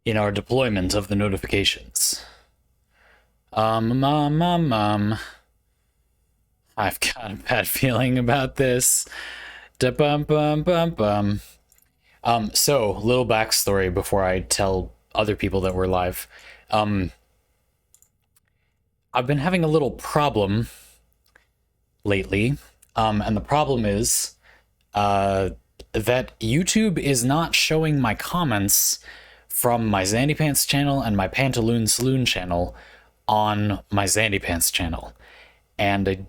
in our deployment of the notifications. Um. I've got a bad feeling about this. Da bum bum bum bum. So little backstory before I tell other people that we're live. Um, I've been having a little problem lately. And the problem is, that YouTube is not showing my comments from my Zandy Pants channel and my Pantaloon Saloon channel on my Zandy Pants channel. And I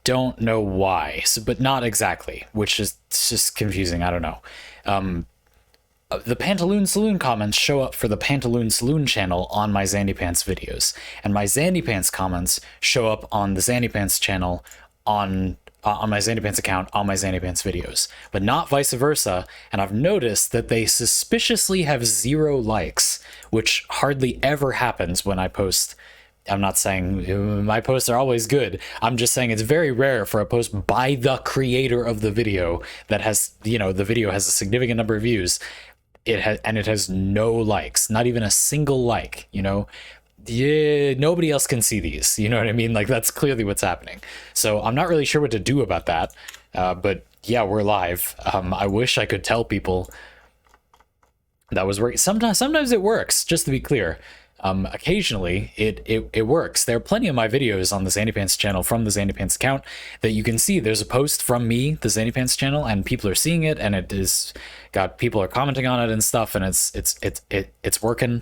don't know why, so, but not exactly, which is just confusing. I don't know. The Pantaloon Saloon comments show up for the Pantaloon Saloon channel on my Zandy Pants videos, and my Zandy Pants comments show up on the Zandy Pants channel on my Zandy Pants account on my Zandy Pants videos, but not vice versa. And I've noticed that they suspiciously have 0 likes, which hardly ever happens when I post. I'm not saying my posts are always good. I'm just saying it's very rare for a post by the creator of the video that has, the video has a significant number of views. It has no likes, not even a single like. Yeah, nobody else can see these. You know what I mean? Like, that's clearly what's happening. So I'm not really sure what to do about that. But yeah, we're live. I wish I could tell people that was working. Sometimes it works, just to be clear. Occasionally it works. There are plenty of my videos on the Zandy Pants channel from the Zandy Pants account that you can see. There's a post from me, the Zandy Pants channel, and people are seeing it, and people are commenting on it and stuff, and it's working.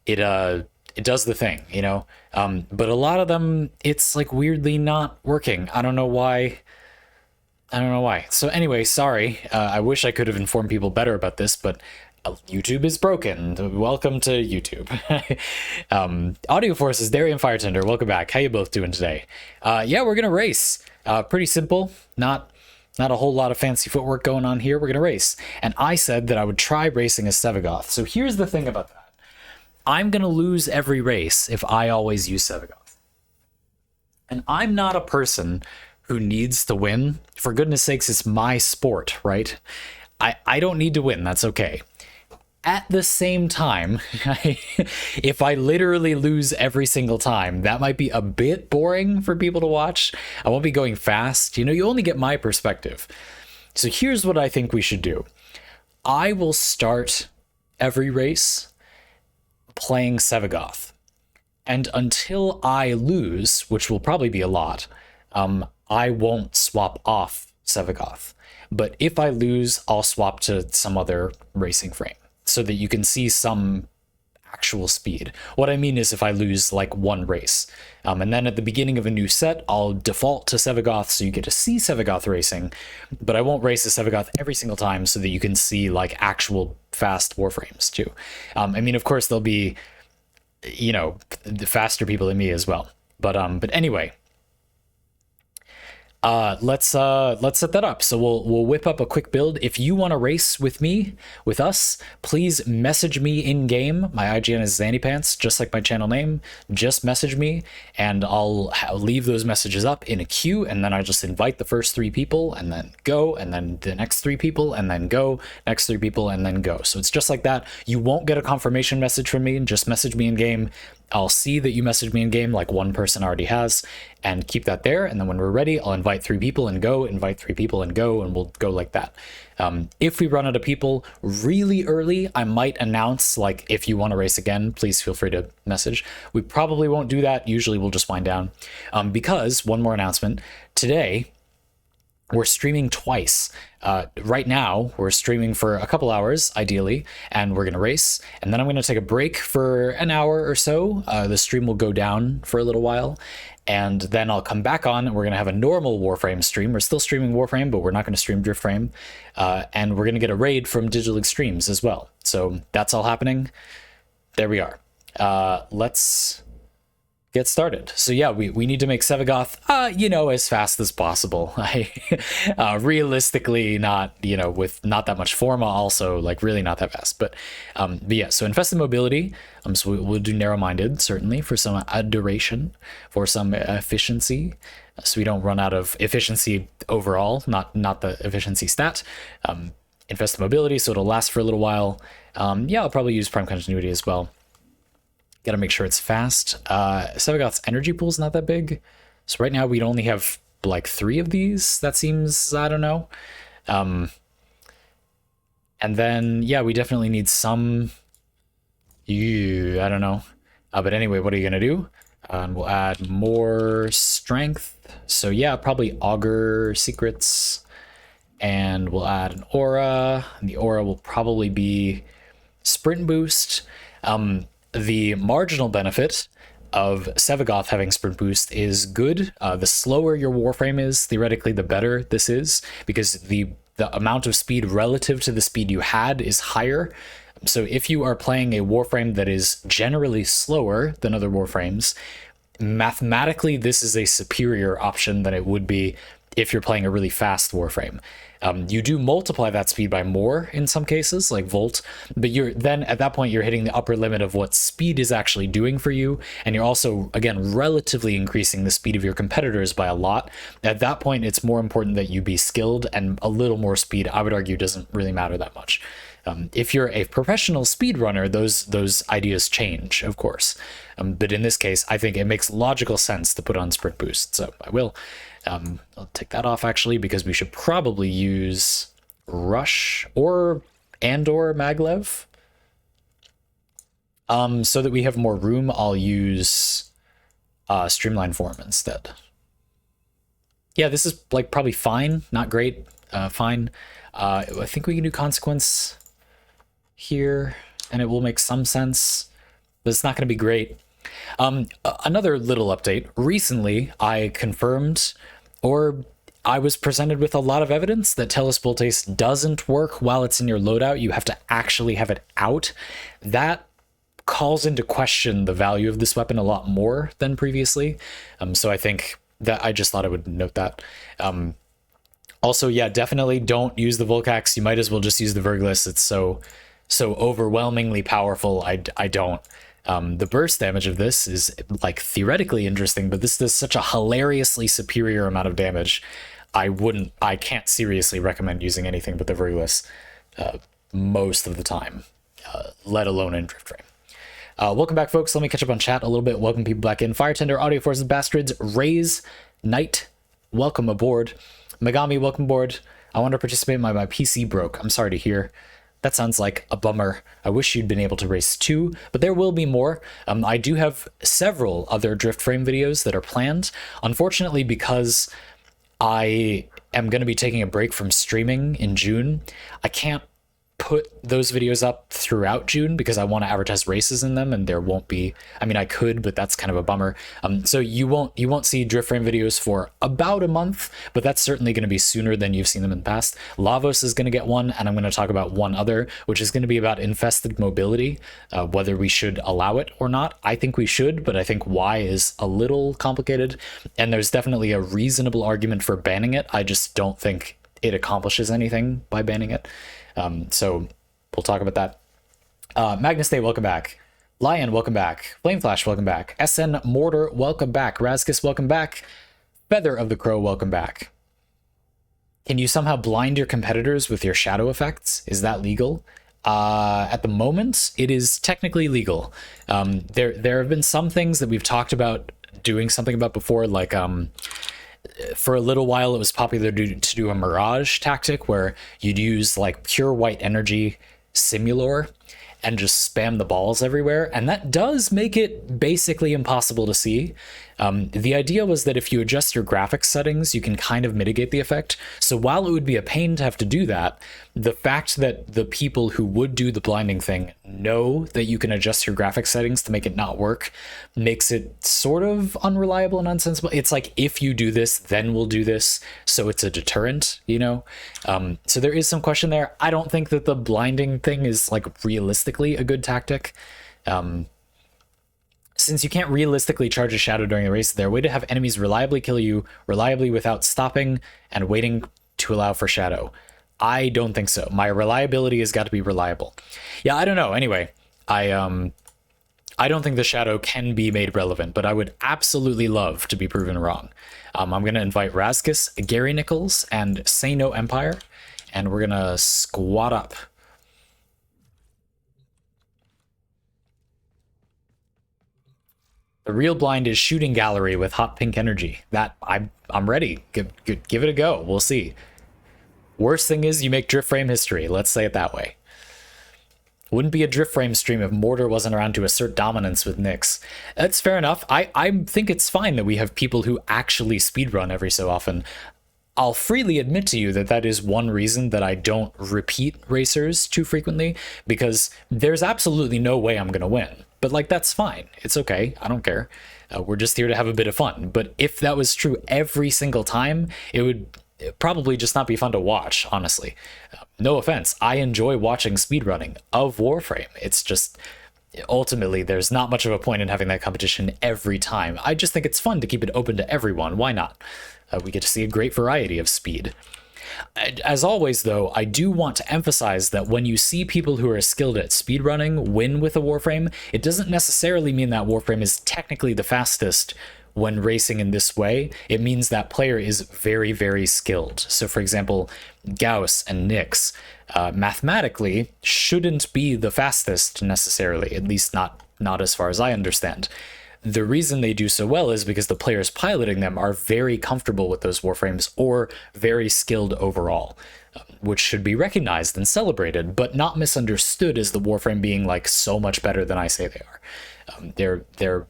It does the thing, but a lot of them, it's like weirdly not working. I don't know why. So anyway, sorry. I wish I could have informed people better about this, but YouTube is broken. Welcome to YouTube. Audio Forces, Darian Firetender, welcome back. How you both doing today? Yeah, we're gonna race. Pretty simple. Not a whole lot of fancy footwork going on here. We're gonna race. And I said that I would try racing as Sevagoth. So here's the thing about that. I'm gonna lose every race if I always use Sevagoth. And I'm not a person who needs to win. For goodness sakes, it's my sport, right? I don't need to win. That's okay. At the same time, if I literally lose every single time, that might be a bit boring for people to watch. I won't be going fast. You only get my perspective. So here's what I think we should do. I will start every race playing Sevagoth. And until I lose, which will probably be a lot, I won't swap off Sevagoth. But if I lose, I'll swap to some other racing frame, so that you can see some actual speed. What I mean is if I lose like one race. And then at the beginning of a new set, I'll default to Sevagoth, so you get to see Sevagoth racing, but I won't race a Sevagoth every single time, so that you can see like actual fast Warframes too. Of course there'll be, the faster people than me as well. But anyway, let's set that up. So we'll whip up a quick build. If you want to race with us, please message me in game. My IGN is ZandyPants, just like my channel name. Just message me, and I'll leave those messages up in a queue, and then I just invite the first 3 people, and then go, and then the next 3 people, and then go, next 3 people, and then go. So it's just like that. You won't get a confirmation message from me. Just message me in game. I'll see that you messaged me in game, like one person already has, and keep that there. And then when we're ready, I'll invite 3 people and go, invite 3 people and go, and we'll go like that. If we run out of people really early, I might announce, like, if you want to race again, please feel free to message. We probably won't do that. Usually we'll just wind down. Because, one more announcement, today we're streaming twice. Right now, we're streaming for a couple hours, ideally, and we're going to race. And then I'm going to take a break for an hour or so. The stream will go down for a little while. And then I'll come back on, and we're going to have a normal Warframe stream. We're still streaming Warframe, but we're not going to stream DriftFrame. And we're going to get a raid from Digital Extremes as well. So that's all happening. There we are. Let's get started. So yeah, we need to make Sevagoth, as fast as possible. Realistically, not, with not that much forma, also, like, really not that fast. But yeah, so Infested Mobility, so we'll do Narrow-Minded, certainly, for some duration, for some efficiency, so we don't run out of efficiency overall, not the efficiency stat. Infested Mobility, so it'll last for a little while. Yeah, I'll probably use Prime Continuity as well. Gotta make sure it's fast. Sevagoth's energy pool's not that big. So right now we'd only have like 3 of these. That seems, I don't know. And then, yeah, we definitely need some... I don't know. But anyway, what are you gonna do? And we'll add more strength. So yeah, probably Augur Secrets. And we'll add an aura. And the aura will probably be sprint boost. The marginal benefit of Sevagoth having sprint boost is good. The slower your Warframe is, theoretically, the better this is, because the amount of speed relative to the speed you had is higher. So if you are playing a Warframe that is generally slower than other Warframes, mathematically this is a superior option than it would be if you're playing a really fast Warframe. You do multiply that speed by more in some cases, like Volt, but you're then at that point you're hitting the upper limit of what speed is actually doing for you, and you're also, again, relatively increasing the speed of your competitors by a lot. At that point, it's more important that you be skilled, and a little more speed, I would argue, doesn't really matter that much. If you're a professional speedrunner, those ideas change, of course. But in this case, I think it makes logical sense to put on sprint boost, so I will. I'll take that off, actually, because we should probably use Rush or Maglev. So that we have more room, I'll use Streamline Form instead. Yeah, this is like probably fine, not great, fine. I think we can do Consequence here, and it will make some sense, but it's not going to be great. Another little update. Recently, I confirmed, or I was presented with a lot of evidence that Tellus Voltace doesn't work while it's in your loadout. You have to actually have it out. That calls into question the value of this weapon a lot more than previously. So I think that I just thought I would note that. Also, yeah, definitely don't use the Volcax. You might as well just use the Verglis. It's so overwhelmingly powerful. I don't. The burst damage of this is like theoretically interesting, but this does such a hilariously superior amount of damage. I can't seriously recommend using anything but the Verglis most of the time, let alone in DriftFrame. Welcome back, folks. Let me catch up on chat a little bit. Welcome people back in. Firetender, Audio Forces, Bastards, Raise, Knight, welcome aboard. Megami, welcome aboard. I want to participate. My PC broke. I'm sorry to hear. That sounds like a bummer. I wish you'd been able to race 2, but there will be more. I do have several other DriftFrame videos that are planned. Unfortunately, because I am going to be taking a break from streaming in June, I can't put those videos up throughout June because I want to advertise races in them, and there won't be. I mean, I could, but that's kind of a bummer. So you won't see DriftFrame videos for about a month, but that's certainly going to be sooner than you've seen them in the past. Lavos is going to get one, and I'm going to talk about one other, which is going to be about infested mobility, whether we should allow it or not. I think we should, but I think why is a little complicated, and there's definitely a reasonable argument for banning it. I just don't think it accomplishes anything by banning it. So we'll talk about that. Magnus Day, welcome back. Lion, welcome back. Flameflash, welcome back. SN Mortar, welcome back. Razkus, welcome back. Feather of the Crow, welcome back. Can you somehow blind your competitors with your shadow effects? Is that legal? At the moment, it is technically legal. There have been some things that we've talked about doing something about before, like for a little while it was popular to do a mirage tactic where you'd use like pure white energy Simulor and just spam the balls everywhere, and that does make it basically impossible to see. The idea was that if you adjust your graphics settings, you can kind of mitigate the effect. So while it would be a pain to have to do that, the fact that the people who would do the blinding thing know that you can adjust your graphics settings to make it not work makes it sort of unreliable and unsensible. It's like, if you do this, then we'll do this. So it's a deterrent, you know? So there is some question there. I don't think that the blinding thing is like realistically a good tactic. Since you can't realistically charge a shadow during the race, there's a way to have enemies reliably kill you reliably without stopping and waiting to allow for shadow. I don't think so. My reliability has got to be reliable. Yeah, I don't know. Anyway, I don't think the shadow can be made relevant, but I would absolutely love to be proven wrong. I'm going to invite Razkus, Gary Nichols, and Say No Empire, and we're going to squat up. The real blind is shooting gallery with hot pink energy. That I'm ready. Give it a go. We'll see. Worst thing is you make DriftFrame history. Let's say it that way. Wouldn't be a DriftFrame stream if Mortar wasn't around to assert dominance with Nyx. That's fair enough. I think it's fine that we have people who actually speedrun every so often. I'll freely admit to you that that is one reason that I don't repeat racers too frequently, because there's absolutely no way I'm going to win. But, like, that's fine. It's okay. I don't care. We're just here to have a bit of fun. But if that was true every single time, it would probably just not be fun to watch, honestly. No offense. I enjoy watching speedrunning of Warframe. It's just, ultimately, there's not much of a point in having that competition every time. I just think it's fun to keep it open to everyone. Why not? We get to see a great variety of speed. As always, though, I do want to emphasize that when you see people who are skilled at speedrunning win with a Warframe, it doesn't necessarily mean that Warframe is technically the fastest when racing in this way. It means that player is very, very skilled. So, for example, Gauss and Nyx mathematically shouldn't be the fastest necessarily, at least not as far as I understand. The reason they do so well is because the players piloting them are very comfortable with those Warframes or very skilled overall, which should be recognized and celebrated, but not misunderstood as the Warframe being like so much better than I say they are. They're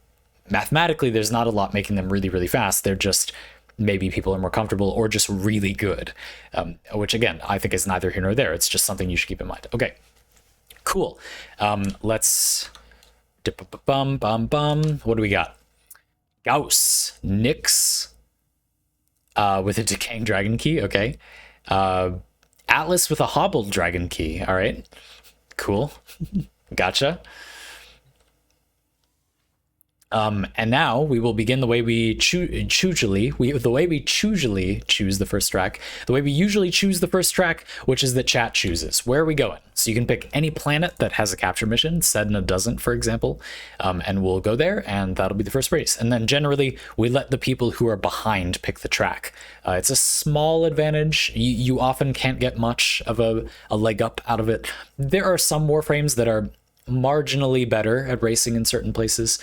mathematically, there's not a lot making them really, really fast. They're just, maybe people are more comfortable or just really good, which again, I think is neither here nor there. It's just something you should keep in mind. Okay, cool. Let's... What do we got? Gauss, Nyx, with a decaying dragon key. Okay. Atlas with a hobbled dragon key. All right. Cool. Gotcha. And now we will begin the way we usually choose the first track, the way we usually choose the first track, which is that chat chooses. Where are we going? So you can pick any planet that has a capture mission, Sedna doesn't, for example, and we'll go there, and that'll be the first race. And then generally, we let the people who are behind pick the track. It's a small advantage. You often can't get much of a leg up out of it. There are some Warframes that are marginally better at racing in certain places.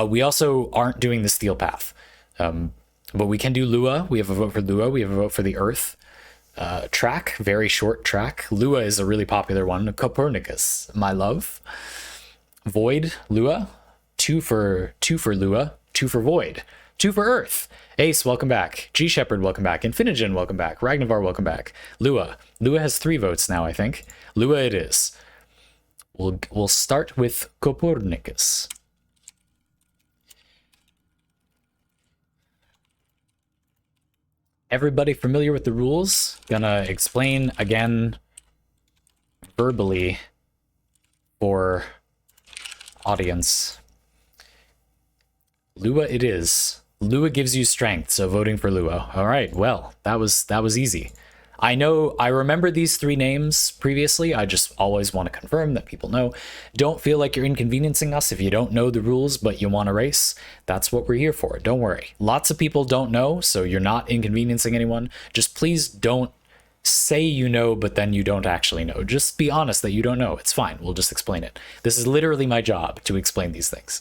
We also aren't doing the steel path, but we can do Lua. We have a vote for Lua. We have a vote for the Earth track, very short track. Lua is a really popular one. Copernicus, my love. Void, Lua. Two for Lua. 2 for Void. 2 for Earth. Ace, welcome back. G Shepherd, welcome back. Infinigen, welcome back. Ragnavar, welcome back. Lua has 3 votes now, I think. Lua it is. We'll start with Copernicus. Everybody familiar with the rules? Gonna explain again verbally for audience. Lua it is. Lua gives you strength, so voting for Lua. All right, well, that was easy. I remember these 3 names previously. I just always want to confirm that people know. Don't feel like you're inconveniencing us if you don't know the rules, but you want to race. That's what we're here for. Don't worry. Lots of people don't know, so you're not inconveniencing anyone. Just please don't say you know, but then you don't actually know. Just be honest that you don't know. It's fine. We'll just explain it. This is literally my job, to explain these things.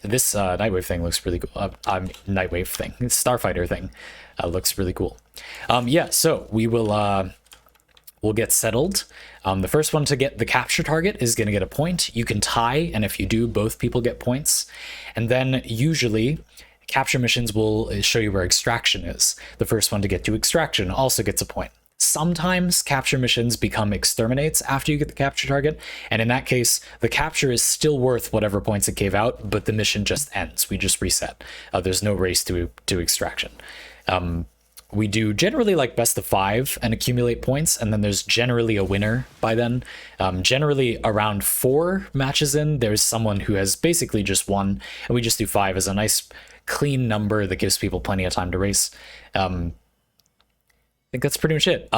This Nightwave thing looks really cool. Nightwave thing, Starfighter thing looks really cool. Yeah, so we will we'll get settled. The first one to get the capture target is going to get a point. You can tie, and if you do, both people get points. And then usually capture missions will show you where extraction is. The first one to get to extraction also gets a point. Sometimes capture missions become exterminates after you get the capture target, and in that case, the capture is still worth whatever points it gave out, but the mission just ends. We just reset. There's no race to extraction. We do generally like best of 5 and accumulate points, and then there's generally a winner by then. Generally around 4 matches in, there's someone who has basically just won, and we just do 5 as a nice clean number that gives people plenty of time to race. I think that's pretty much it.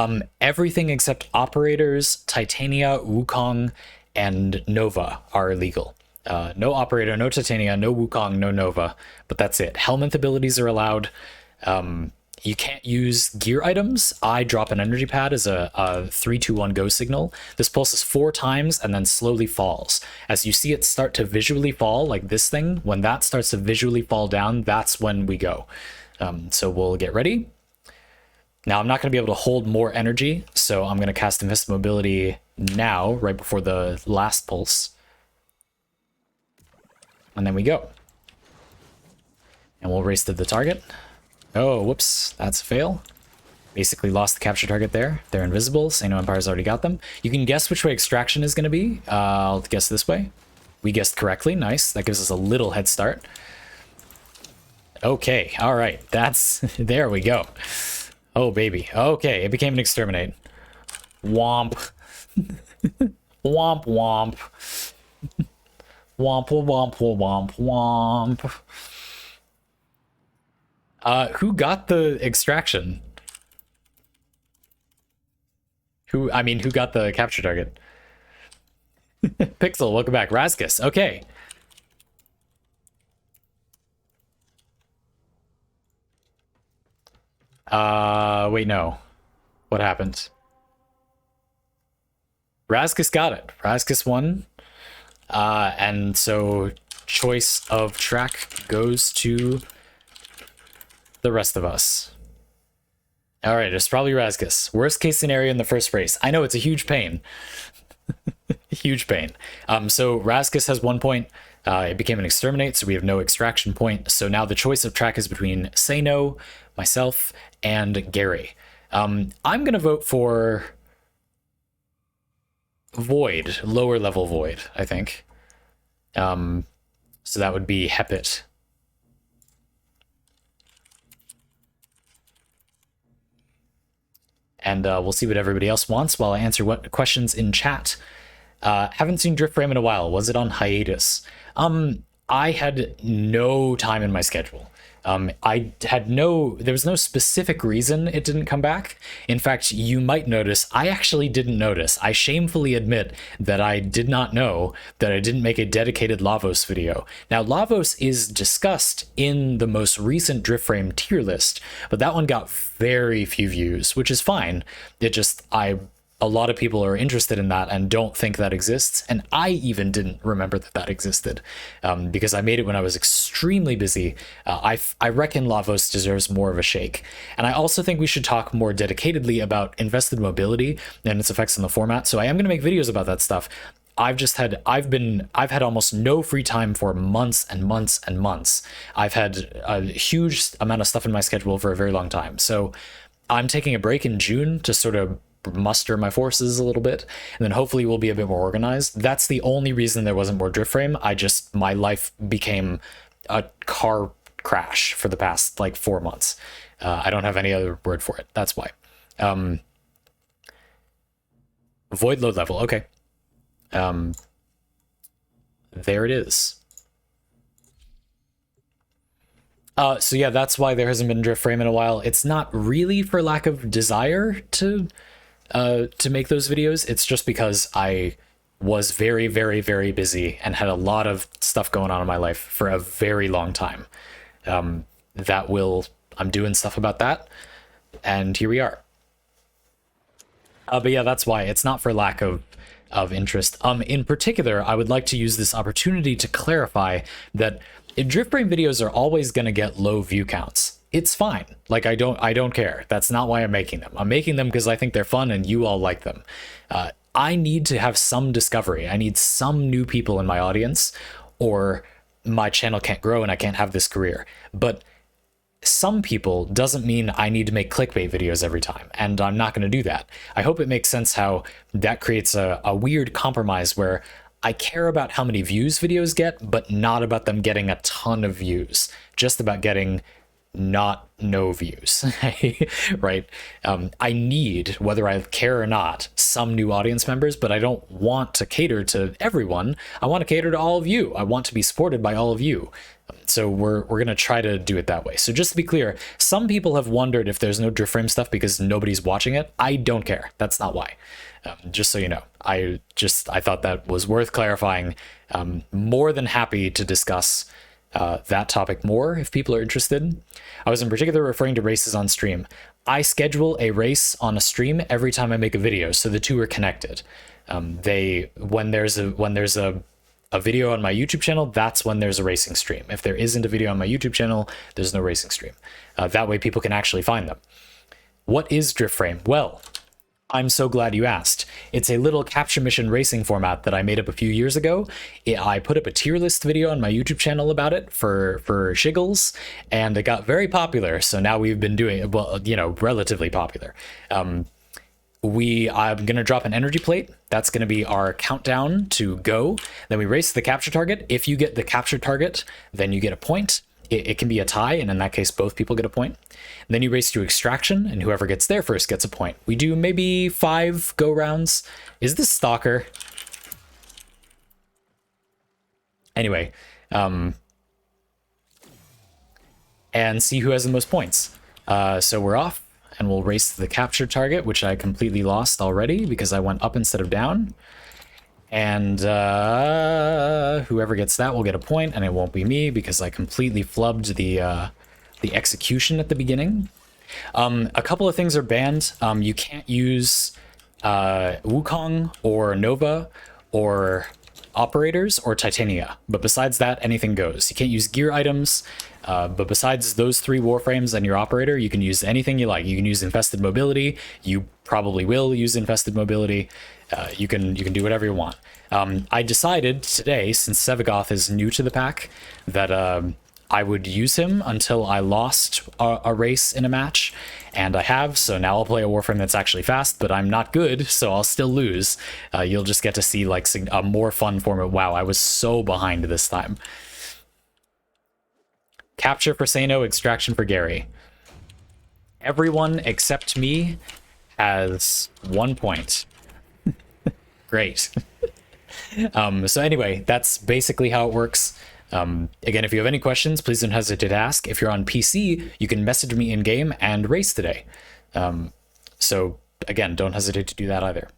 Everything except operators, Titania, Wukong, and Nova are illegal. No operator, no Titania, no Wukong, no Nova, but that's it. Helminth abilities are allowed. You can't use gear items. I drop an energy pad as a 3, 2, 1 go signal. This pulses 4 times and then slowly falls. As you see it start to visually fall, like this thing, when that starts to visually fall down, that's when we go. So we'll get ready. Now I'm not going to be able to hold more energy, so I'm going to cast Invisibility now, right before the last pulse. And then we go. And we'll race to the target. Oh, whoops, that's a fail. Basically lost the capture target there. They're invisible. Sano Empire's already got them. You can guess which way extraction is going to be. I'll guess this way. We guessed correctly. Nice. That gives us a little head start. Okay, all right. That's... there we go. Oh, baby. Okay, it became an exterminate. Womp. Womp, womp. Womp, womp, womp, womp. Who got the extraction? Who got the capture target? Pixel, welcome back. Raskus, okay. Wait, no. What happened? Raskus got it. Raskus won. And so choice of track goes to the rest of us. All right, it's probably Raskus. Worst case scenario in the first race. I know, it's a huge pain. Huge pain. So Raskus has 1 point. It became an exterminate, so we have no extraction point. So now the choice of track is between Say No, myself, and Gary. I'm going to vote for Void, lower level Void, I think. So that would be Hepit. And we'll see what everybody else wants while I answer what questions in chat. Haven't seen DriftFrame in a while. Was it on hiatus? I had no time in my schedule. There was no specific reason it didn't come back. In fact, you might notice, I actually didn't notice. I shamefully admit that I did not know that I didn't make a dedicated Lavos video. Now, Lavos is discussed in the most recent DriftFrame tier list, but that one got very few views, which is fine. A lot of people are interested in that and don't think that exists. And I even didn't remember that existed because I made it when I was extremely busy. I reckon Lavos deserves more of a shake. And I also think we should talk more dedicatedly about invested mobility and its effects on the format. So I am going to make videos about that stuff. I've had almost no free time for months and months and months. I've had a huge amount of stuff in my schedule for a very long time. So I'm taking a break in June to sort of muster my forces a little bit, and then hopefully we'll be a bit more organized. That's the only reason there wasn't more DriftFrame. My life became a car crash for the past like 4 months. I don't have any other word for it. That's why. Void load level. Okay. There it is. So yeah, that's why there hasn't been DriftFrame in a while. It's not really for lack of desire to make those videos. It's just because I was very, very, very busy and had a lot of stuff going on in my life for a very long time. I'm doing stuff about that, and here we are. But yeah, that's why. It's not for lack of interest. In particular, I would like to use this opportunity to clarify that DriftFrame videos are always going to get low view counts. It's fine. Like, I don't care. That's not why I'm making them. I'm making them because I think they're fun and you all like them. I need to have some discovery. I need some new people in my audience, or my channel can't grow and I can't have this career. But some people doesn't mean I need to make clickbait videos every time, and I'm not going to do that. I hope it makes sense how that creates a weird compromise where I care about how many views videos get, but not about them getting a ton of views, just about getting no views, right? I need, whether I care or not, some new audience members, but I don't want to cater to everyone. I want to cater to all of you. I want to be supported by all of you. So we're going to try to do it that way. So just to be clear, some people have wondered if there's no DriftFrame stuff because nobody's watching it. I don't care. That's not why. Just so you know, I thought that was worth clarifying. More than happy to discuss that topic more if people are interested. I was in particular referring to races on stream. I schedule a race on a stream every time I make a video, so the two are connected. When there's a video on my YouTube channel, that's when there's a racing stream. If there isn't a video on my YouTube channel, there's no racing stream. That way people can actually find them. What is DriftFrame? Well, I'm so glad you asked. It's a little capture mission racing format that I made up a few years ago. I put up a tier list video on my YouTube channel about it for shiggles, and it got very popular. So now we've been doing, well, you know, relatively popular. I'm gonna drop an energy plate. That's gonna be our countdown to go. Then we race the capture target. If you get the capture target, then you get a point. It can be a tie, and in that case, both people get a point. And then you race to extraction, and whoever gets there first gets a point. We do maybe 5 go rounds. Is this Stalker? Anyway, and see who has the most points. So we're off, and we'll race to the capture target, which I completely lost already because I went up instead of down. And whoever gets that will get a point, and it won't be me because I completely flubbed the execution at the beginning. A couple of things are banned. You can't use Wukong or Nova or operators or Titania, but besides that, anything goes. You can't use gear items, but besides those 3 Warframes and your operator, you can use anything you like. You can use infested mobility. You probably will use infested mobility. You can do whatever you want. I decided today, since Sevagoth is new to the pack, that I would use him until I lost a race in a match, and I have, so now I'll play a Warframe that's actually fast, but I'm not good, so I'll still lose. You'll just get to see like a more fun form of, wow, I was so behind this time. Capture for Sano, extraction for Gary. Everyone except me has 1 point. Great. So anyway, that's basically how it works. Again, if you have any questions, please don't hesitate to ask. If you're on PC, you can message me in-game and race today. So again, don't hesitate to do that either.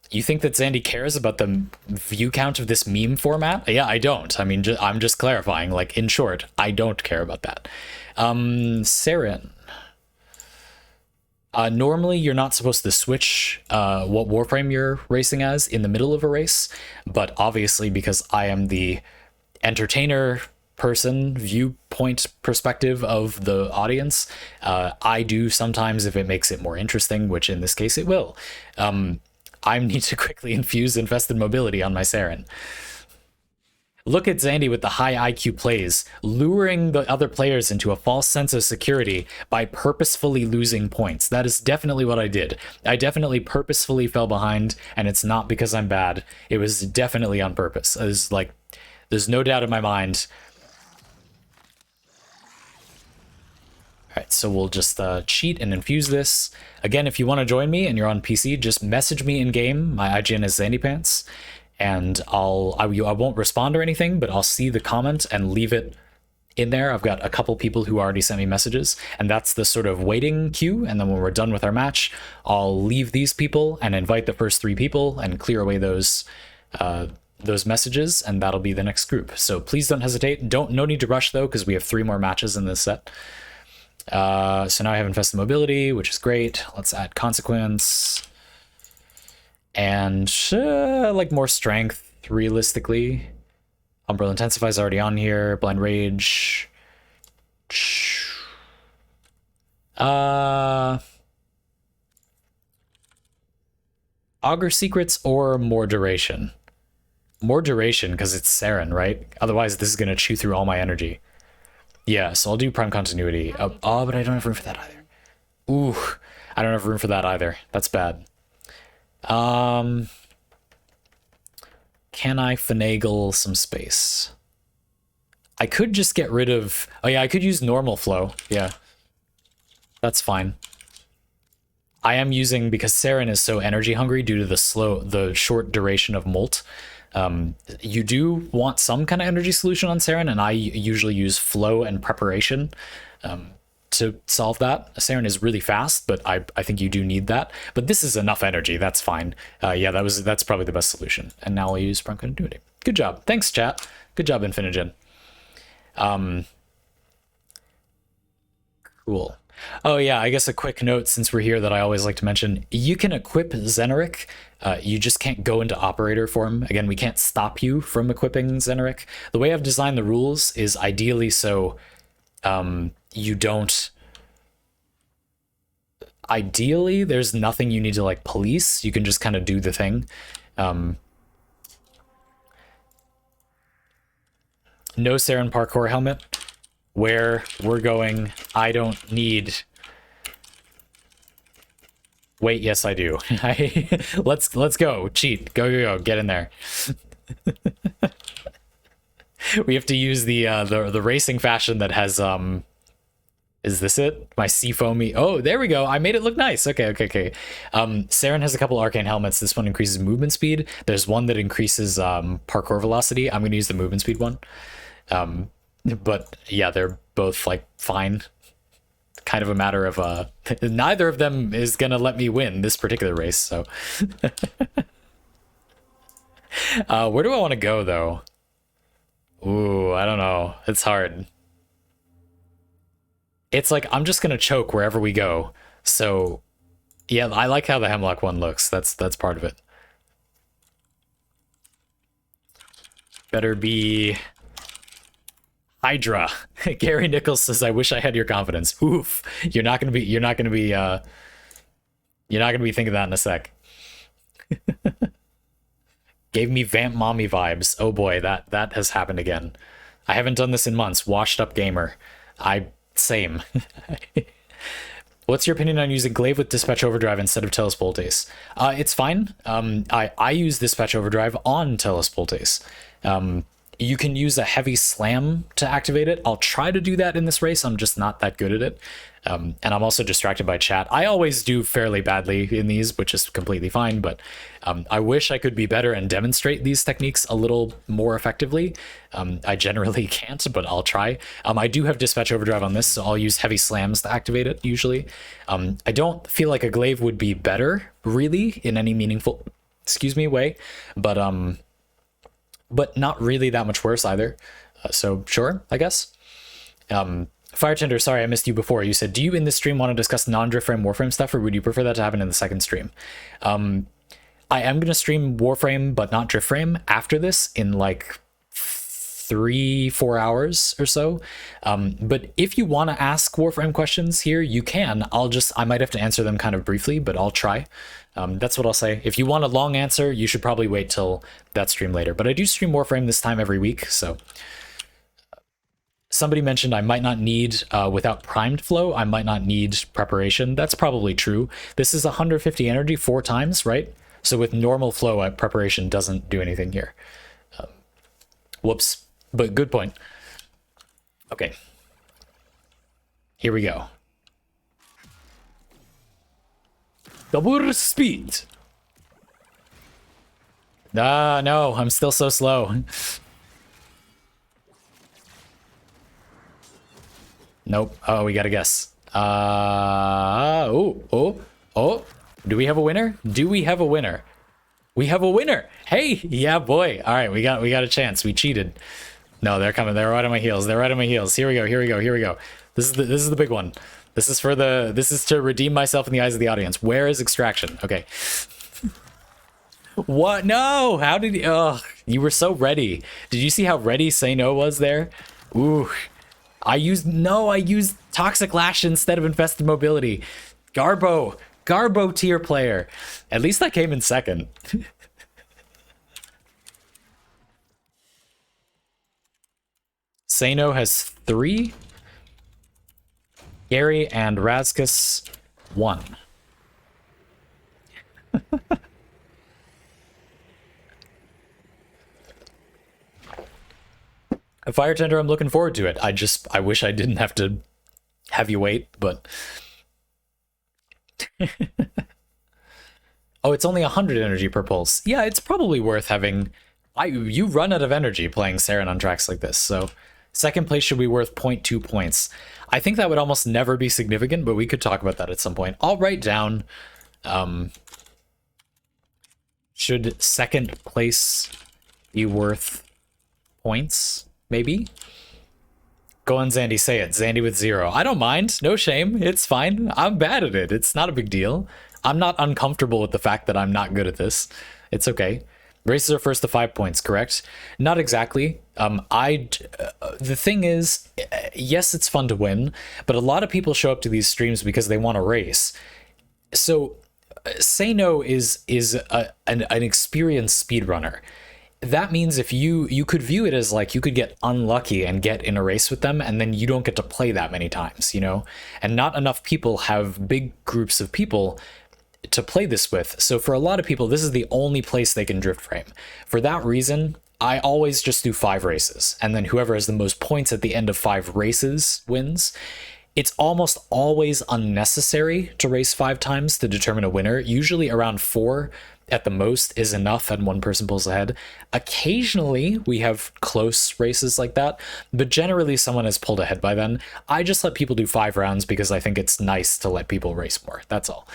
You think that Zandy cares about the view count of this meme format? Yeah, I don't. I mean, I'm just clarifying. Like, in short, I don't care about that. Saren. Normally, you're not supposed to switch what Warframe you're racing as in the middle of a race, but obviously because I am the entertainer person, viewpoint perspective of the audience, I do sometimes if it makes it more interesting, which in this case it will. I need to quickly infuse infested mobility on my Saren. Look at Zandy with the high IQ plays, luring the other players into a false sense of security by purposefully losing points. That is definitely what I did. I definitely purposefully fell behind, and it's not because I'm bad. It was definitely on purpose. It was like, there's no doubt in my mind. All right, so we'll just cheat and infuse this. Again, if you want to join me and you're on PC, just message me in game. My IGN is ZandyPants. And I won't respond or anything, but I'll see the comment and leave it in there. I've got a couple people who already sent me messages, and that's the sort of waiting queue. And then when we're done with our match, I'll leave these people and invite the first 3 people and clear away those messages, and that'll be the next group. So please don't hesitate. No need to rush though, because we have 3 more matches in this set. So now I have infested mobility, which is great. Let's add consequence. And like more strength, realistically. Umbral Intensify is already on here. Blind Rage. Augur Secrets or more duration? More duration, because it's Saren, right? Otherwise, this is going to chew through all my energy. Yeah, so I'll do Prime Continuity. Oh, but I don't have room for that either. Ooh, I don't have room for that either. That's bad. Can I finagle some space? I could just get rid of... Oh yeah, I could use normal flow. Yeah. That's fine. I am using, because Saren is so energy hungry due to the short duration of Molt. You do want some kind of energy solution on Saren, and I usually use flow and preparation to solve that. Saren is really fast, but I think you do need that. But this is enough energy. That's fine. Yeah, that's probably the best solution. And now I'll use Prime Continuity. Good job. Thanks, chat. Good job, Infinigen. Cool. Oh yeah, I guess a quick note since we're here that I always like to mention: you can equip Xeneric. You just can't go into operator form. Again, we can't stop you from equipping Xeneric. The way I've designed the rules is ideally so you don't. Ideally, there's nothing you need to like police. You can just kind of do the thing. No Saren parkour helmet. Where we're going, I don't need. Wait, yes, I do. Let's go. Cheat. Go. Get in there. We have to use the racing fashion that has Is this it? My sea foamy. Oh, there we go. I made it look nice. Okay. Saren has a couple arcane helmets. This one increases movement speed. There's one that increases parkour velocity. I'm gonna use the movement speed one. But yeah, they're both like fine. Kind of a matter of neither of them is gonna let me win this particular race. So where do I want to go though? Ooh, I don't know. It's hard. It's like I'm just gonna choke wherever we go. So yeah, I like how the Hemlock one looks. That's part of it. Better be Hydra. Gary Nichols says, "I wish I had your confidence." Oof. You're not gonna be thinking that in a sec. Gave me Vamp Mommy vibes. Oh boy, that has happened again. I haven't done this in months. Washed up gamer. Same. What's your opinion on using Glaive with Dispatch Overdrive instead of Telespoltes? It's fine. I use Dispatch Overdrive on Telespoltes. You can use a heavy slam to activate it. I'll try to do that in this race. I'm just not that good at it. And I'm also distracted by chat. I always do fairly badly in these, which is completely fine, but I wish I could be better and demonstrate these techniques a little more effectively. I generally can't, but I'll try. I do have Dispatch Overdrive on this, so I'll use heavy slams to activate it, usually. I don't feel like a Glaive would be better, really, in any meaningful, way, but not really that much worse either. So sure, I guess. Firetender, sorry I missed you before. You said, do you in this stream want to discuss non-DriftFrame Warframe stuff, or would you prefer that to happen in the second stream? I am going to stream Warframe, but not DriftFrame after this in like 3-4 hours or so. But if you want to ask Warframe questions here, you can. I might have to answer them kind of briefly, but I'll try. That's what I'll say. If you want a long answer, you should probably wait till that stream later. But I do stream Warframe this time every week, so... Somebody mentioned I might not need, without primed flow, I might not need preparation. That's probably true. This is 150 energy 4 times, right? So with normal flow, preparation doesn't do anything here. Whoops. But good point. Okay. Here we go. Double speed. No, I'm still so slow. Nope. Oh, we gotta guess. Oh. Do we have a winner? Do we have a winner? We have a winner. Hey, yeah, boy. All right, we got a chance. We cheated. No, they're coming. They're right on my heels. Here we go. This is the big one. This is to redeem myself in the eyes of the audience. Where is extraction? Okay. What? No. How did you? Oh, you were so ready. Did you see how ready Say No was there? Ooh. I used Toxic Lash instead of Infested Mobility. Garbo tier player. At least I came in second. Sano has 3. Gary and Razkus 1. A Fire Tender, I'm looking forward to it. I wish I didn't have to have you wait, but... Oh, it's only 100 energy per pulse. Yeah, it's probably worth having... You run out of energy playing Saren on tracks like this, so... Second place should be worth 0.2 points. I think that would almost never be significant, but we could talk about that at some point. I'll write down... should second place be worth points? Maybe? Go on, Zandy, say it. Zandy with 0. I don't mind. No shame. It's fine. I'm bad at it. It's not a big deal. I'm not uncomfortable with the fact that I'm not good at this. It's okay. Races are first to 5 points, correct? Not exactly. The thing is, yes, it's fun to win, but a lot of people show up to these streams because they want to race. So, Say No is an experienced speedrunner. That means if you could view it as like you could get unlucky and get in a race with them, and then you don't get to play that many times, you know? And not enough people have big groups of people to play this with. So for a lot of people, this is the only place they can drift frame. For that reason, I always just do 5 races, and then whoever has the most points at the end of 5 races wins. It's almost always unnecessary to race 5 times to determine a winner. Usually around 4 at the most is enough and one person pulls ahead. Occasionally we have close races like that, but generally someone has pulled ahead by then. I just let people do 5 rounds because I think it's nice to let people race more. That's all.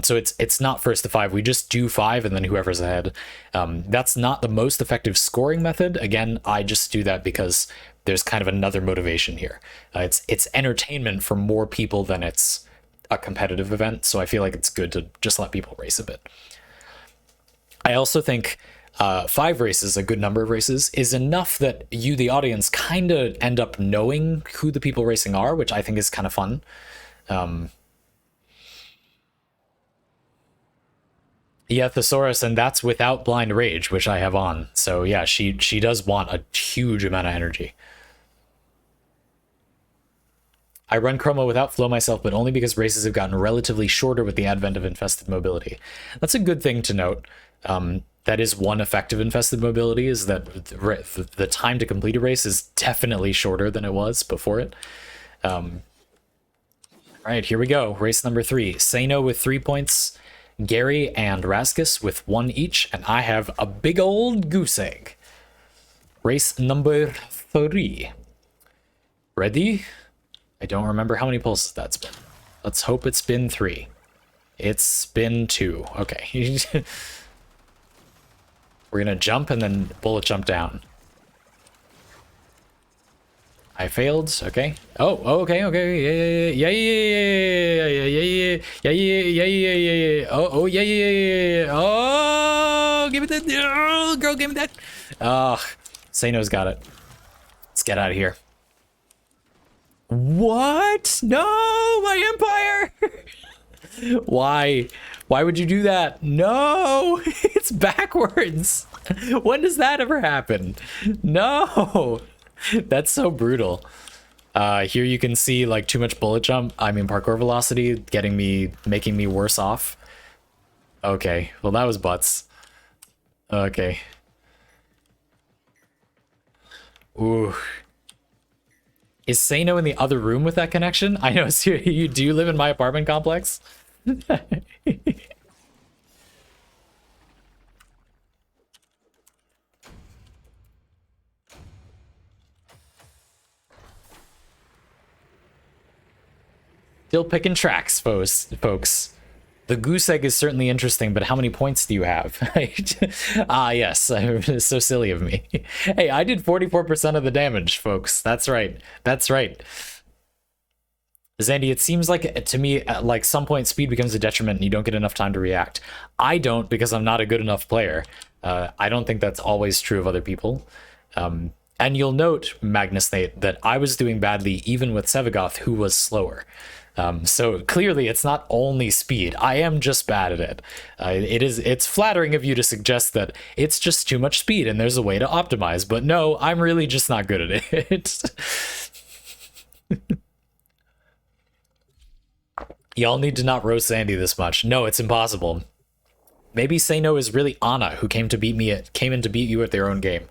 So it's not first to 5. We just do 5 and then whoever's ahead. That's not the most effective scoring method. Again, I just do that because there's kind of another motivation here. It's entertainment for more people than it's a competitive event. So I feel like it's good to just let people race a bit. I also think 5 races, a good number of races, is enough that you, the audience, kind of end up knowing who the people racing are, which I think is kind of fun. Yeah, Thesaurus, and that's without Blind Rage, which I have on. So yeah, she does want a huge amount of energy. I run Chroma without flow myself, but only because races have gotten relatively shorter with the advent of infested mobility. That's a good thing to note. That is one effect of infested mobility, is that the time to complete a race is definitely shorter than it was before it. All right, here we go. Race number 3. Say No with 3 points, Gary and Raskus with 1 each, and I have a big old goose egg. Race number 3. Ready? I don't remember how many pulses that's been. Let's hope it's been 3. It's been 2. Okay. We're gonna jump and then bullet jump down. I failed. Okay. Oh, okay, okay. Yeah, yeah, yeah, yeah, yeah, yeah, yeah, yeah, yeah, yeah. Oh, yeah, yeah, yeah, yeah. Oh, give me that. Oh, girl, give me that. Oh, Say No's got it. Let's get out of here. What? No, my empire. Why? Why would you do that? No, it's backwards. When does that ever happen? No, that's so brutal. Here you can see like too much bullet jump. I mean parkour velocity making me worse off. Okay, well that was butts. Okay. Ooh. Is Say No in the other room with that connection? I know, so you do live in my apartment complex? Still picking tracks, folks. The goose egg is certainly interesting, but how many points do you have? Ah, yes, so silly of me. Hey, I did 44% of the damage, folks. That's right. That's right. Zandy, it seems like, to me, at like some point speed becomes a detriment and you don't get enough time to react. I don't, because I'm not a good enough player. I don't think that's always true of other people. And you'll note, Magnus Nate, that I was doing badly even with Sevagoth, who was slower. So clearly it's not only speed. I am just bad at it. It's flattering of you to suggest that it's just too much speed and there's a way to optimize, but no, I'm really just not good at it. Y'all need to not roast Sandy this much. No, it's impossible. Maybe Say No is really Anna, who came in to beat you at their own game.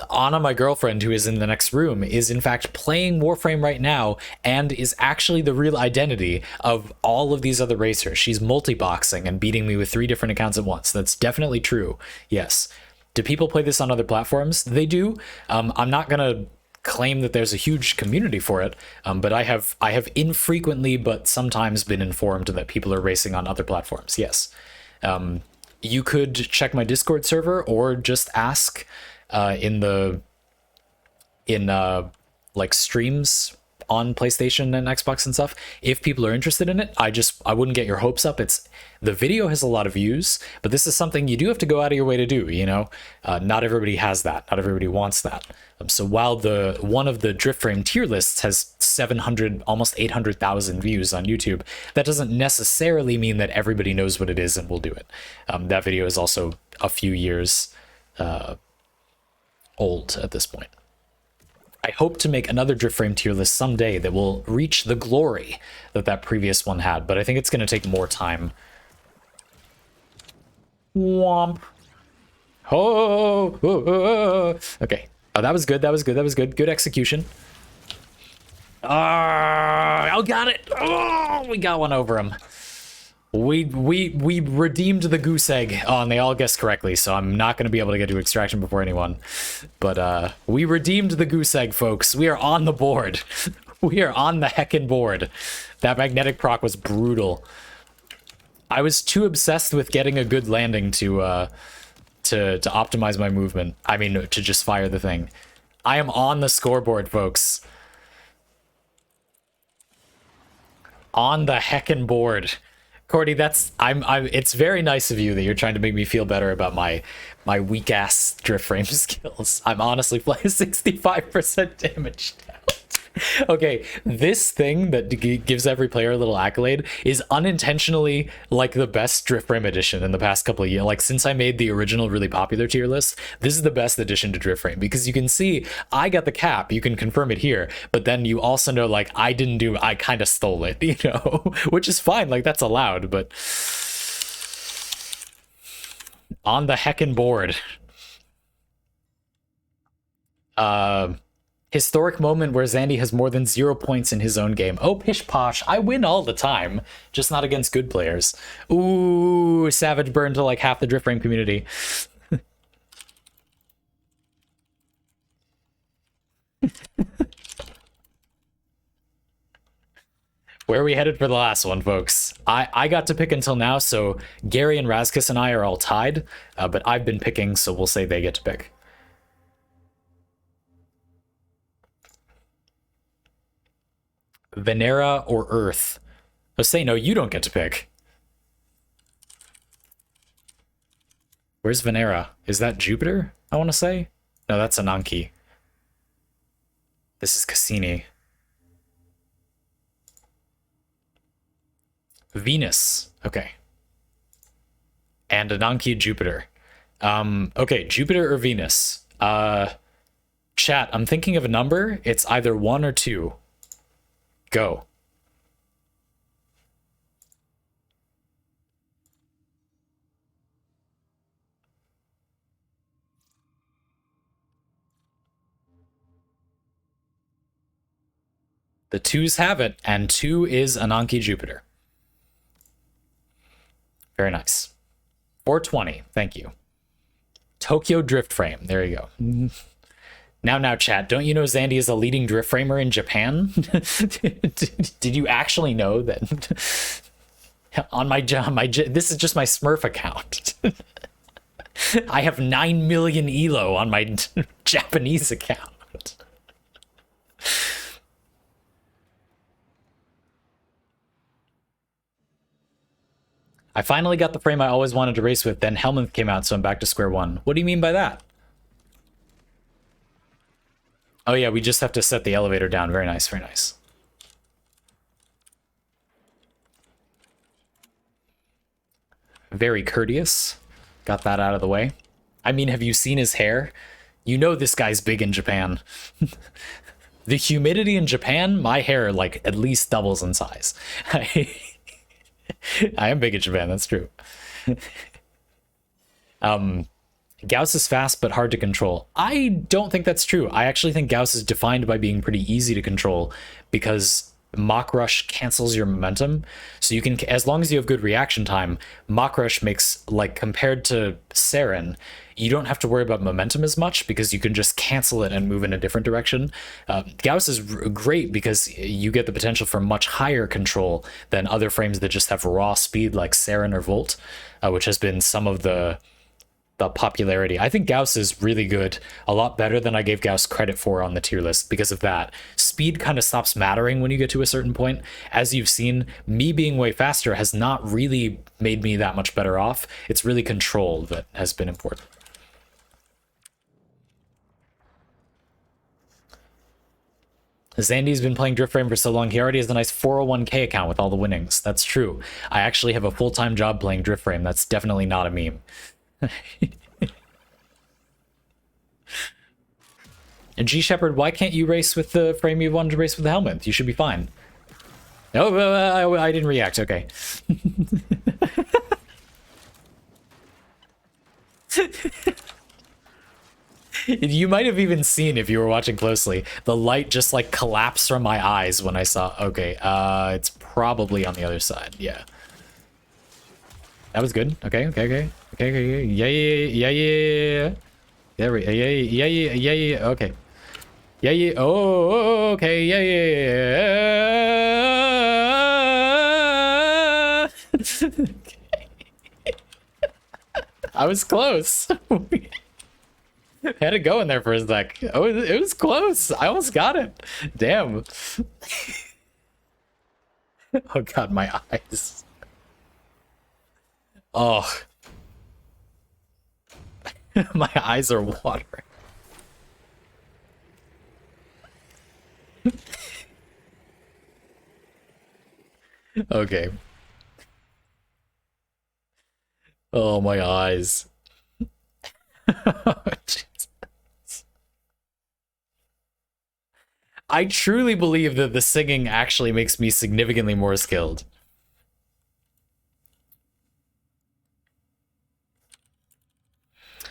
Anna, my girlfriend, who is in the next room, is in fact playing Warframe right now and is actually the real identity of all of these other racers. She's multi-boxing and beating me with 3 different accounts at once. That's definitely true. Yes. Do people play this on other platforms? They do. I'm not gonna claim that there's a huge community for it, but I have infrequently but sometimes been informed that people are racing on other platforms. Yes. You could check my Discord server or just ask in like streams on PlayStation and Xbox and stuff. If people are interested in it, I wouldn't get your hopes up. It's the video has a lot of views, but this is something you do have to go out of your way to do, you know. Not everybody has that, not everybody wants that. So while the one of the DriftFrame tier lists has 700, almost 800,000 views on YouTube, that doesn't necessarily mean that everybody knows what it is and will do it. That video is also a few years old at this point. I hope to make another DriftFrame tier list someday that will reach the glory that that previous one had, but I think it's going to take more time. Womp. Oh. Okay. Oh, that was good. That was good. That was good. Good execution. Oh, got it. Oh, we got one over him. We redeemed the goose egg. Oh, and they all guessed correctly, so I'm not going to be able to get to extraction before anyone. But we redeemed the goose egg, folks. We are on the board. We are on the heckin' board. That magnetic proc was brutal. I was too obsessed with getting a good landing to optimize my movement. I mean, to just fire the thing. I am on the scoreboard, folks. On the heckin' board. Cordy, it's very nice of you that you're trying to make me feel better about my weak ass DriftFrame skills. I'm honestly playing 65% damage now. Okay, this thing that gives every player a little accolade is unintentionally like the best DriftFrame edition in the past couple of years. Like since I made the original really popular tier list, this is the best addition to DriftFrame because you can see I got the cap. You can confirm it here, but then you also know like I kind of stole it, you know, which is fine. Like that's allowed, but on the heckin' board. Historic moment where Zandy has more than 0 points in his own game. Oh, pish posh. I win all the time, just not against good players. Ooh, Savage burned to like half the DriftFrame community. Where are we headed for the last one, folks? I got to pick until now, so Gary and Razkus and I are all tied, but I've been picking, so we'll say they get to pick. Venera or Earth? Oh, say no, you don't get to pick. Where's Venera? Is that Jupiter, I want to say? No, that's Ananke. This is Cassini. Venus. Okay. And Ananke, Jupiter. Okay, Jupiter or Venus? Chat, I'm thinking of a number. It's either 1 or 2. Go. The 2s have it, and 2 is Ananke Jupiter. Very nice. 420, thank you. Tokyo DriftFrame, there you go. Now, chat, don't you know Zandy is a leading drift framer in Japan? Did you actually know that? On my this is just my Smurf account. I have 9 million ELO on my Japanese account. I finally got the frame I always wanted to race with, then Helmuth came out, so I'm back to square one. What do you mean by that? Oh yeah, we just have to set the elevator down. Very nice, very nice. Very courteous. Got that out of the way. I mean, have you seen his hair? You know this guy's big in Japan. The humidity in Japan, my hair like at least doubles in size. I am big in Japan, that's true. Gauss is fast but hard to control. I don't think that's true. I actually think Gauss is defined by being pretty easy to control because Mach Rush cancels your momentum. So you can, as long as you have good reaction time, Mach Rush makes, like, compared to Saren, you don't have to worry about momentum as much because you can just cancel it and move in a different direction. Gauss is great because you get the potential for much higher control than other frames that just have raw speed like Saren or Volt, which has been some of the the popularity. I think Gauss is really good, a lot better than I gave Gauss credit for on the tier list because of that. Speed kind of stops mattering when you get to a certain point. As you've seen, me being way faster has not really made me that much better off. It's really control that has been important. Zandy's been playing DriftFrame for so long, he already has a nice 401k account with all the winnings. That's true. I actually have a full-time job playing DriftFrame. That's definitely not a meme. And G Shepard, why can't you race with the frame you wanted to race with the helmet? You should be fine. Oh, I didn't react. Okay. You might have even seen, if you were watching closely, the light just like collapsed from my eyes when I saw. Okay, it's probably on the other side. Yeah. That was good. Okay. Yeah. There we. Yeah. Okay. Yeah. Oh, okay. Yeah. Okay. I was close. I had to go in there for a sec. Oh, it was close. I almost got it. Damn. Oh god, my eyes. Oh. My eyes are watering. Okay. Oh, my eyes. I truly believe that the singing actually makes me significantly more skilled.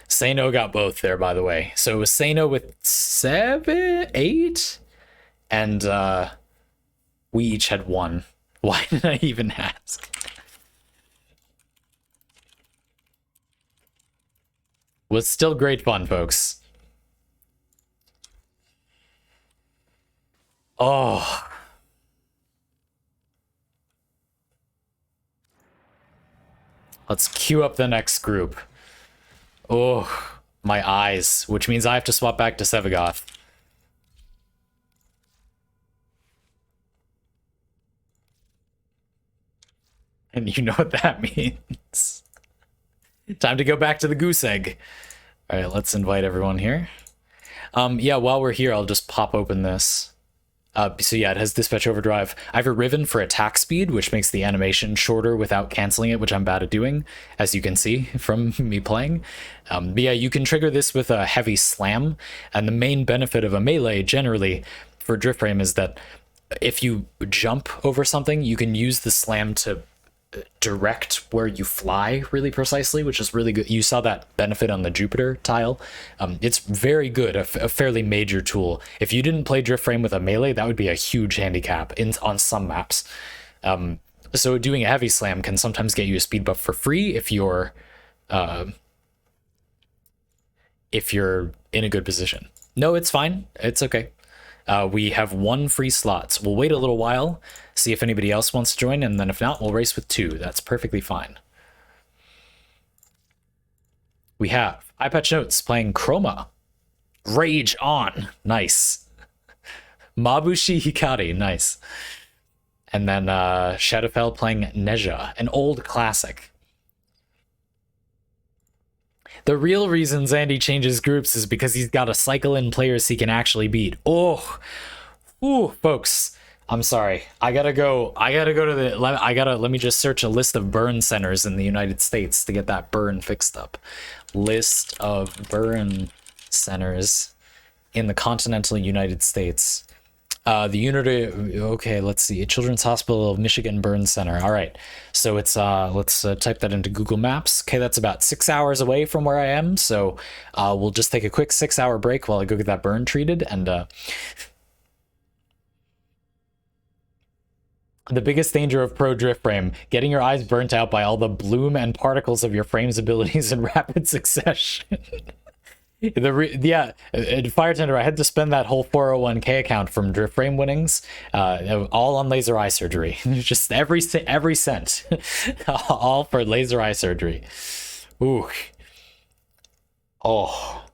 Sano got both there, by the way. So it was Sano with 7, 8, and we each had 1. Why did I even ask? Was still great fun, folks. Oh. Let's queue up the next group. Oh, my eyes, which means I have to swap back to Sevagoth. And you know what that means. Time to go back to the goose egg. All right, let's invite everyone here. Yeah, while we're here, I'll just pop open this. So yeah, it has Dispatch Overdrive. I have a Riven for attack speed, which makes the animation shorter without canceling it, which I'm bad at doing, as you can see from me playing. But yeah, you can trigger this with a heavy slam, and the main benefit of a melee generally for DriftFrame is that if you jump over something, you can use the slam to direct where you fly really precisely, which is really good. You saw that benefit on the Jupiter tile. It's very good, a fairly major tool. If you didn't play DriftFrame with a melee, that would be a huge handicap on some maps. So doing a heavy slam can sometimes get you a speed buff for free if you're in a good position. No, it's fine. It's okay. We have 1 free slot. So we'll wait a little while, see if anybody else wants to join, and then if not, we'll race with 2. That's perfectly fine. We have iPatch Notes playing Chroma. Rage On. Nice. Mabushi Hikari. Nice. And then Shadowfell playing Neja, an old classic. The real reason Zandy changes groups is because he's got to cycle in players he can actually beat. Oh, ooh, folks, I'm sorry. I gotta go to the. Let me just search a list of burn centers in the United States to get that burn fixed up. List of burn centers in the continental United States. The Unity, okay, let's see. Children's Hospital of Michigan Burn Center. All right, so it's let's type that into Google Maps. Okay, that's about 6 hours away from where I am. So we'll just take a quick 6-hour break while I go get that burn treated. And the biggest danger of pro DriftFrame: getting your eyes burnt out by all the bloom and particles of your frame's abilities in rapid succession. Fire Tender, I had to spend that whole 401k account from DriftFrame winnings, all on laser eye surgery. Just every cent, all for laser eye surgery. Ooh. Oh,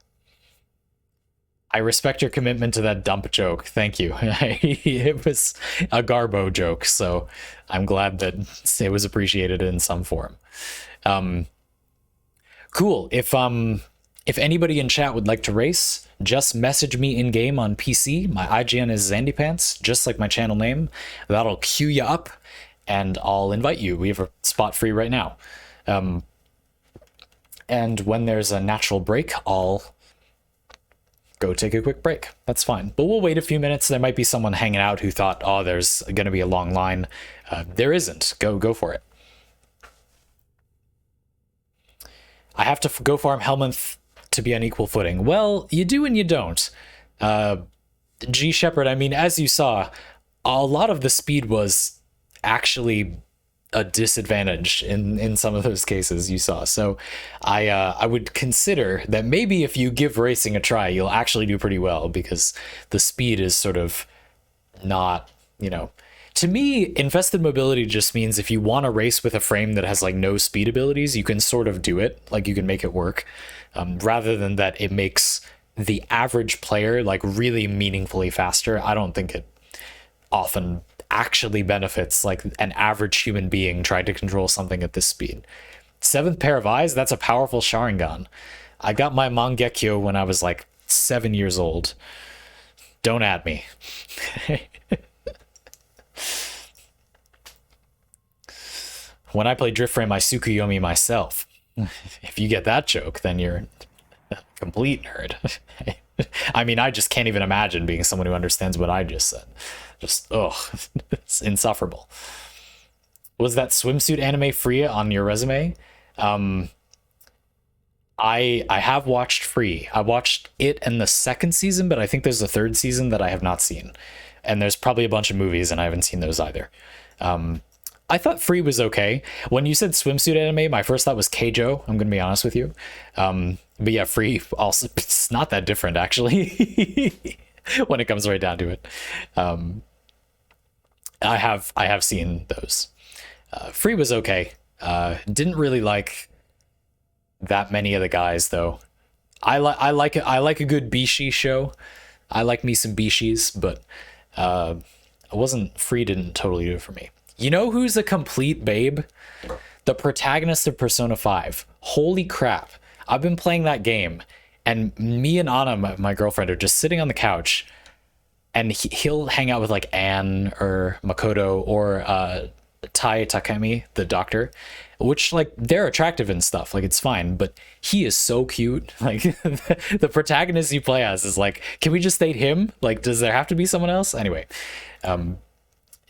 I respect your commitment to that dump joke. Thank you. It was a Garbo joke, so I'm glad that it was appreciated in some form. Um, cool. If anybody in chat would like to race, just message me in game on PC. My IGN is ZandyPants, just like my channel name. That'll queue you up, and I'll invite you. We have a spot free right now. And when there's a natural break, I'll go take a quick break. That's fine. But we'll wait a few minutes. There might be someone hanging out who thought, oh, there's going to be a long line. There isn't. Go for it. I have to go farm Helminth to be on equal footing. Well, you do and you don't. G Shepard, I mean, as you saw, a lot of the speed was actually a disadvantage in some of those cases you saw. So I would consider that maybe if you give racing a try, you'll actually do pretty well, because the speed is sort of not, you know, to me, infested mobility just means if you want to race with a frame that has like no speed abilities, you can sort of do it, like you can make it work, rather than that it makes the average player like really meaningfully faster. I don't think it often actually benefits like an average human being trying to control something at this speed. Seventh pair of eyes, that's a powerful Sharingan. I got my Mangekyo when I was like 7 years old. Don't add me. When I play DriftFrame, I Tsukuyomi myself. If you get that joke, then you're a complete nerd. I mean, I just can't even imagine being someone who understands what I just said. Just, ugh, it's insufferable. Was that swimsuit anime Free on your resume? I have watched Free. I watched it in the second season, but I think there's a third season that I have not seen. And there's probably a bunch of movies, and I haven't seen those either. I thought Free was okay. When you said swimsuit anime, my first thought was Keijo. I'm going to be honest with you. But yeah, Free also, it's not that different, actually, when it comes right down to it. I have seen those. Free was okay. Didn't really like that many of the guys, though. I like a good Bishi show. I like me some Bishis, but it wasn't, Free didn't totally do it for me. You know who's a complete babe? The protagonist of Persona 5. Holy crap. I've been playing that game, and me and Anna, my girlfriend, are just sitting on the couch, and he'll hang out with like Anne or Makoto or Tai Takemi, the doctor, which like they're attractive and stuff, like it's fine, but he is so cute. Like the protagonist you play as is like, can we just date him? Like, does there have to be someone else? Anyway,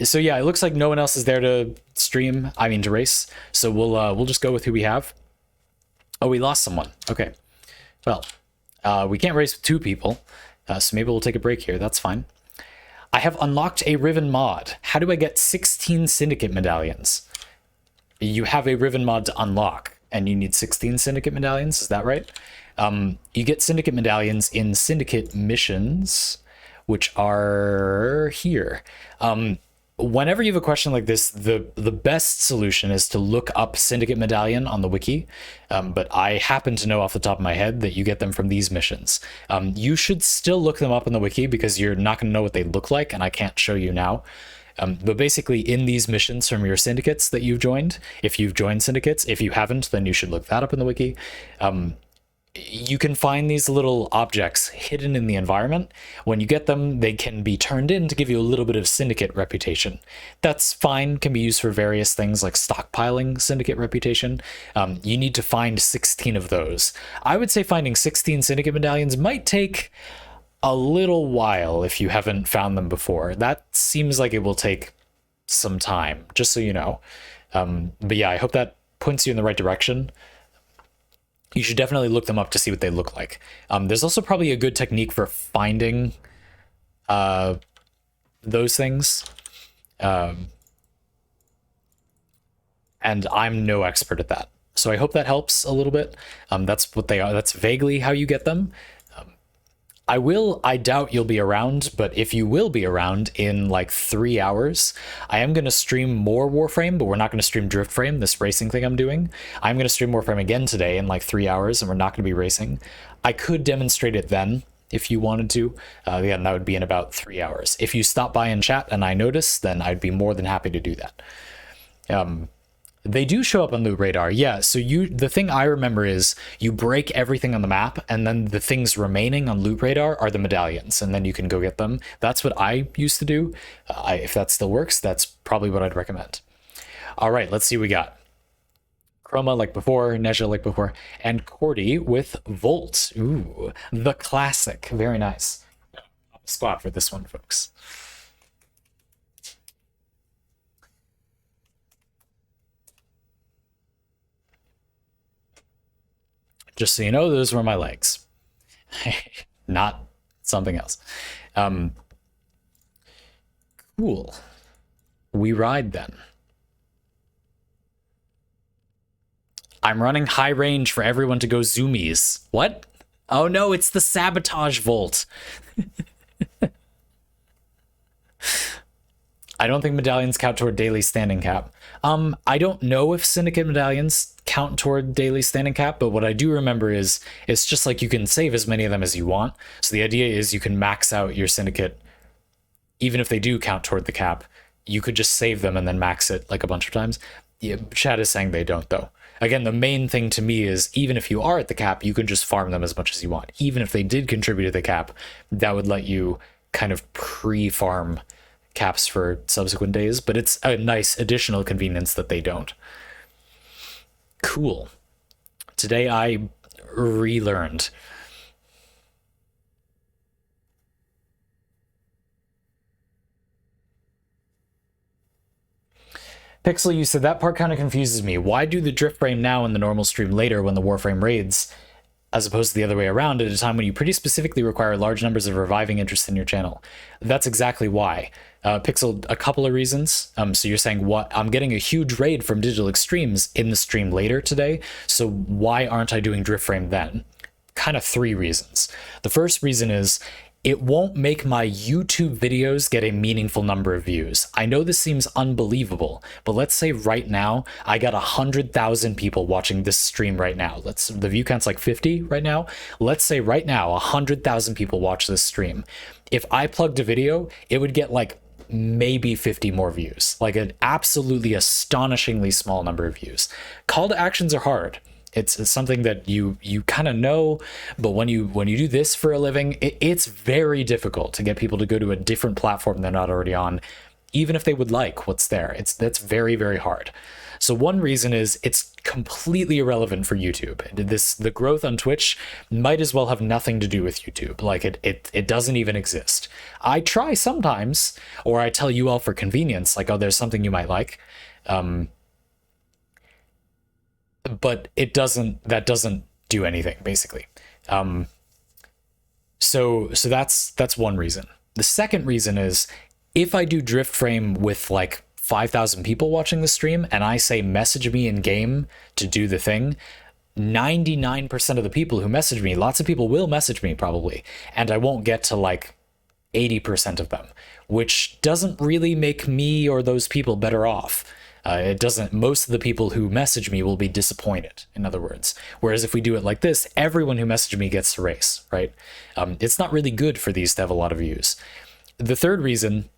so yeah, it looks like no one else is there to stream. I mean, to race. So we'll just go with who we have. Oh, we lost someone. Okay. Well, we can't race with two people, so maybe we'll take a break here. That's fine. I have unlocked a Riven mod. How do I get 16 Syndicate medallions? You have a Riven mod to unlock, and you need 16 Syndicate medallions. Is that right? You get Syndicate medallions in Syndicate missions, which are here. Whenever you have a question like this, the best solution is to look up Syndicate Medallion on the wiki, but I happen to know off the top of my head that you get them from these missions. You should still look them up on the wiki because you're not going to know what they look like, and I can't show you now. But basically, in these missions from your syndicates that you've joined, if you've joined syndicates, if you haven't, then you should look that up in the wiki. You can find these little objects hidden in the environment. When you get them, they can be turned in to give you a little bit of syndicate reputation. That's fine, can be used for various things like stockpiling syndicate reputation. You need to find 16 of those. I would say finding 16 syndicate medallions might take a little while if you haven't found them before. That seems like it will take some time, just so you know. But yeah, I hope that points you in the right direction. You should definitely look them up to see what they look like. There's also probably a good technique for finding those things. And I'm no expert at that. So I hope that helps a little bit. That's what they are. That's vaguely how you get them. I doubt you'll be around, but if you will be around in like 3 hours, I am going to stream more Warframe, but we're not going to stream DriftFrame, this racing thing I'm doing. I'm going to stream Warframe again today in like 3 hours, and we're not going to be racing. I could demonstrate it then if you wanted to. Again, that would be in about 3 hours. If you stop by and chat and I notice, then I'd be more than happy to do that. They do show up on Loot Radar, yeah. So the thing I remember is you break everything on the map, and then the things remaining on Loot Radar are the medallions, and then you can go get them. That's what I used to do. If that still works, that's probably what I'd recommend. All right, let's see what we got. Chroma like before, Neja like before, and Cordy with Volt. Ooh, the classic. Very nice. Squad for this one, folks. Just so you know, those were my legs. Not something else. Cool. We ride then. I'm running high range for everyone to go zoomies. What? Oh no, it's the sabotage Volt. I don't think medallions count toward daily standing cap. I don't know if syndicate medallions count toward daily standing cap, but what I do remember is it's just like you can save as many of them as you want. So the idea is you can max out your syndicate, even if they do count toward the cap. You could just save them and then max it like a bunch of times. Yeah, chat is saying they don't though. Again, the main thing to me is even if you are at the cap, you can just farm them as much as you want. Even if they did contribute to the cap, that would let you kind of pre-farm caps for subsequent days, but it's a nice additional convenience that they don't. Cool. Today I relearned. Pixel, you said that part kind of confuses me. Why do the DriftFrame now and the normal stream later when the Warframe raids, as opposed to the other way around at a time when you pretty specifically require large numbers of reviving interest in your channel? That's exactly why. Pixel, a couple of reasons. So you're saying, what? I'm getting a huge raid from Digital Extremes in the stream later today, so why aren't I doing DriftFrame then? Kind of 3 reasons. The first reason is it won't make my YouTube videos get a meaningful number of views. I know this seems unbelievable, but let's say right now I got 100,000 people watching this stream right now. The view count's like 50 right now. Let's say right now 100,000 people watch this stream. If I plugged a video, it would get like maybe 50 more views, like an absolutely astonishingly small number of views. Call to actions are hard. It's something that you kind of know, but when you do this for a living, it's very difficult to get people to go to a different platform they're not already on, even if they would like what's there. That's very, very hard. So one reason is it's completely irrelevant for YouTube. The growth on Twitch might as well have nothing to do with YouTube. Like it doesn't even exist. I try sometimes, or I tell you all for convenience, like, oh, there's something you might like. But that doesn't do anything basically. So that's one reason. The second reason is if I do DriftFrame with like 5,000 people watching the stream and I say message me in game to do the thing, 99% of the people who message me, lots of people will message me probably, and I won't get to like 80% of them, which doesn't really make me or those people better off. It doesn't. Most of the people who message me will be disappointed, in other words. Whereas if we do it like this, everyone who messaged me gets to race, right? It's not really good for these to have a lot of views. The third reason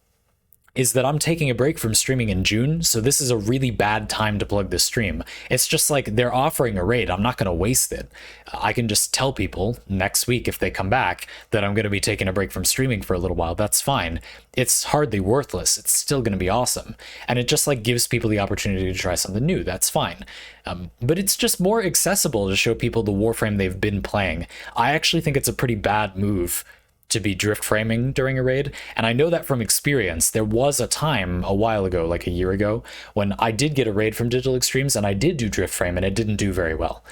is that I'm taking a break from streaming in June, so this is a really bad time to plug this stream. It's just like they're offering a raid. I'm not going to waste it. I can just tell people next week if they come back that I'm going to be taking a break from streaming for a little while. That's fine. It's hardly worthless. It's still going to be awesome. And it just like gives people the opportunity to try something new. That's fine. But it's just more accessible to show people the Warframe they've been playing. I actually think it's a pretty bad move to be drift framing during a raid, and I know that from experience. There was a time a while ago, like a year ago, when I did get a raid from Digital Extremes and I did do drift frame and it didn't do very well,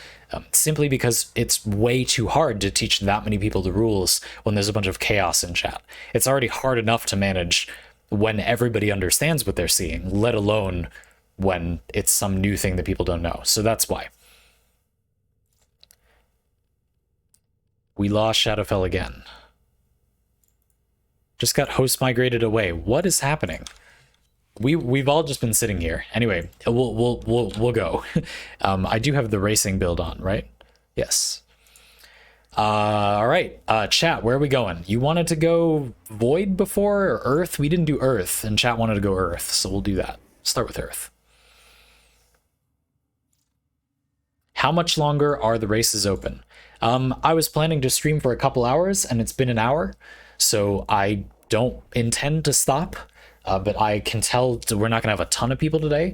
simply because it's way too hard to teach that many people the rules when there's a bunch of chaos in chat. It's already hard enough to manage when everybody understands what they're seeing, let alone when it's some new thing that people don't know. So that's why. We lost Shadowfell again. Just got host migrated away. What is happening? We've all just been sitting here. Anyway, we'll go. I do have the racing build on, right? Yes. All right, chat, where are we going? You wanted to go Void before or Earth? We didn't do Earth, and chat wanted to go Earth, so we'll do that. Start with Earth. How much longer are the races open? I was planning to stream for a couple hours, and it's been an hour, so I don't intend to stop. But I can tell we're not gonna have a ton of people today.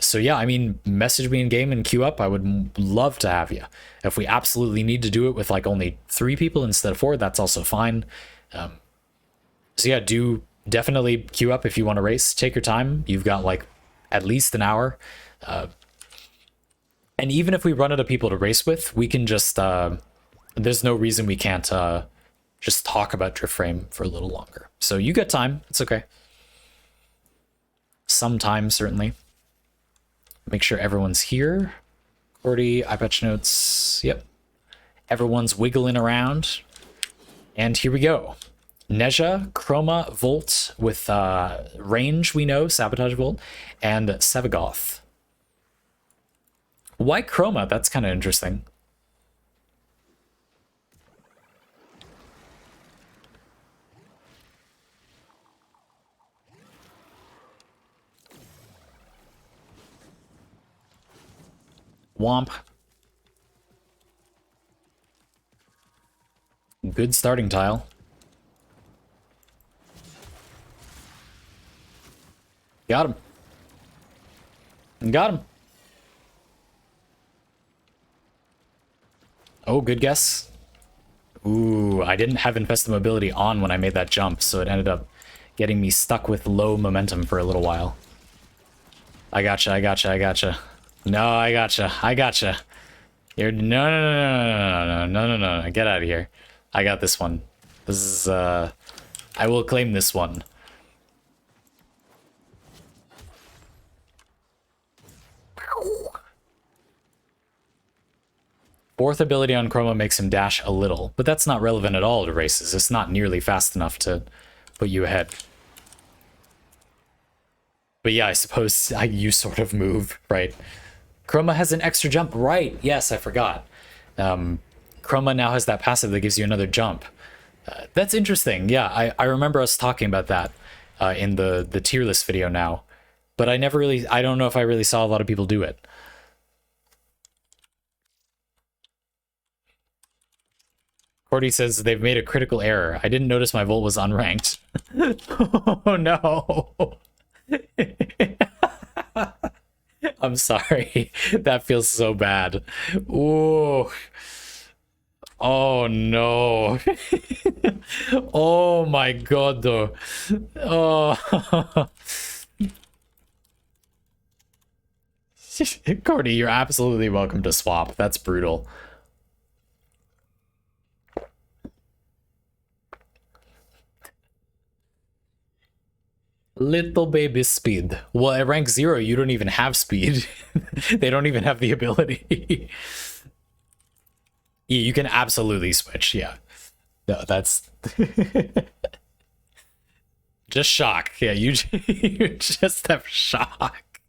So yeah, I mean, message me in game and queue up. I would love to have you. If we absolutely need to do it with like only 3 people instead of 4, that's also fine. So yeah, do definitely queue up if you want to race. Take your time. You've got like at least an hour. And even if we run out of people to race with, we can just, there's no reason we can't just talk about DriftFrame for a little longer. So you got time. It's okay. Sometime, certainly. Make sure everyone's here. Cordy, iPatch notes. Yep. Everyone's wiggling around. And here we go. Neja, Chroma, Volt with range, we know, Sabotage Volt, and Sevagoth. Why Chroma? That's kind of interesting. Womp. Good starting tile. Got him. Got him. Oh, good guess. Ooh, I didn't have Infest Mobility on when I made that jump, so it ended up getting me stuck with low momentum for a little while. I gotcha, I gotcha, I gotcha. No, I gotcha, I gotcha. You're no, get out of here. I got this one. This is, I will claim this one. Fourth ability on Chroma makes him dash a little, but that's not relevant at all to races. It's not nearly fast enough to put you ahead. But yeah, I suppose you sort of move, right? Chroma has an extra jump, right? Yes, I forgot. Chroma now has that passive that gives you another jump. That's interesting. Yeah, I remember us talking about that in the tier list video now. But I don't know if I really saw a lot of people do it. Cordy says they've made a critical error. I didn't notice my Volt was unranked. Oh no. I'm sorry. That feels so bad. Ooh. Oh no. Oh my god though. Oh. Cordy, you're absolutely welcome to swap. That's brutal. Little baby speed. Well, at rank 0, you don't even have speed. They don't even have the ability. Yeah, you can absolutely switch, yeah. No, that's... just shock. Yeah, you just have shock.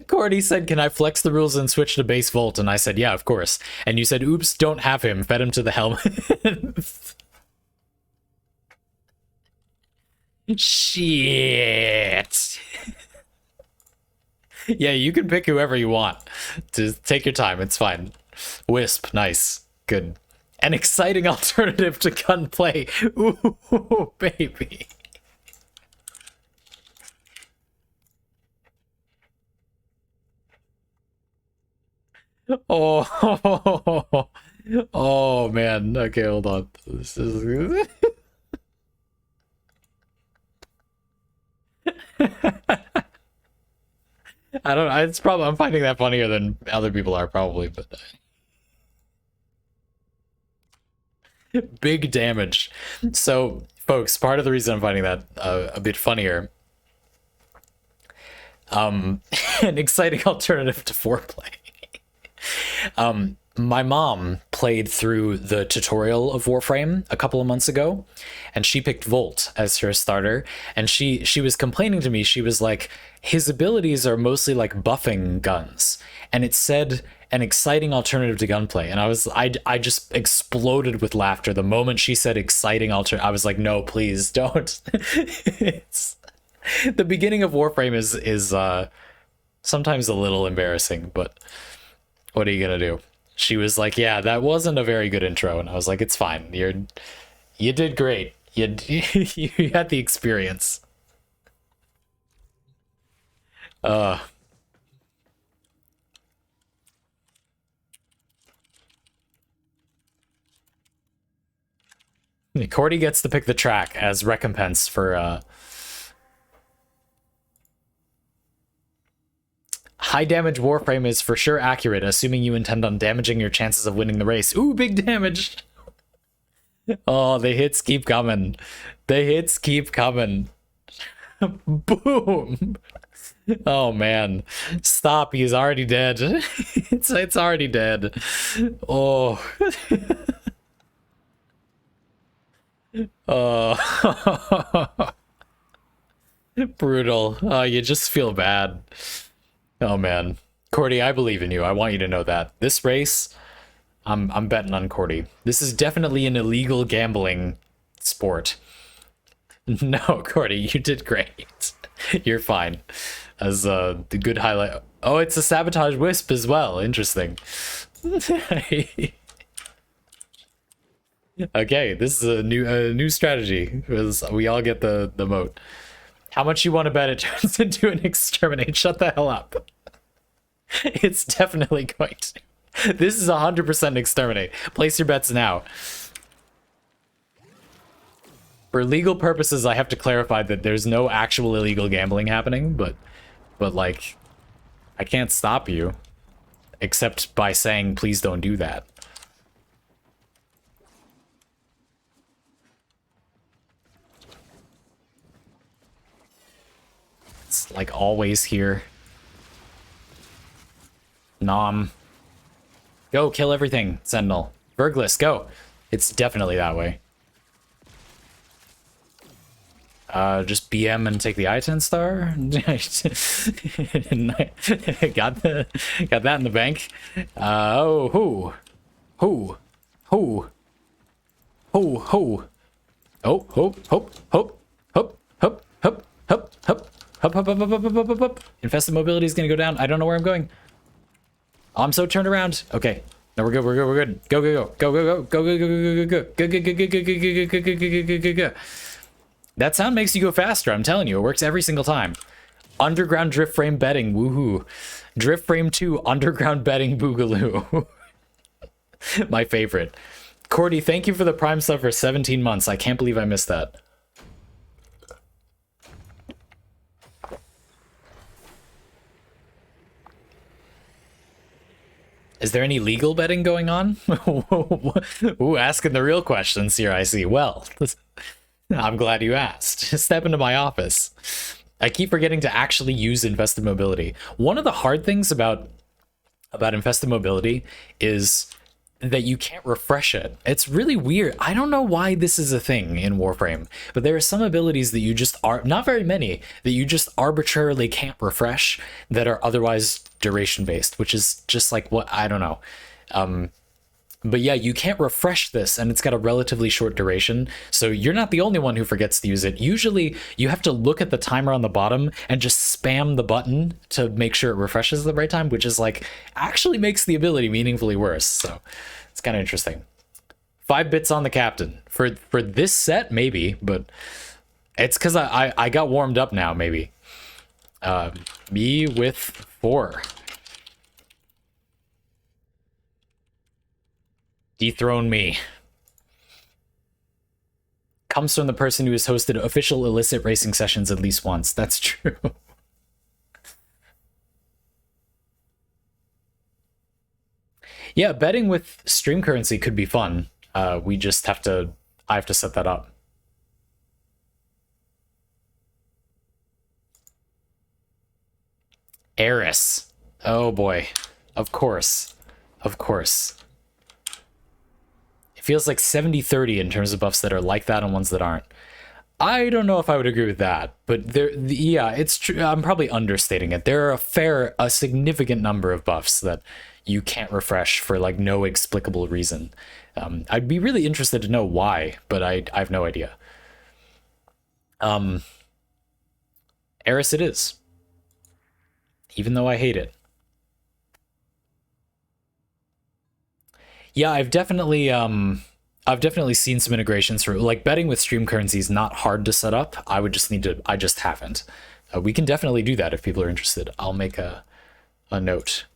Cordy said, can I flex the rules and switch to base Volt? And I said, yeah, of course. And you said, oops, don't have him. Fed him to the helmet. Shit. Yeah, you can pick whoever you want. Just take your time, it's fine. Wisp, nice, good. An exciting alternative to gunplay. Ooh, baby. Oh, oh man. Okay, hold on. This is I don't know. It's probably I'm finding that funnier than other people are probably, but big damage. So, folks, part of the reason I'm finding that a bit funnier, an exciting alternative to foreplay. my mom played through the tutorial of Warframe a couple of months ago, and she picked Volt as her starter. And she was complaining to me. She was like, his abilities are mostly like buffing guns, and it said an exciting alternative to gunplay. And I just exploded with laughter the moment she said exciting alter. I was like, no, please don't. It's the beginning of Warframe is sometimes a little embarrassing, but what are you gonna do? She was like, yeah, that wasn't a very good intro. And I was like, it's fine. You did great. You had the experience. Cordy gets to pick the track as recompense for high damage. Warframe is for sure accurate, assuming you intend on damaging your chances of winning the race. Ooh, big damage. Oh, the hits keep coming. The hits keep coming. Boom. Oh man. Stop, he's already dead. It's already dead. Oh. Oh. Brutal. Oh, you just feel bad. Oh man. Cordy, I believe in you. I want you to know that. This race, I'm betting on Cordy. This is definitely an illegal gambling sport. No, Cordy, you did great. You're fine. As the good highlight. Oh, it's a sabotage wisp as well. Interesting. Okay, this is a new strategy. We all get the moat. How much you want to bet it turns into an exterminate? Shut the hell up. It's definitely going to. This is 100% exterminate. Place your bets now. For legal purposes, I have to clarify that there's no actual illegal gambling happening, but like, I can't stop you, except by saying, please don't do that. It's like always here. Nom. Go, kill everything, Sentinel. Vergless, go. It's definitely that way. Just BM and take the I-10 star. got that in the bank. Oh, who? Oh, hope. Infested mobility is gonna go down. I don't know where I'm going. Oh, I'm so turned around. Okay. No, we're good. We're good. Go. That sound makes you go faster. I'm telling you, it works every single time. Underground drift frame betting. Woohoo. Drift frame 2 underground betting boogaloo. My favorite. Cordy, thank you for the Prime sub for 17 months. I can't believe I missed that. Is there any legal betting going on? Ooh, asking the real questions here, I see. Well, I'm glad you asked. Step into my office. I keep forgetting to actually use infested mobility. One of the hard things about infested mobility is that you can't refresh it. It's really weird. I don't know why this is a thing in Warframe, but there are some abilities that you just are, not very many, that you just arbitrarily can't refresh that are otherwise duration based, which is just like what, I don't know. But yeah, you can't refresh this, and it's got a relatively short duration, so you're not the only one who forgets to use it. Usually, you have to look at the timer on the bottom and just spam the button to make sure it refreshes at the right time, which is like, actually makes the ability meaningfully worse, so it's kind of interesting. 5 bits on the captain. For this set, maybe, but it's because I got warmed up now, maybe. Me with 4. Dethrone me. Comes from the person who has hosted official illicit racing sessions at least once. That's true. Yeah, betting with stream currency could be fun. We just have to... I have to set that up. Eris. Oh boy. Of course. Of course. It feels like 70-30 in terms of buffs that are like that and ones that aren't. I don't know if I would agree with that, but yeah, it's true. I'm probably understating it. There are a significant number of buffs that you can't refresh for like no explicable reason. I'd be really interested to know why, but I have no idea. Eris it is, even though I hate it. Yeah, I've definitely seen some integrations for like betting with stream currency is not hard to set up. I just haven't. We can definitely do that if people are interested. I'll make a note.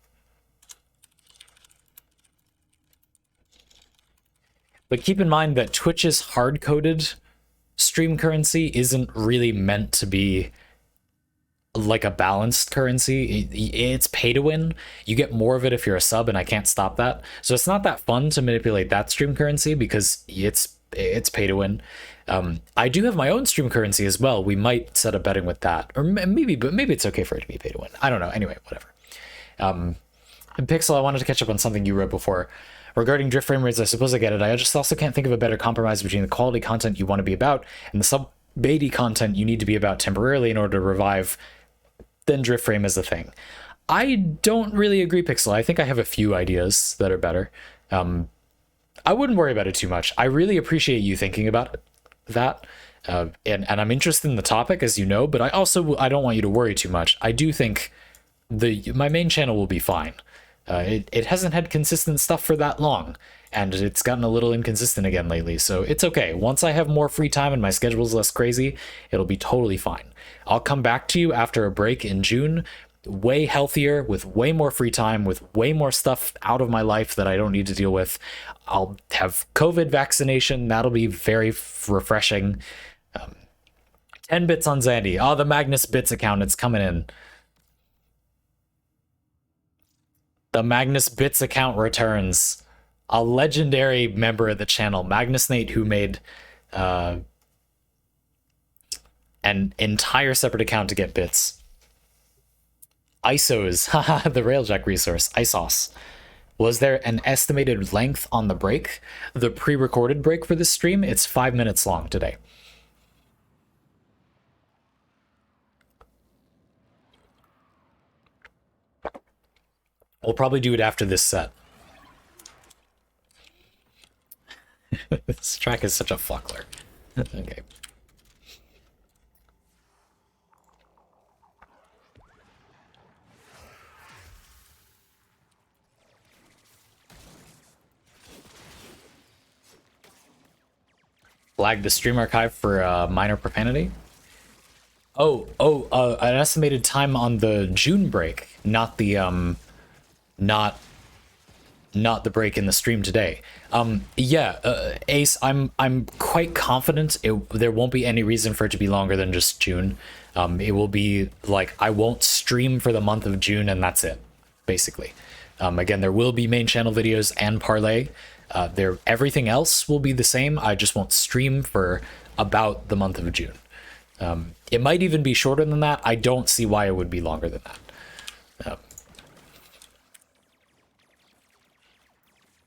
But keep in mind that Twitch's hard-coded stream currency isn't really meant to be like a balanced currency. It's pay to win. You get more of it if you're a sub, and I can't stop that. So it's not that fun to manipulate that stream currency because it's pay to win. I do have my own stream currency as well. We might set up betting with that, or maybe it's okay for it to be pay to win. I don't know. Anyway, whatever. Pixel, I wanted to catch up on something you wrote before. Regarding drift frame rates, I suppose I get it. I just also can't think of a better compromise between the quality content you want to be about and the sub-baity content you need to be about temporarily in order to revive than drift frame as a thing. I don't really agree, Pixel. I think I have a few ideas that are better. I wouldn't worry about it too much. I really appreciate you thinking about that. And I'm interested in the topic, as you know, but I don't want you to worry too much. I do think my main channel will be fine. It hasn't had consistent stuff for that long, and it's gotten a little inconsistent again lately, so it's okay. Once I have more free time and my schedule's less crazy, it'll be totally fine. I'll come back to you after a break in June, way healthier, with way more free time, with way more stuff out of my life that I don't need to deal with. I'll have COVID vaccination. That'll be very refreshing. 10 bits on Zandy. Oh, the Magnus Bits account, it's coming in. The Magnus Bits account returns. A legendary member of the channel, Magnus Nate, who made an entire separate account to get bits. ISOs, haha, the Railjack resource, ISOS. Was there an estimated length on the break? The pre-recorded break for this stream, it's 5 minutes long today. We'll probably do it after this set. This track is such a fuckler. Okay. Flag the stream archive for minor profanity. An estimated time on the June break, not the not the break in the stream today. Ace, I'm quite confident there won't be any reason for it to be longer than just June. It will be like I won't stream for the month of June, and that's it, basically. Again, there will be main channel videos and parlay. Everything else will be the same. I just won't stream for about the month of June. It might even be shorter than that. I don't see why it would be longer than that.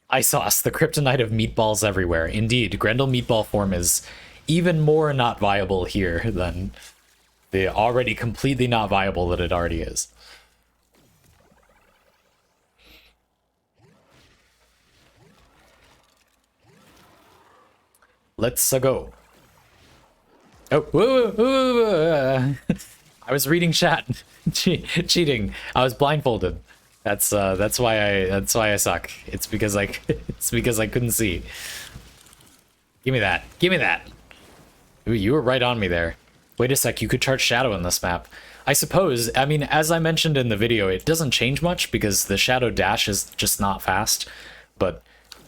Isos, the kryptonite of meatballs everywhere. Indeed, Grendel meatball form is even more not viable here than the already completely not viable that it already is. Let's go. Oh, whoa. I was reading chat. Cheating. I was blindfolded. That's why I suck. It's because I couldn't see. Give me that. Give me that. Ooh, you were right on me there. Wait a sec, you could charge shadow in this map. I suppose, I mean, as I mentioned in the video, it doesn't change much because the shadow dash is just not fast. But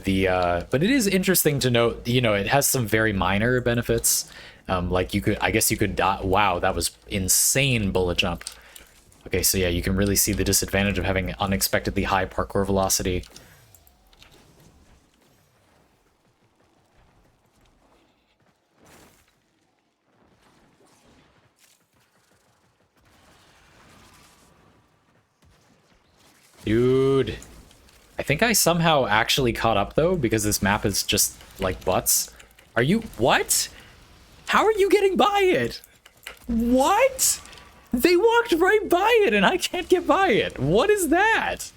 but it is interesting to note, you know, it has some very minor benefits. Like I guess you could, wow, that was insane bullet jump. Okay, so yeah, you can really see the disadvantage of having unexpectedly high parkour velocity. Dude, I think I somehow actually caught up, though, because this map is just, like, butts. Are you... What? How are you getting by it? What? They walked right by it, and I can't get by it. What is that?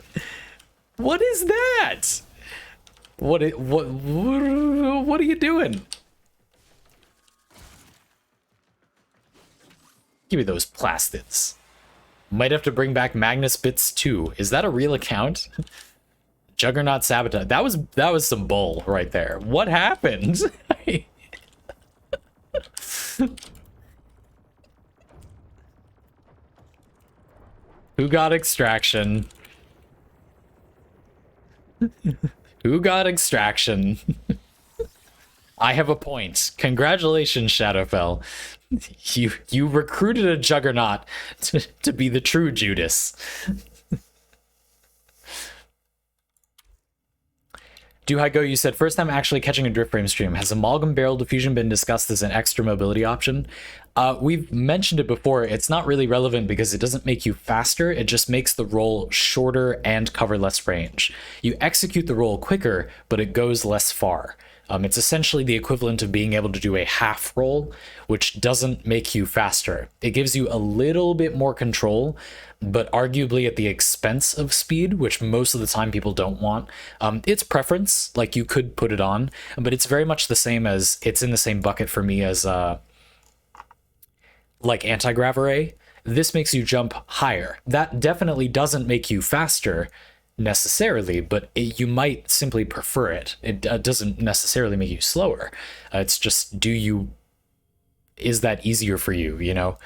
What is that? What are you doing? Give me those plastids. Might have to bring back Magnus Bits 2. Is that a real account? Juggernaut Sabotage. That was some bull right there. What happened? Who got extraction? Who got extraction? I have a point. Congratulations, Shadowfell. You recruited a Juggernaut to be the true Judas. Do I go? You said first time actually catching a DriftFrame stream. Has amalgam barrel diffusion been discussed as an extra mobility option? We've mentioned it before. It's not really relevant because it doesn't make you faster. It just makes the roll shorter and cover less range. You execute the roll quicker, but it goes less far. It's essentially the equivalent of being able to do a half roll, which doesn't make you faster. It gives you a little bit more control, but arguably at the expense of speed, which most of the time people don't want. It's preference, like you could put it on, but it's very much the same as, it's in the same bucket for me as like anti-grav array. This makes you jump higher. That definitely doesn't make you faster necessarily, but you might simply prefer it. It doesn't necessarily make you slower. It's just, is that easier for you, you know?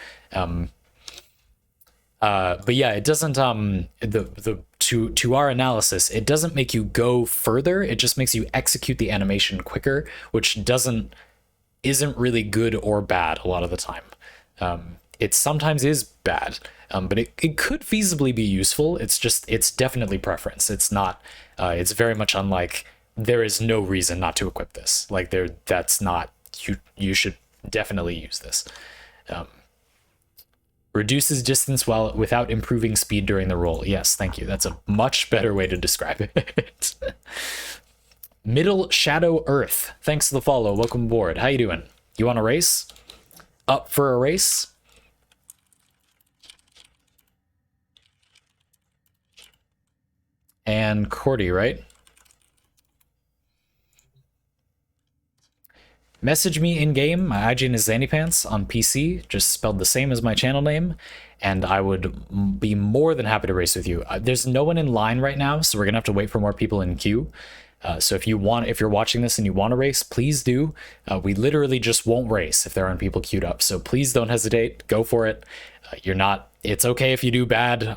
But yeah, it doesn't, to our analysis, it doesn't make you go further. It just makes you execute the animation quicker, which isn't really good or bad a lot of the time. It sometimes is bad, but it could feasibly be useful. It's definitely preference. It's not, it's very much unlike, there is no reason not to equip this. Like that's not, you should definitely use this. Reduces distance without improving speed during the roll. Yes, thank you. That's a much better way to describe it. Middle Shadow Earth. Thanks for the follow. Welcome aboard. How you doing? You want a race? Up for a race? And Cordy, right? Message me in-game. My IGN is ZandyPants on PC, just spelled the same as my channel name, and I would be more than happy to race with you. There's no one in line right now, so we're gonna have to wait for more people in queue. So if you're watching this and you want to race, please do. We literally just won't race if there aren't people queued up, so please don't hesitate. Go for it. It's okay if you do bad.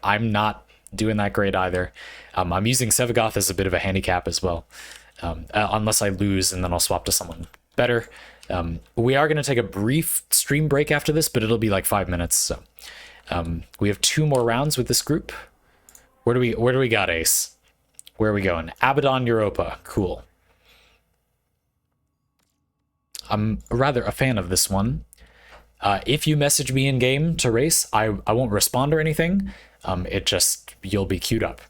I'm not doing that great either. I'm using Sevagoth as a bit of a handicap as well. Unless I lose, and then I'll swap to someone better. We are going to take a brief stream break after this, but it'll be like 5 minutes. So we have 2 more rounds with this group. Where do we got, Ace? Where are we going? Abaddon Europa. Cool. I'm rather a fan of this one. If you message me in game to race, I won't respond or anything. You'll be queued up.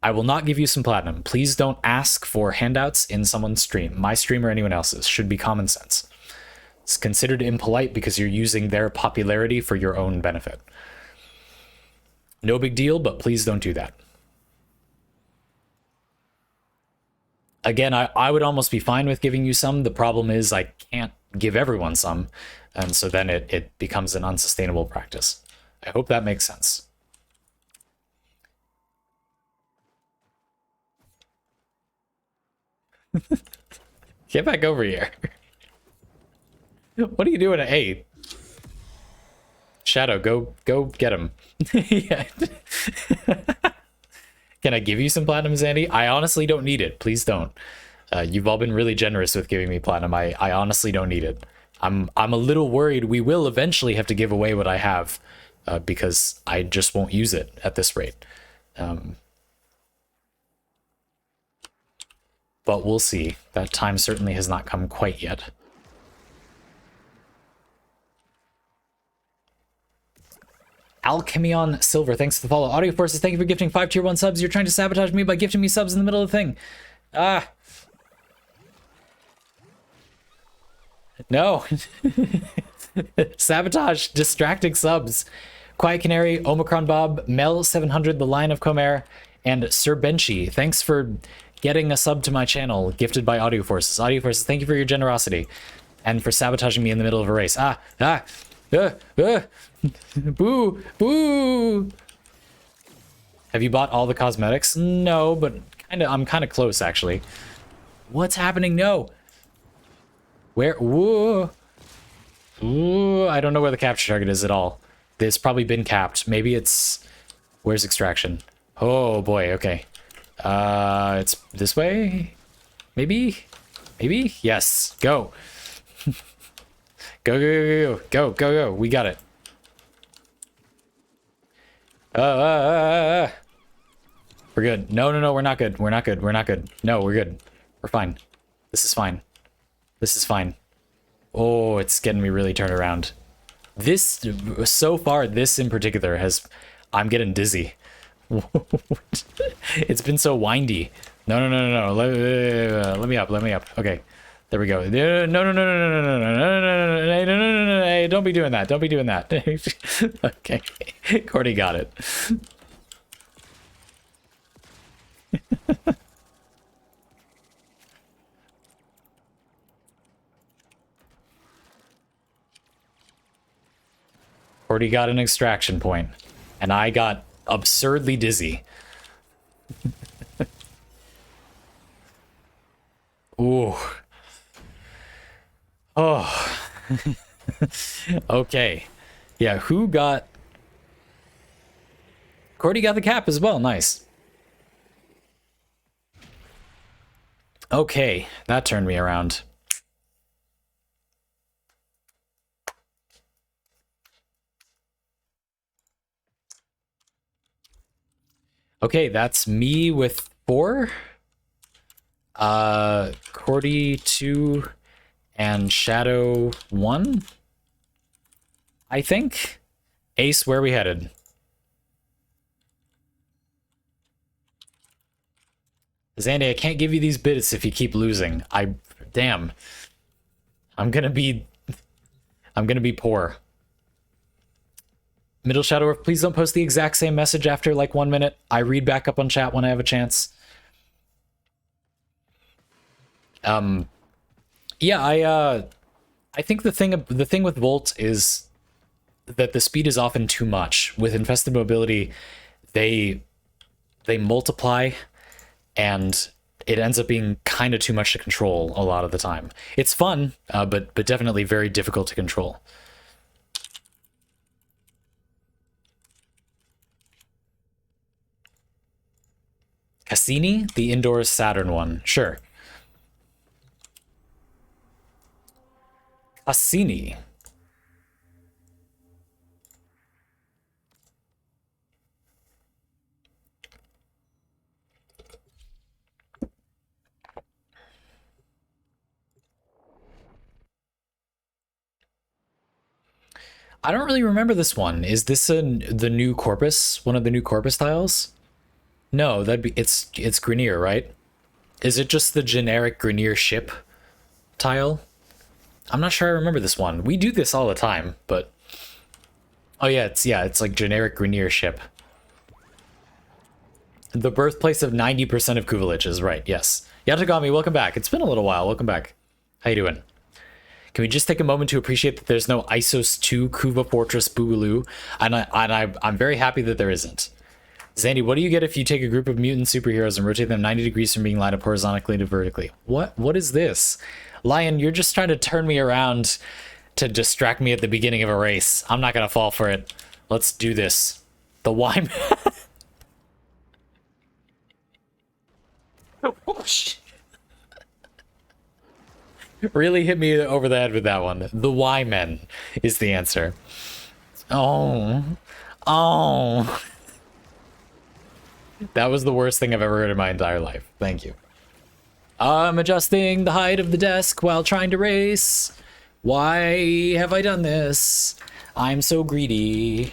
I will not give you some platinum. Please don't ask for handouts in someone's stream. My stream or anyone else's. Should be common sense. It's considered impolite because you're using their popularity for your own benefit. No big deal, but please don't do that. Again, I would almost be fine with giving you some. The problem is I can't give everyone some, and so then it becomes an unsustainable practice. I hope that makes sense. Get back over here. What are you doing at 8? Shadow, go get him. Yeah. Can I give you some platinum, Zandy? I honestly don't need it. Please don't. You've all been really generous with giving me platinum. I honestly don't need it. I'm a little worried we will eventually have to give away what I have because I just won't use it at this rate. But we'll see. That time certainly has not come quite yet. Alchemion Silver, thanks for the follow. Audio Forces, thank you for gifting 5 tier 1 subs. You're trying to sabotage me by gifting me subs in the middle of the thing. Ah. No. Sabotage, distracting subs. Quiet Canary, Omicron Bob, Mel 700, The Lion of Comer, and Sir Benchy. Thanks for getting a sub to my channel, gifted by Audio Forces. Audio Forces, thank you for your generosity. And for sabotaging me in the middle of a race. Boo! Boo! Have you bought all the cosmetics? No, but I'm kind of close, actually. What's happening? No! Where? Whoa! Ooh, I don't know where the capture target is at all. It's probably been capped. Maybe it's... Where's extraction? Oh, boy, okay. It's this way? Maybe? Maybe? Yes. Go. Go, go, go, go, go, go, go. We got it. We're good. No, no, no, we're not good. We're not good. We're not good. No, we're good. We're fine. This is fine. This is fine. Oh, it's getting me really turned around. This, so far, this in particular has... I'm getting dizzy. It's been so windy. No, no, no, no, no. Let me up. Let me up. Okay. There we go. No, no, no, no, no, no, no, no, no, no, no, no, no, hey, don't be doing that. Don't be doing that. Okay. Cordy got it. Cordy got an extraction point, and I got absurdly dizzy. Ooh. Oh. Okay. Yeah, who got... Cordy got the cap as well. Nice. Okay, that turned me around. Okay, that's me with 4. Cordy 2 and Shadow 1. I think. Ace, where are we headed? Zandy, I can't give you these bits if you keep losing. Damn. I'm gonna be poor. Middle Shadow, please don't post the exact same message after like 1 minute. I read back up on chat when I have a chance. Yeah, I think the thing with Volt is that the speed is often too much. With infested mobility, they multiply, and it ends up being kind of too much to control a lot of the time. It's fun, but definitely very difficult to control. Cassini, the indoor Saturn one, sure. Cassini. I don't really remember this one. Is this the new Corpus? One of the new Corpus tiles? No, it's Grenier, right? Is it just the generic Grenier ship tile? I'm not sure I remember this one. We do this all the time, but... Oh yeah, it's like generic Grenier ship. The birthplace of 90% of Kuvelich is right, yes. Yatagami, welcome back. It's been a little while. Welcome back. How you doing? Can we just take a moment to appreciate that there's no Isos 2 Kuva Fortress Boogaloo? And I'm very happy that there isn't. Zandy, what do you get if you take a group of mutant superheroes and rotate them 90 degrees from being lined up horizontally to vertically? What is this? Lion, you're just trying to turn me around to distract me at the beginning of a race. I'm not gonna fall for it. Let's do this. The Y-Man. Really hit me over the head with that one. The Y-Men is the answer. Oh. That was the worst thing I've ever heard in my entire life. Thank you. I'm adjusting the height of the desk while trying to race. Why have I done this? I'm so greedy.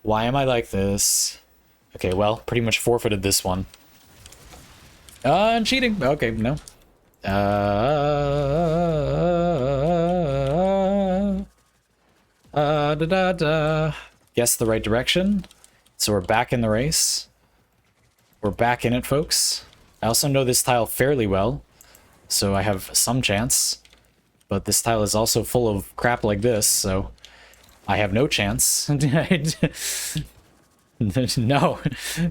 Why am I like this? Okay, well, pretty much forfeited this one. I'm cheating. Okay, no. Da da da. Guess the right direction. So we're back in the race. We're back in it, folks. I also know this tile fairly well, so I have some chance. But this tile is also full of crap like this, so I have no chance. No.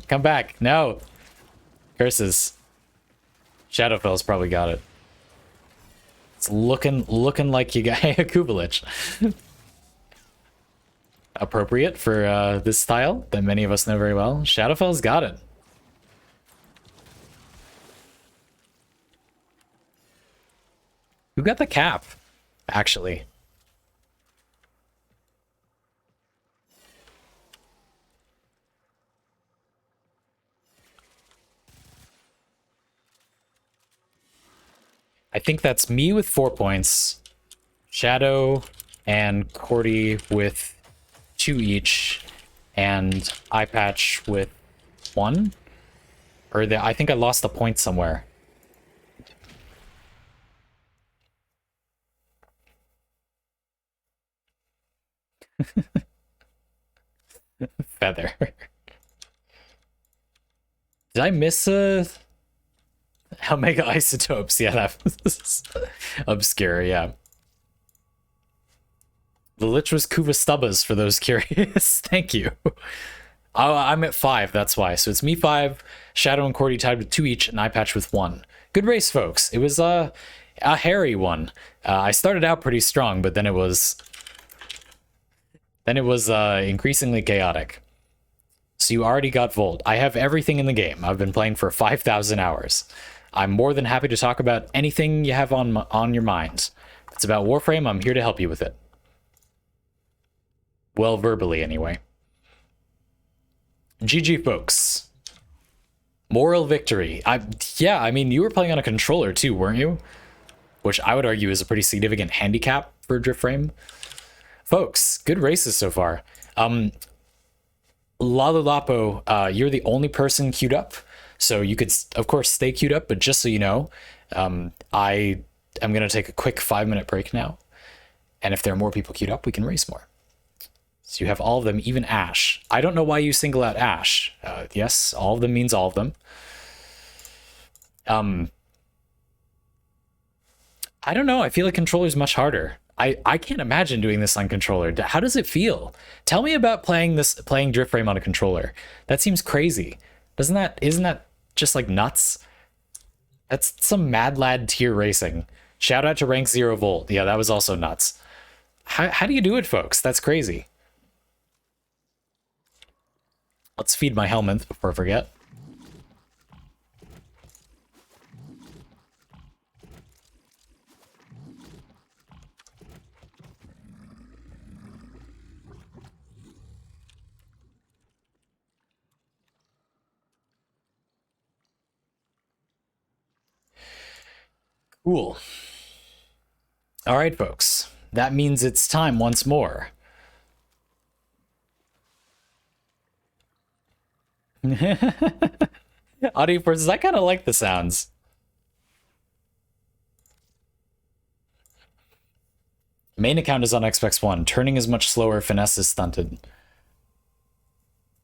Come back. No. Curses. Shadowfell's probably got it. It's looking like you got a Kubelich. Appropriate for this style that many of us know very well. Shadowfell's got it. Who got the cap, actually? I think that's me with 4 points, Shadow and Cordy with 2 each, and Eye Patch with 1. Or I think I lost a point somewhere. Feather. Did I miss Omega Isotopes? Yeah, that was obscure, yeah. The Lich was Kuva Stubbas, for those curious. Thank you. Oh, I'm at 5, that's why. So it's me 5, Shadow and Cordy tied with 2 each, and Eye Patch with 1. Good race, folks. It was a hairy one. I started out pretty strong, but then it was increasingly chaotic. So you already got Volt. I have everything in the game. I've been playing for 5,000 hours. I'm more than happy to talk about anything you have on your mind. If it's about Warframe, I'm here to help you with it. Well, verbally, anyway. GG, folks. Moral victory. Yeah, I mean, you were playing on a controller too, weren't you? Which I would argue is a pretty significant handicap for DriftFrame. Folks, good races so far. Lalulapo, you're the only person queued up, so you could, of course, stay queued up, but just so you know, I am going to take a quick 5-minute break now, and if there are more people queued up, we can race more. So you have all of them, even Ash. I don't know why you single out Ash. Yes, all of them means all of them. I don't know, I feel like controller's much harder. I can't imagine doing this on controller. How does it feel? Tell me about playing DriftFrame on a controller. That seems crazy. Isn't that just like nuts? That's some Mad Lad tier racing. Shout out to Rank 0 Volt. Yeah, that was also nuts. How do you do it, folks? That's crazy. Let's feed my helmet before I forget. Cool. All right, folks. That means it's time once more. Audio forces, I kind of like the sounds. Main account is on Xbox One. Turning is much slower. Finesse is stunted.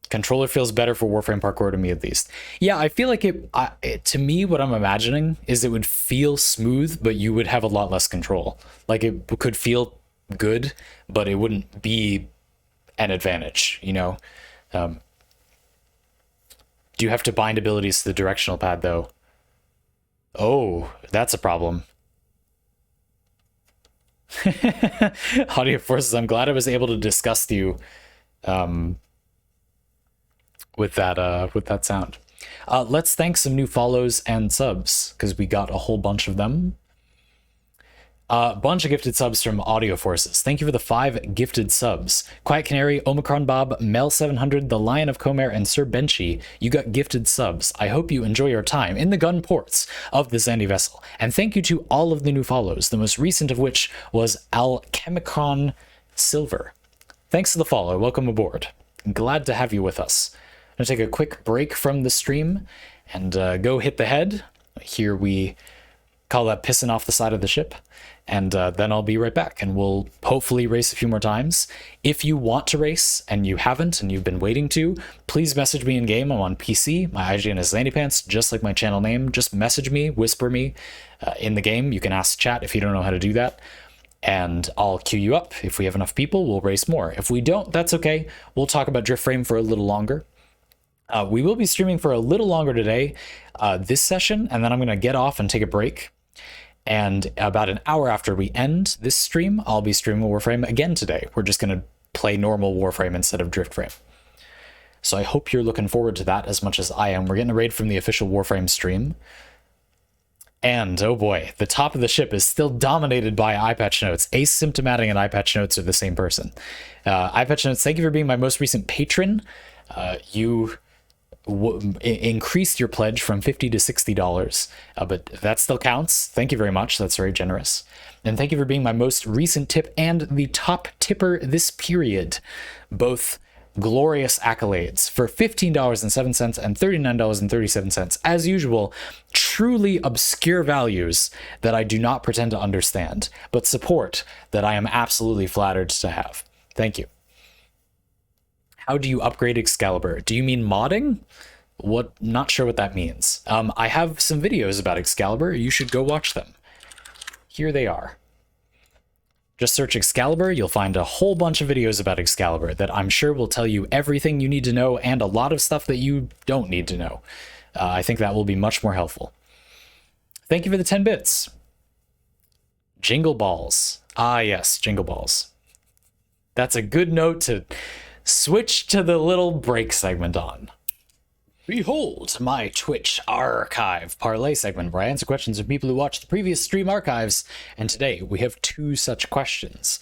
Controller feels better for Warframe parkour to me, at least. Yeah, I feel like to me, what I'm imagining is it would feel smooth, but you would have a lot less control. Like, it could feel good, but it wouldn't be an advantage, you know? Do you have to bind abilities to the directional pad, though? Oh, that's a problem. Audio forces, I'm glad I was able to disgust you with that sound. Let's thank some new follows and subs, because we got a whole bunch of them. A bunch of gifted subs from Audio Forces. Thank you for the 5 gifted subs. Quiet Canary, Omicron Bob, Mel700, The Lion of Comer, and Sir Benchy. You got gifted subs. I hope you enjoy your time in the gun ports of the Sandy Vessel. And thank you to all of the new follows, the most recent of which was Alchemicron Silver. Thanks to the follow. Welcome aboard. glad to have you with us. I'm going to take a quick break from the stream and go hit the head. Here we call that pissing off the side of the ship. And then I'll be right back, and we'll hopefully race a few more times. If you want to race and you haven't and you've been waiting to, please message me in game. I'm on PC. My IGN is ZanyPants, just like my channel name. Just message me, whisper me in the game. You can ask chat if you don't know how to do that, and I'll queue you up. If we have enough people, we'll race more. If we don't, that's okay. We'll talk about DriftFrame for a little longer. We will be streaming for a little longer today, this session, and then I'm going to get off and take a break. And about an hour after we end this stream, I'll be streaming Warframe again today. We're just going to play normal Warframe instead of DriftFrame. So I hope you're looking forward to that as much as I am. We're getting a raid from the official Warframe stream. And, oh boy, the top of the ship is still dominated by eye patch notes. Asymptomatic and eye patch notes are the same person. Eye patch notes, thank you for being my most recent patron. You increased your pledge from $50 to $60, but that still counts. Thank you very much. That's very generous. And thank you for being my most recent tip and the top tipper this period. Both glorious accolades for $15.07 and $39.37. As usual, truly obscure values that I do not pretend to understand, but support that I am absolutely flattered to have. Thank you. How do you upgrade Excalibur? Do you mean modding? What? Not sure what that means. I have some videos about Excalibur. You should go watch them. Here they are. Just search Excalibur. You'll find a whole bunch of videos about Excalibur that I'm sure will tell you everything you need to know and a lot of stuff that you don't need to know. I think that will be much more helpful. Thank you for the 10 bits. Jingle balls. Ah, yes, jingle balls. That's a good note to switch to the little break segment on. Behold my Twitch archive parlay segment where I answer questions of people who watched the previous stream archives, and today we have 2 such questions.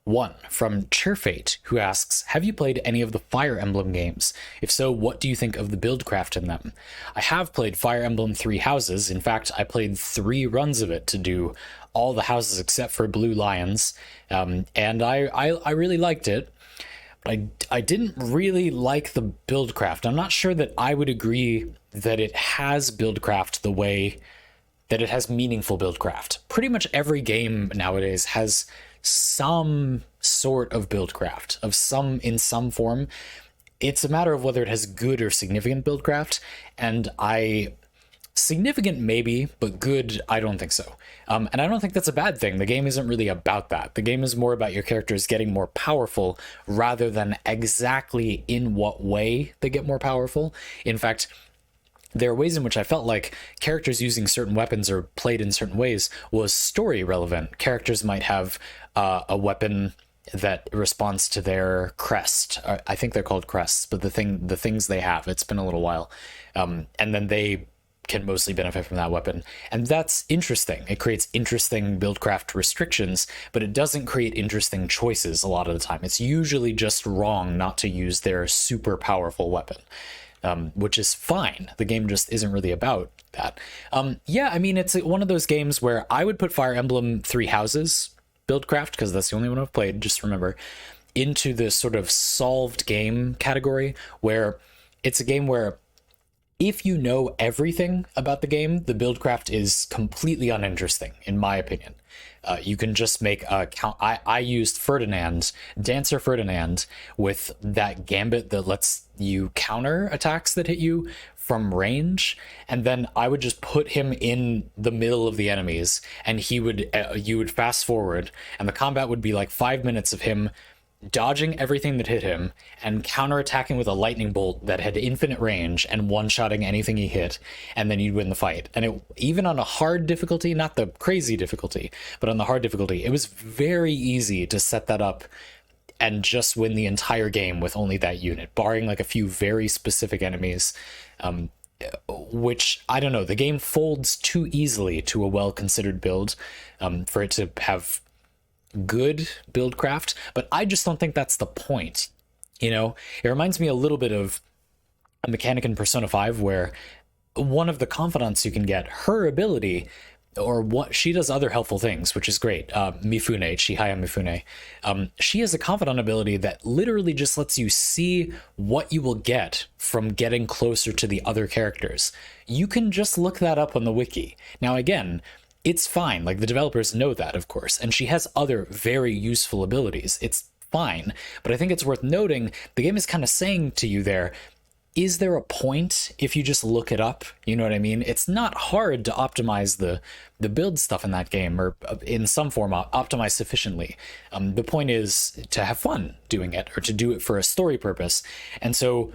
One from Churfate, who asks, have you played any of the Fire Emblem games? If so, what do you think of the buildcraft in them? I have played Fire Emblem 3 Houses. In fact, I played 3 runs of it to do all the houses except for Blue Lions, and I really liked it. I didn't really like the buildcraft. I'm not sure that I would agree that it has buildcraft the way that it has meaningful buildcraft. Pretty much every game nowadays has some sort of buildcraft, in some form. It's a matter of whether it has good or significant buildcraft, and significant maybe, but good, I don't think so. And I don't think that's a bad thing. The game isn't really about that. The game is more about your characters getting more powerful rather than exactly in what way they get more powerful. In fact, there are ways in which I felt like characters using certain weapons or played in certain ways was story relevant. Characters might have a weapon that responds to their crest. I think they're called crests, but the things they have, it's been a little while. And then they can mostly benefit from that weapon, and that's interesting. It creates interesting buildcraft restrictions, but it doesn't create interesting choices a lot of the time. It's usually just wrong not to use their super powerful weapon, which is fine. The game just isn't really about that. Yeah, I mean, it's one of those games where I would put Fire Emblem 3 Houses buildcraft, because that's the only one I've played, just remember, into the sort of solved game category, where it's a game where if you know everything about the game, the buildcraft is completely uninteresting, in my opinion. You can just make a count. I used Dancer Ferdinand, with that gambit that lets you counter attacks that hit you from range, and then I would just put him in the middle of the enemies, and you would fast forward, and the combat would be like 5 minutes of him dodging everything that hit him and counterattacking with a lightning bolt that had infinite range and one-shotting anything he hit, and then you'd win the fight. And even on a hard difficulty, not the crazy difficulty, but on the hard difficulty, it was very easy to set that up and just win the entire game with only that unit, barring like a few very specific enemies, which, I don't know, the game folds too easily to a well-considered build for it to have good buildcraft, but I just don't think that's the point. You know, it reminds me a little bit of a mechanic in Persona 5 where one of the confidants you can get, her ability or what she does other helpful things, which is great. Mifune, Chihaya Mifune. She has a confidant ability that literally just lets you see what you will get from getting closer to the other characters. You can just look that up on the wiki. Now, again, it's fine. Like, the developers know that, of course, and she has other very useful abilities. It's fine, but I think it's worth noting the game is kind of saying to you there, is there a point if you just look it up? You know what I mean? It's not hard to optimize the build stuff in that game, or in some form optimize sufficiently. The point is to have fun doing it, or to do it for a story purpose. And so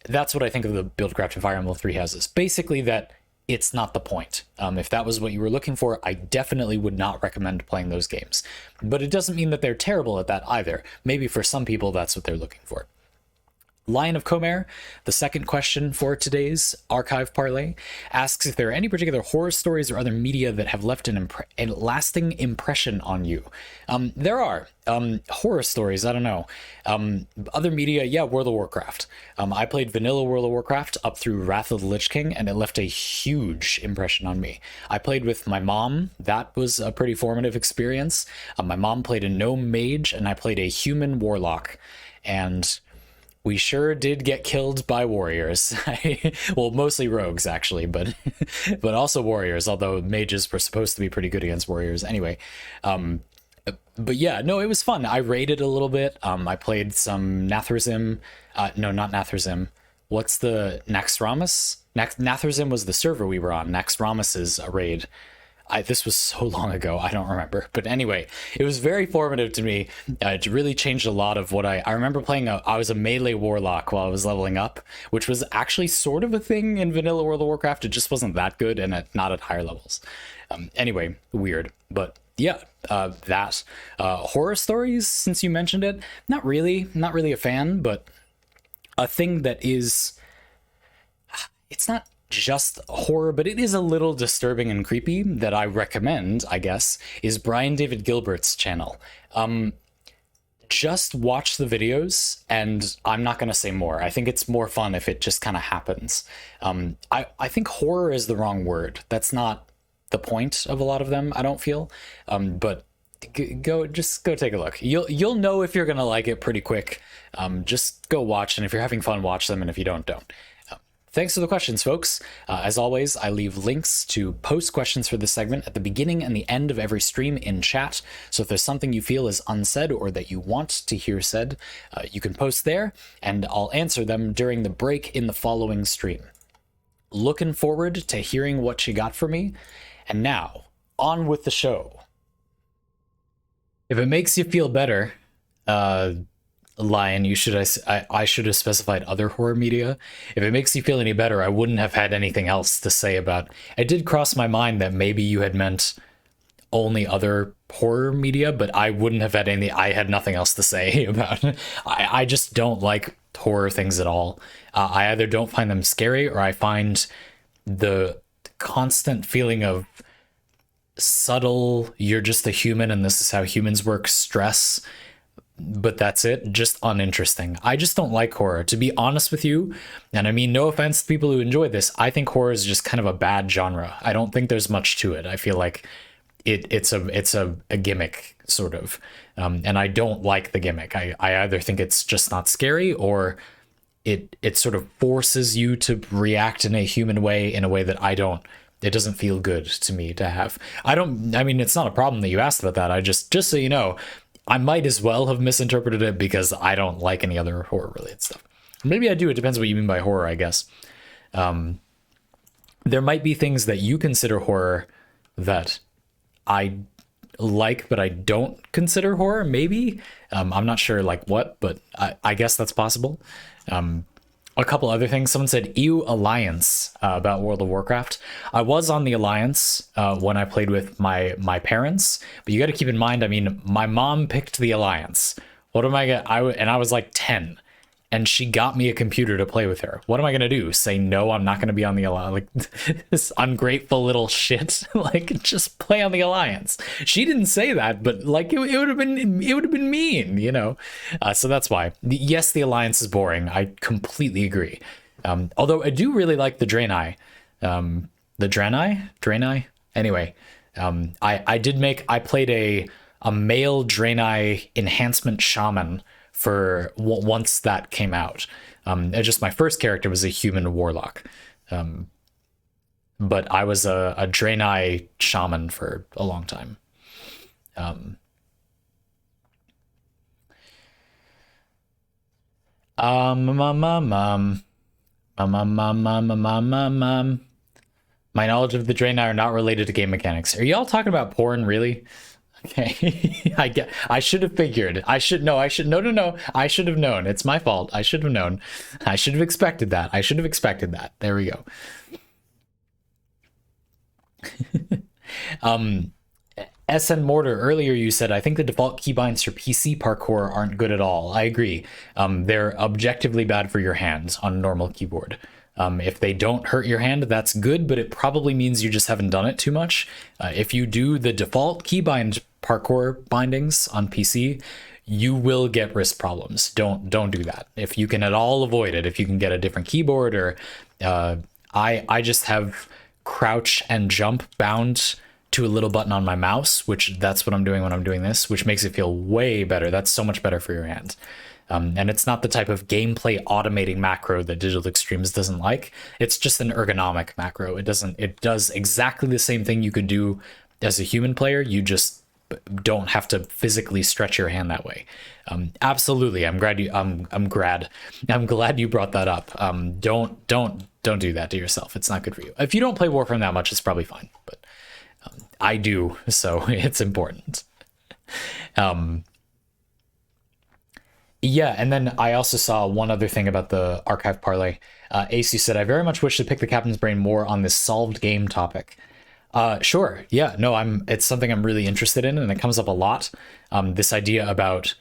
that's what I think of the Buildcraft and Fire Emblem Three Houses. Basically, that it's not the point. If that was what you were looking for, I definitely would not recommend playing those games. But it doesn't mean that they're terrible at that either. Maybe for some people, that's what they're looking for. Lion of Comer, the second question for today's archive parlay, asks if there are any particular horror stories or other media that have left a lasting impression on you. There are. Horror stories, I don't know. Other media, yeah, World of Warcraft. I played vanilla World of Warcraft up through Wrath of the Lich King, and it left a huge impression on me. I played with my mom. That was a pretty formative experience. My mom played a gnome mage, and I played a human warlock. And we sure did get killed by warriors. Well, mostly rogues, actually, but also warriors, although mages were supposed to be pretty good against warriors anyway. But yeah, no, it was fun. I raided a little bit. I played some Nathrazim. No, not Nathrazim. What's the Naxxramas? Nathrazim was the server we were on. Naxxramas is a raid. This was so long ago, I don't remember. But anyway, it was very formative to me. It really changed a lot of what I remember playing. I was a melee warlock while I was leveling up, which was actually sort of a thing in vanilla World of Warcraft. It just wasn't that good, and not at higher levels. Anyway, weird. But yeah, that. Horror stories, since you mentioned it, not really a fan, but a thing that is, it's not just horror, but it is a little disturbing and creepy that I recommend, I guess, is Brian David Gilbert's channel. Just watch the videos, and I'm not going to say more. I think it's more fun if it just kind of happens. I think horror is the wrong word. That's not the point of a lot of them, I don't feel. But go take a look. You'll know if you're going to like it pretty quick. Just go watch, and if you're having fun, watch them, and if you don't. Thanks for the questions, folks. As always, I leave links to post questions for this segment at the beginning and the end of every stream in chat. So if there's something you feel is unsaid or that you want to hear said, you can post there, and I'll answer them during the break in the following stream. Looking forward to hearing what you got for me. And now, on with the show. If it makes you feel better, Lion, I should have specified other horror media. If it makes you feel any better, I wouldn't have had anything else to say about. It did cross my mind that maybe you had meant only other horror media, but I wouldn't have had any. I had nothing else to say about it. I just don't like horror things at all. I either don't find them scary, or I find the constant feeling of subtle, you're just a human and this is how humans work, stress, but that's it, just uninteresting. I just don't like horror, to be honest with you. And I mean, no offense to people who enjoy this, I think horror is just kind of a bad genre. I don't think there's much to it. I feel like it's a gimmick, sort of, and I don't like the gimmick. I either think it's just not scary, or it sort of forces you to react in a human way, in a way that it doesn't feel good to me to have. I mean, it's not a problem that you asked about that. I just so you know, I might as well have misinterpreted it because I don't like any other horror-related stuff. Maybe I do. It depends what you mean by horror, I guess. There might be things that you consider horror that I like, but I don't consider horror, maybe. I'm not sure like what, but I guess that's possible. A couple other things. Someone said EU Alliance about World of Warcraft. I was on the Alliance when I played with my parents, but you got to keep in mind, I mean, my mom picked the Alliance. What am I gonna? And I was like 10, and she got me a computer to play with her. What am I gonna do? Say no? I'm not gonna be on the Alliance. Like, this ungrateful little shit. Like, just play on the Alliance. She didn't say that, but like it would have been mean, you know. So that's why. Yes, the Alliance is boring. I completely agree. Although I do really like the Draenei. The Draenei? Anyway, I played a male Draenei enhancement shaman for once that came out. Just my first character was a human warlock. But I was a Draenei shaman for a long time. Um, um, um, um, um, My knowledge of the Draenei are not related to game mechanics. Are y'all talking about porn, really? Okay, I should have figured. I should no. I should no. I should have known. It's my fault. I should have known. I should have expected that. I should have expected that. There we go. Um, SN Mortar, earlier you said, I think the default keybinds for PC parkour aren't good at all. I agree. They're objectively bad for your hands on a normal keyboard. If they don't hurt your hand, that's good, but it probably means you just haven't done it too much. If you do the default keybind parkour bindings on PC, you will get wrist problems. Don't do that. If you can at all avoid it, if you can get a different keyboard, or I just have crouch and jump bound to a little button on my mouse, which that's what I'm doing when I'm doing this, which makes it feel way better. That's so much better for your hand. And it's not the type of gameplay automating macro that Digital Extremes doesn't like. It's just an ergonomic macro. It does exactly the same thing you could do as a human player. You just don't have to physically stretch your hand that way. Absolutely. I'm glad you brought that up. Don't do that to yourself. It's not good for you. If you don't play Warframe that much, it's probably fine, but I do, so it's important. Yeah, and then I also saw one other thing about the archive parlay. AC said, I very much wish to pick the captain's brain more on this solved game topic. Sure. Yeah, no, it's something I'm really interested in, and it comes up a lot. This idea about,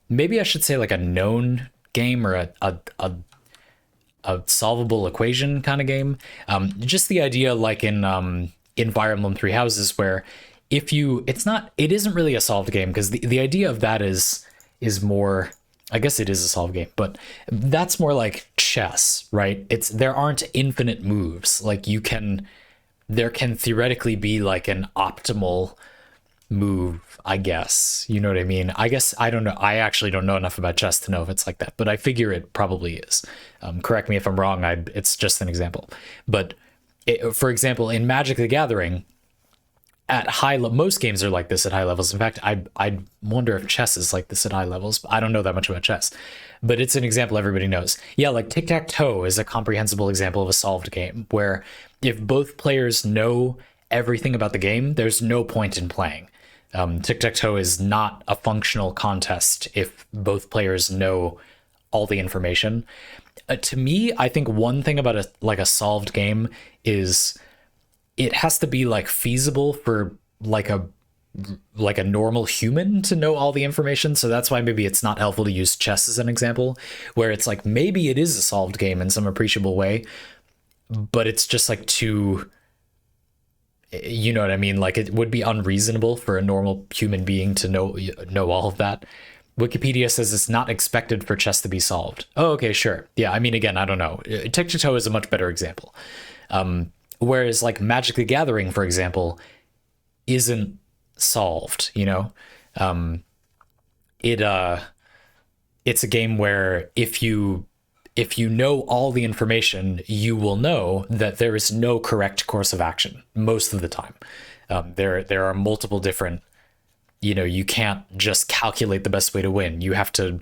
maybe I should say like a known game, or a solvable equation kind of game. Just the idea like in Fire Emblem Three Houses, where it isn't really a solved game, because the idea of that is more, I guess it is a solved game, but that's more like chess, right? There aren't infinite moves. Like there can theoretically be like an optimal move, I guess. You know what I mean? I guess, I don't know. I actually don't know enough about chess to know if it's like that, but I figure it probably is. Correct me if I'm wrong. It's just an example. But for example, in Magic the Gathering, at most games are like this at high levels. In fact, I wonder if chess is like this at high levels. I don't know that much about chess, but it's an example everybody knows. Yeah, like tic-tac-toe is a comprehensible example of a solved game, where if both players know everything about the game, there's no point in playing. Tic-tac-toe is not a functional contest if both players know all the information. To me, I think one thing about a solved game is it has to be like feasible for like a normal human to know all the information. So that's why maybe it's not helpful to use chess as an example, where it's like maybe it is a solved game in some appreciable way, but it's just like too, you know what I mean? Like it would be unreasonable for a normal human being to know all of that. Wikipedia says it's not expected for chess to be solved. Oh, okay, sure. Yeah, I mean, again, I don't know. Tic-tac-toe is a much better example. Whereas like Magic the Gathering, for example, isn't solved, you know? It's a game where if you know all the information, you will know that there is no correct course of action most of the time. There are multiple different, you can't just calculate the best way to win. You have to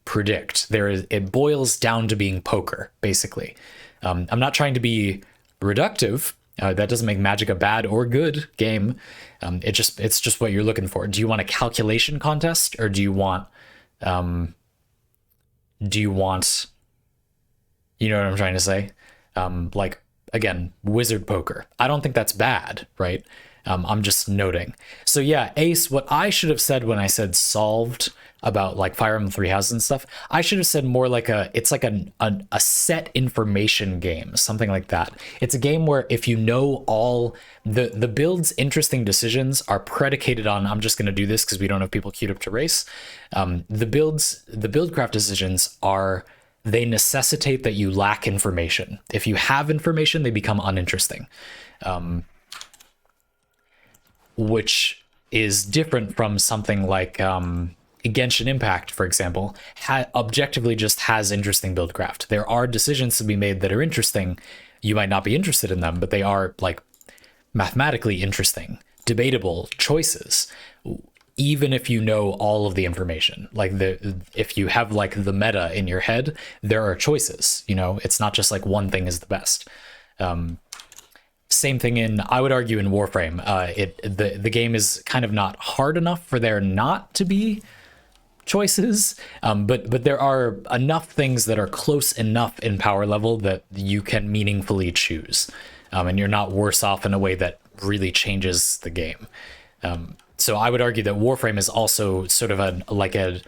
predict. It boils down to being poker, basically. I'm not trying to be reductive. That doesn't make Magic a bad or good game. It's just what you're looking for. Do you want a calculation contest, or do you want you know what I'm trying to say? Like, again, wizard poker. I don't think that's bad, right? I'm just noting. So yeah, Ace, what I should have said when I said solved about like Fire Emblem Three Houses and stuff, I should have said more like it's like a set information game, something like that. It's a game where if you know all the build's interesting decisions are predicated on, I'm just going to do this because we don't have people queued up to race. The build craft decisions they necessitate that you lack information. If you have information, they become uninteresting. which is different from something like Genshin Impact, for example, objectively just has interesting build craft. There are decisions to be made that are interesting. You might not be interested in them, but they are like mathematically interesting, debatable choices, even if you know all of the information. Like if you have like the meta in your head, there are choices. You know, it's not just like one thing is the best. Same thing I would argue in Warframe. The game is kind of not hard enough for there not to be choices, but there are enough things that are close enough in power level that you can meaningfully choose, and you're not worse off in a way that really changes the game. So I would argue that Warframe is also sort of a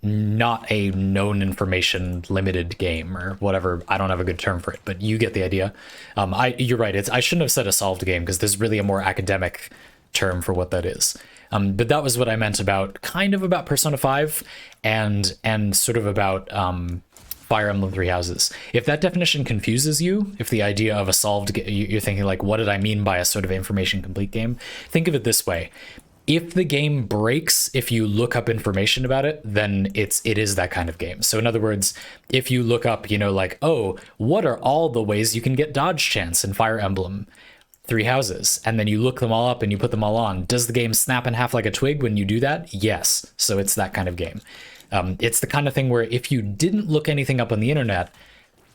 not a known information limited game or whatever. I don't have a good term for it, but you get the idea. You're right. I shouldn't have said a solved game because there's really a more academic term for what that is. But that was what I meant about Persona 5 and sort of about Fire Emblem Three Houses. If that definition confuses you, if the idea of a solved, you're thinking like, what did I mean by a sort of information complete game? Think of it this way. If the game breaks, if you look up information about it, then it is that kind of game. So in other words, if you look up, like, oh, what are all the ways you can get dodge chance in Fire Emblem Three Houses? And then you look them all up and you put them all on. Does the game snap in half like a twig when you do that? Yes. So it's that kind of game. It's the kind of thing where if you didn't look anything up on the internet,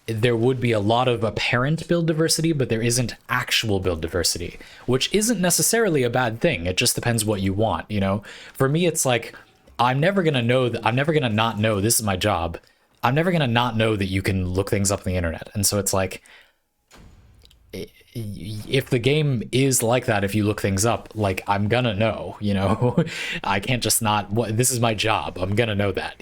there would be a lot of apparent build diversity, but there isn't actual build diversity, which isn't necessarily a bad thing. It just depends what you want. For me, it's like, I'm never going to not know, this is my job. I'm never going to not know that you can look things up on the internet. And so it's like, if the game is like that, if you look things up, like, I'm gonna know, I can't just not, this is my job. I'm gonna know that,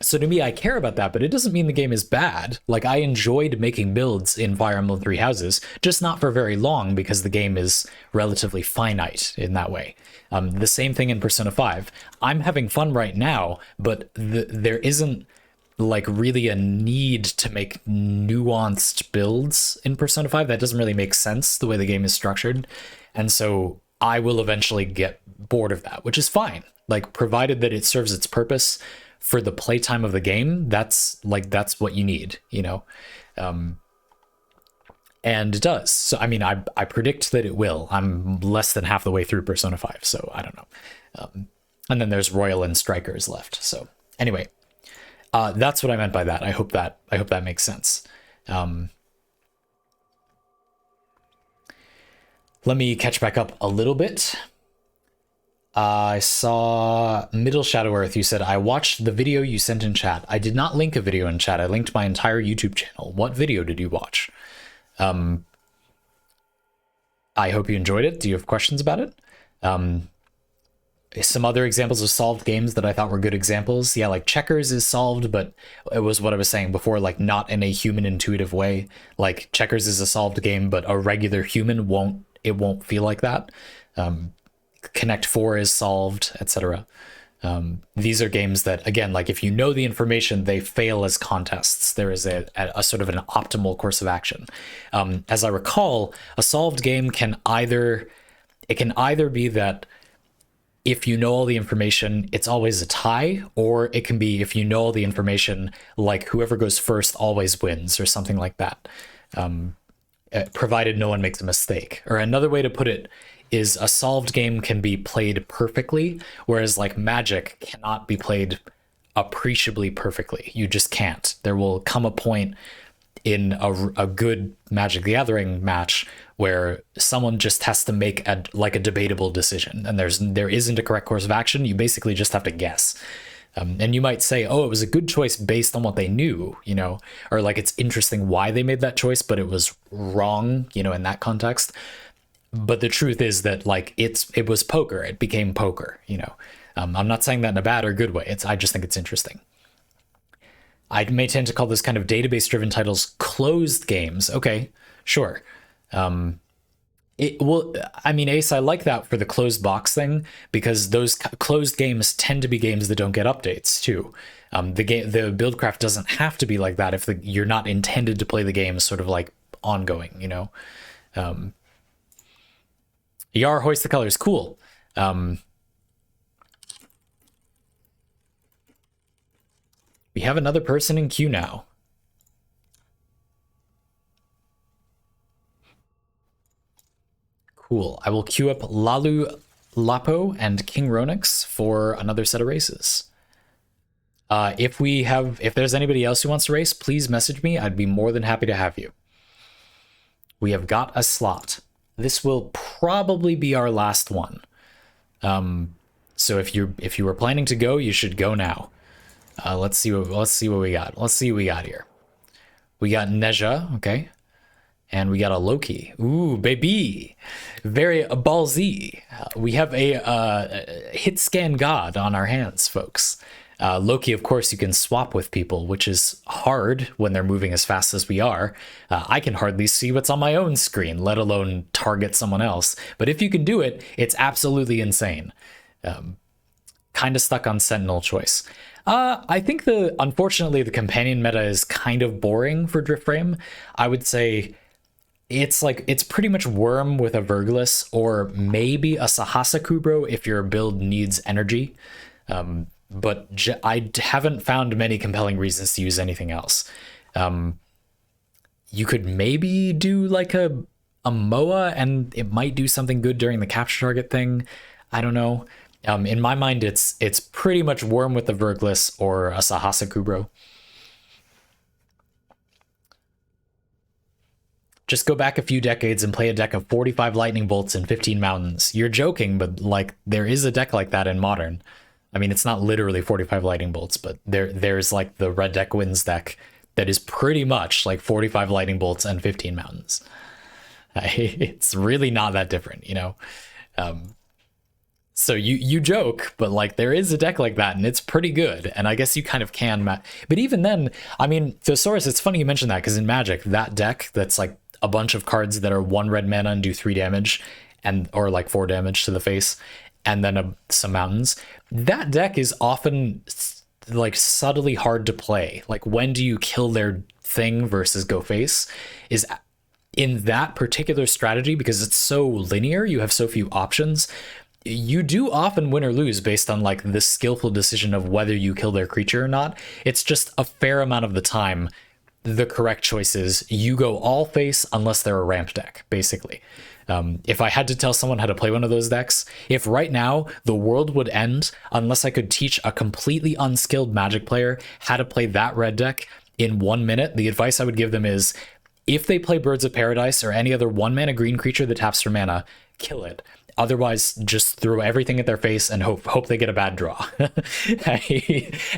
so to me, I care about that, but it doesn't mean the game is bad. Like, I enjoyed making builds in Fire Emblem Three Houses, just not for very long because the game is relatively finite in that way. The same thing in Persona 5. I'm having fun right now, but there isn't like really a need to make nuanced builds in Persona 5. That doesn't really make sense the way the game is structured. And so I will eventually get bored of that, which is fine. Like, provided that it serves its purpose for the playtime of the game, that's what you need, and it does. So, I mean, I predict that it will. I'm less than half the way through Persona 5, so I don't know. And then there's Royal and Strikers left. So anyway, that's what I meant by that. I hope that makes sense. Let me catch back up a little bit. I saw Middle Shadow Earth. You said, I watched the video you sent in chat. I did not link a video in chat. I linked my entire YouTube channel. What video did you watch? I hope you enjoyed it. Do you have questions about it? Some other examples of solved games that I thought were good examples. Yeah, like Checkers is solved, but it was what I was saying before, like, not in a human intuitive way. Like, Checkers is a solved game, but a regular human won't feel like that. Connect 4 is solved, etc. These are games that, again, like, if you know the information, they fail as contests. There is a sort of an optimal course of action. As I recall, a solved game can either be that if you know all the information, it's always a tie, or it can be if you know all the information, like, whoever goes first always wins, or something like that, provided no one makes a mistake. Or another way to put it is a solved game can be played perfectly, whereas like Magic cannot be played appreciably perfectly. You just can't. There will come a point in a good Magic the Gathering match where someone just has to make a debatable decision, and there isn't a correct course of action. You basically just have to guess. And you might say, oh, it was a good choice based on what they knew, or like, it's interesting why they made that choice, but it was wrong, in that context. But the truth is that, like, it was poker. It became poker, I'm not saying that in a bad or good way. I just think it's interesting. I may tend to call this kind of database-driven titles closed games. Okay, sure. Ace, I like that for the closed box thing, because those closed games tend to be games that don't get updates too. The buildcraft doesn't have to be like that if you're not intended to play the game sort of like ongoing, Yar, hoist the colors. Cool. We have another person in queue now. Cool. I will queue up Lalu Lapo and King Ronix for another set of races. If there's anybody else who wants to race, please message me. I'd be more than happy to have you. We have got a slot. This will probably be our last one. So if you were planning to go, you should go now. Let's see what we got. Let's see what we got here. We got Neja, okay. And we got a Loki. Ooh, baby. Very ballsy. We have a hit scan god on our hands, folks. Loki, of course, you can swap with people, which is hard when they're moving as fast as we are. I can hardly see what's on my own screen, let alone target someone else. But if you can do it, it's absolutely insane. Kind of stuck on Sentinel choice. I think unfortunately, the companion meta is kind of boring for DriftFrame. I would say it's pretty much Worm with a Verglis, or maybe a Sahasa Kubro if your build needs energy. But I haven't found many compelling reasons to use anything else. You could maybe do like a Moa, and it might do something good during the capture target thing. I don't know. In my mind, it's pretty much Worm with the Verglis or a Sahasa Kubro. Just go back a few decades and play a deck of 45 lightning bolts and 15 mountains. You're joking, but like there is a deck like that in Modern. I mean, it's not literally 45 lightning bolts, but there's like the red deck wins deck that is pretty much like 45 lightning bolts and 15 mountains. It's really not that different, you know? So you joke, but like there is a deck like that and it's pretty good. And I guess you kind of can. But even then, I mean, Thesaurus, it's funny you mentioned that because in Magic, that deck that's like a bunch of cards that are 1 red mana and do 3 damage or like 4 damage to the face, and then some mountains. That deck is often like subtly hard to play. Like when do you kill their thing versus go face is in that particular strategy, because it's so linear, you have so few options. You do often win or lose based on like the skillful decision of whether you kill their creature or not. It's just a fair amount of the time the correct choice is you go all face unless they're a ramp deck, basically. If I had to tell someone how to play one of those decks, if right now the world would end unless I could teach a completely unskilled Magic player how to play that red deck in 1 minute, the advice I would give them is if they play Birds of Paradise or any other 1-mana green creature that taps for mana, kill it. Otherwise, just throw everything at their face and hope they get a bad draw.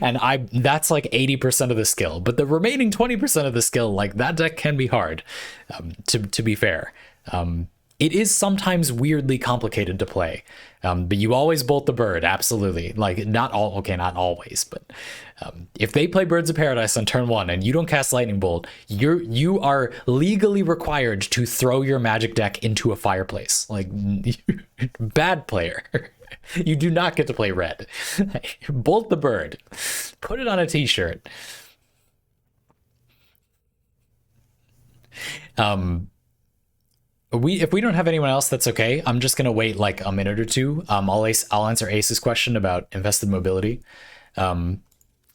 And that's like 80% of the skill, but the remaining 20% of the skill, like that deck can be hard, to be fair. It is sometimes weirdly complicated to play, but you always bolt the bird, absolutely. Like not always, but if they play Birds of Paradise on turn 1 and you don't cast Lightning Bolt, you are legally required to throw your Magic deck into a fireplace. Like bad player. You do not get to play red. Bolt the bird. Put it on a t-shirt. If we don't have anyone else, that's okay. I'm just gonna wait like a minute or two. I'll answer Ace's question about invested mobility.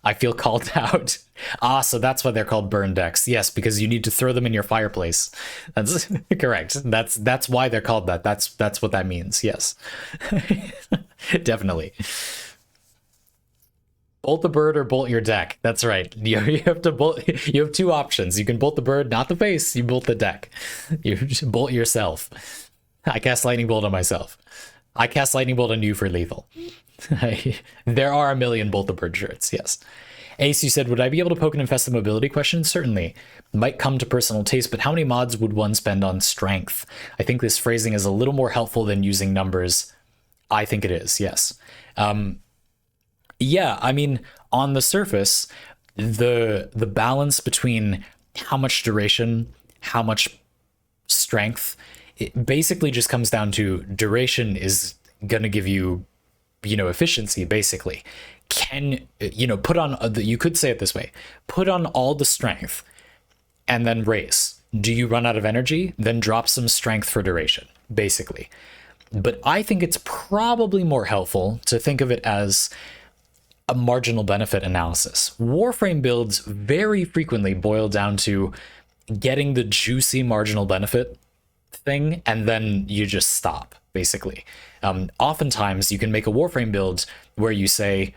I feel called out. So that's why they're called burn decks. Yes, because you need to throw them in your fireplace. That's correct. That's why they're called that. That's what that means. Yes, definitely. Bolt the bird or bolt your deck. That's right. You have to bolt. You have 2 options. You can bolt the bird, not the face. You bolt the deck. You bolt yourself. I cast Lightning Bolt on myself. I cast Lightning Bolt on you for lethal. There are a million bolt the bird shirts. Yes. Ace, you said, would I be able to poke an infested mobility question? Certainly. Might come to personal taste, but how many mods would one spend on strength? I think this phrasing is a little more helpful than using numbers. I think it is. Yes. Yeah, I mean, on the surface, the balance between how much duration, how much strength, it basically just comes down to duration is going to give you, efficiency, basically. You could say it this way, put on all the strength and then race. Do you run out of energy? Then drop some strength for duration, basically. But I think it's probably more helpful to think of it as a marginal benefit analysis. Warframe builds very frequently boil down to getting the juicy marginal benefit thing, and then you just stop, basically. Oftentimes, you can make a Warframe build where you say,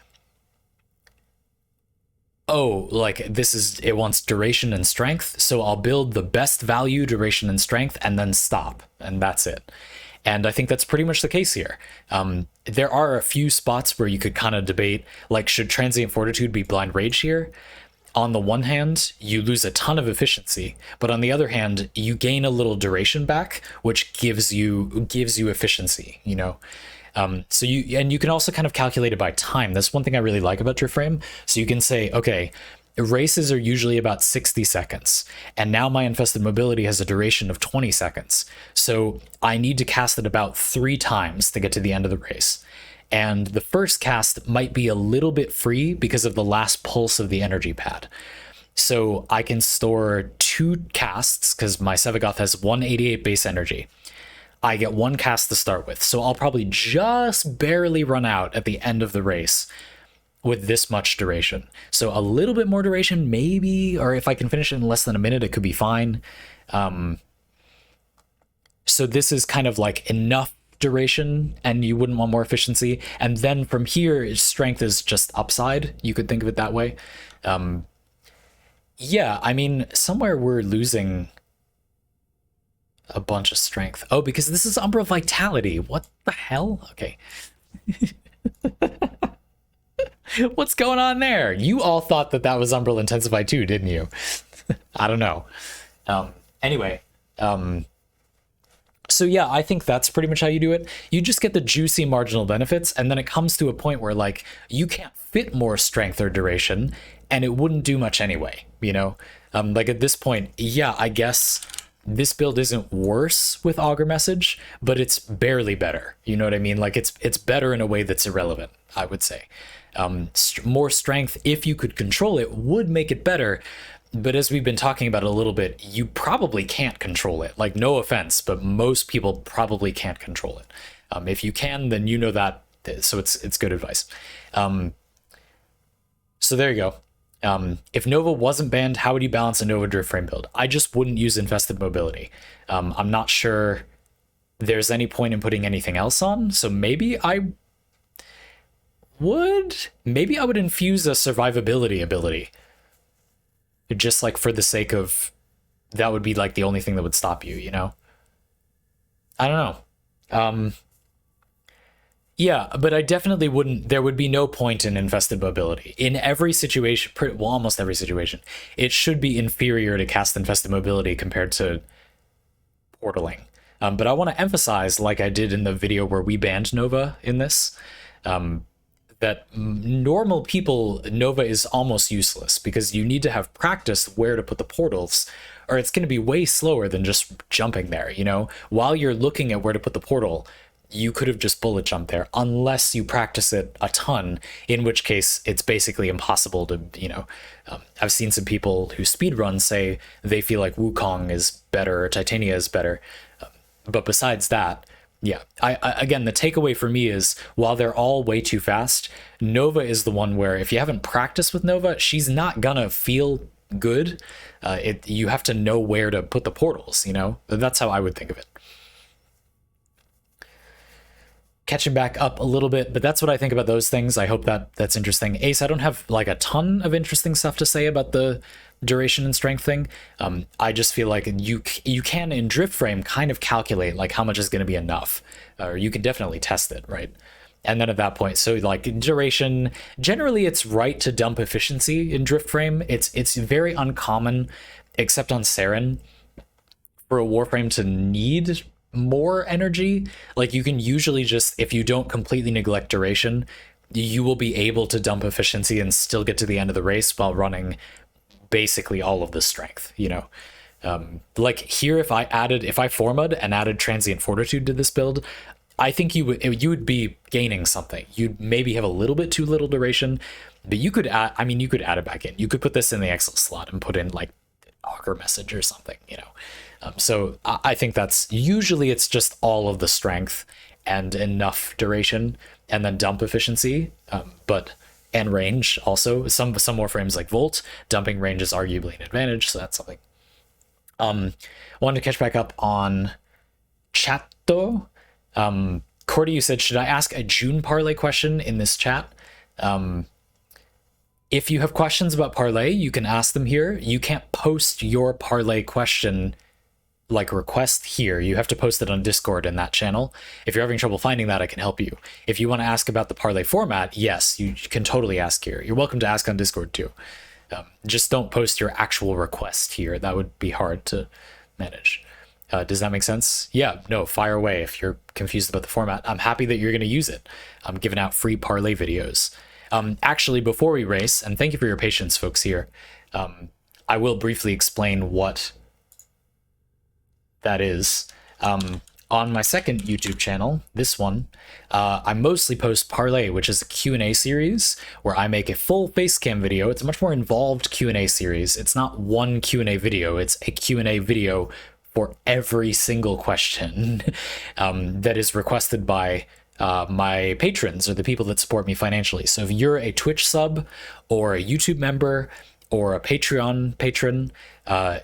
oh, like it wants duration and strength, so I'll build the best value duration and strength and then stop, and that's it. And I think that's pretty much the case here. There are a few spots where you could kind of debate, like, should Transient Fortitude be Blind Rage here? On the one hand, you lose a ton of efficiency, but on the other hand, you gain a little duration back, which gives you efficiency, you know? So you can also kind of calculate it by time. That's one thing I really like about DriftFrame. So you can say, okay, races are usually about 60 seconds, and now my Infested Mobility has a duration of 20 seconds. So I need to cast it about 3 times to get to the end of the race. And the first cast might be a little bit free because of the last pulse of the energy pad. So I can store 2 casts because my Sevagoth has 188 base energy. I get 1 cast to start with, so I'll probably just barely run out at the end of the race with this much duration. So a little bit more duration, maybe, or if I can finish it in less than a minute, it could be fine. So this is kind of like enough duration, and you wouldn't want more efficiency. And then from here, strength is just upside. You could think of it that way. Yeah, I mean, somewhere we're losing a bunch of strength. Oh, because this is Umbra Vitality. What the hell? Okay. What's going on there? You all thought that was Umbral Intensify too, didn't you? I don't know. Anyway, so yeah, I think that's pretty much how you do it. You just get the juicy marginal benefits, and then it comes to a point where, like, you can't fit more strength or duration, and it wouldn't do much anyway, you know? Like, at this point, yeah, I guess this build isn't worse with Augur Message, but it's barely better. You know what I mean? Like, it's better in a way that's irrelevant, I would say. More strength, if you could control it, would make it better. But as we've been talking about a little bit, you probably can't control it. Like, no offense, but most people probably can't control it. If you can, then you know that. So it's good advice. So there you go. If Nova wasn't banned, how would you balance a Nova DriftFrame build? I just wouldn't use Infested Mobility. I'm not sure there's any point in putting anything else on, so maybe I would infuse a survivability ability. Just like for the sake of, that would be like the only thing that would stop you, you know? I don't know. Yeah, but I definitely wouldn't. There would be no point in Infested Mobility. In every situation, well, almost every situation, it should be inferior to cast Infested Mobility compared to portaling. But I want to emphasize, like I did in the video where we banned Nova in this, that normal people, Nova is almost useless because you need to have practiced where to put the portals, or it's going to be way slower than just jumping there, you know? While you're looking at where to put the portal, you could have just bullet jumped there unless you practice it a ton, in which case it's basically impossible to, you know, I've seen some people who speedrun say they feel like Wukong is better or Titania is better. But besides that, yeah, I again, the takeaway for me is, while they're all way too fast, Nova is the one where if you haven't practiced with Nova, she's not gonna feel good. You have to know where to put the portals, you know? That's how I would think of it. Catching back up a little bit, but that's what I think about those things. I hope that's interesting. Ace, I don't have like a ton of interesting stuff to say about the duration and strength thing. I just feel like you can in DriftFrame kind of calculate like how much is going to be enough, or you can definitely test it, right? And then at that point, so like duration, generally it's right to dump efficiency in DriftFrame. It's very uncommon, except on Saren, for a Warframe to need more energy. Like, you can usually just, if you don't completely neglect duration, you will be able to dump efficiency and still get to the end of the race while running basically all of the strength, you know? Like here, if I formud and added Transient Fortitude to this build, I think you would be gaining something. You'd maybe have a little bit too little duration, but you could add, I mean, you could add it back in. You could put this in the Excel slot and put in like Augur Message or something, you know? So I think that's usually it's just all of the strength, and enough duration, and then dump efficiency, and range also. Some Warframes like Volt, dumping range is arguably an advantage, so that's something. Wanted to catch back up on chat though. Cordy, you said, should I ask a June parlay question in this chat? If you have questions about parlay, you can ask them here. You can't post your parlay question like request here. You have to post it on Discord in that channel. If you're having trouble finding that, I can help you. If you want to ask about the parlay format, yes, you can totally ask here. You're welcome to ask on Discord too. Just don't post your actual request here. That would be hard to manage. Does that make sense? Yeah, no, fire away if you're confused about the format. I'm happy that you're going to use it. I'm giving out free parlay videos. Actually, before we race, and thank you for your patience, folks here, I will briefly explain what that is. On my second YouTube channel, this one, I mostly post Parlay, which is a Q&A series where I make a full facecam video. It's a much more involved Q&A series. It's not one Q&A video. It's a Q&A video for every single question that is requested by my patrons or the people that support me financially. So if you're a Twitch sub or a YouTube member or a Patreon patron,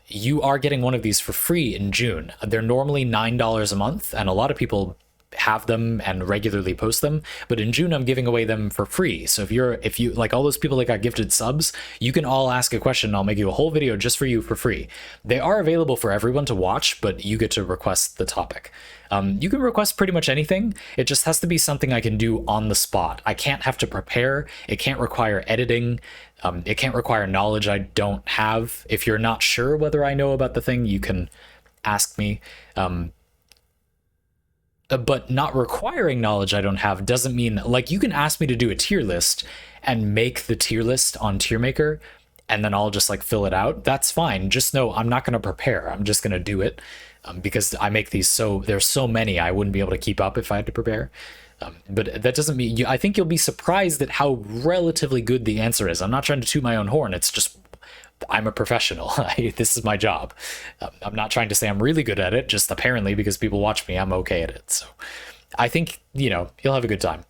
you are getting one of these for free in June. They're normally $9 a month, and a lot of people have them and regularly post them, but in June I'm giving away them for free. So if you like all those people that got gifted subs, you can all ask a question. I'll make you a whole video just for you for free. They are available for everyone to watch, but you get to request the topic. You can request pretty much anything. It just has to be something I can do on the spot. I can't have to prepare. It can't require editing. It can't require knowledge I don't have. If you're not sure whether I know about the thing, you can ask me. But not requiring knowledge I don't have doesn't mean, like, you can ask me to do a tier list and make the tier list on Tier Maker, and then I'll just like fill it out. That's fine. Just know I'm not going to prepare. I'm just going to do it because I make these there's so many I wouldn't be able to keep up if I had to prepare. But that doesn't mean I think you'll be surprised at how relatively good the answer is. I'm not trying to toot my own horn. It's just I'm a professional. This is my job. I'm not trying to say I'm really good at it, just apparently because people watch me, I'm okay at it. So I think, you'll have a good time.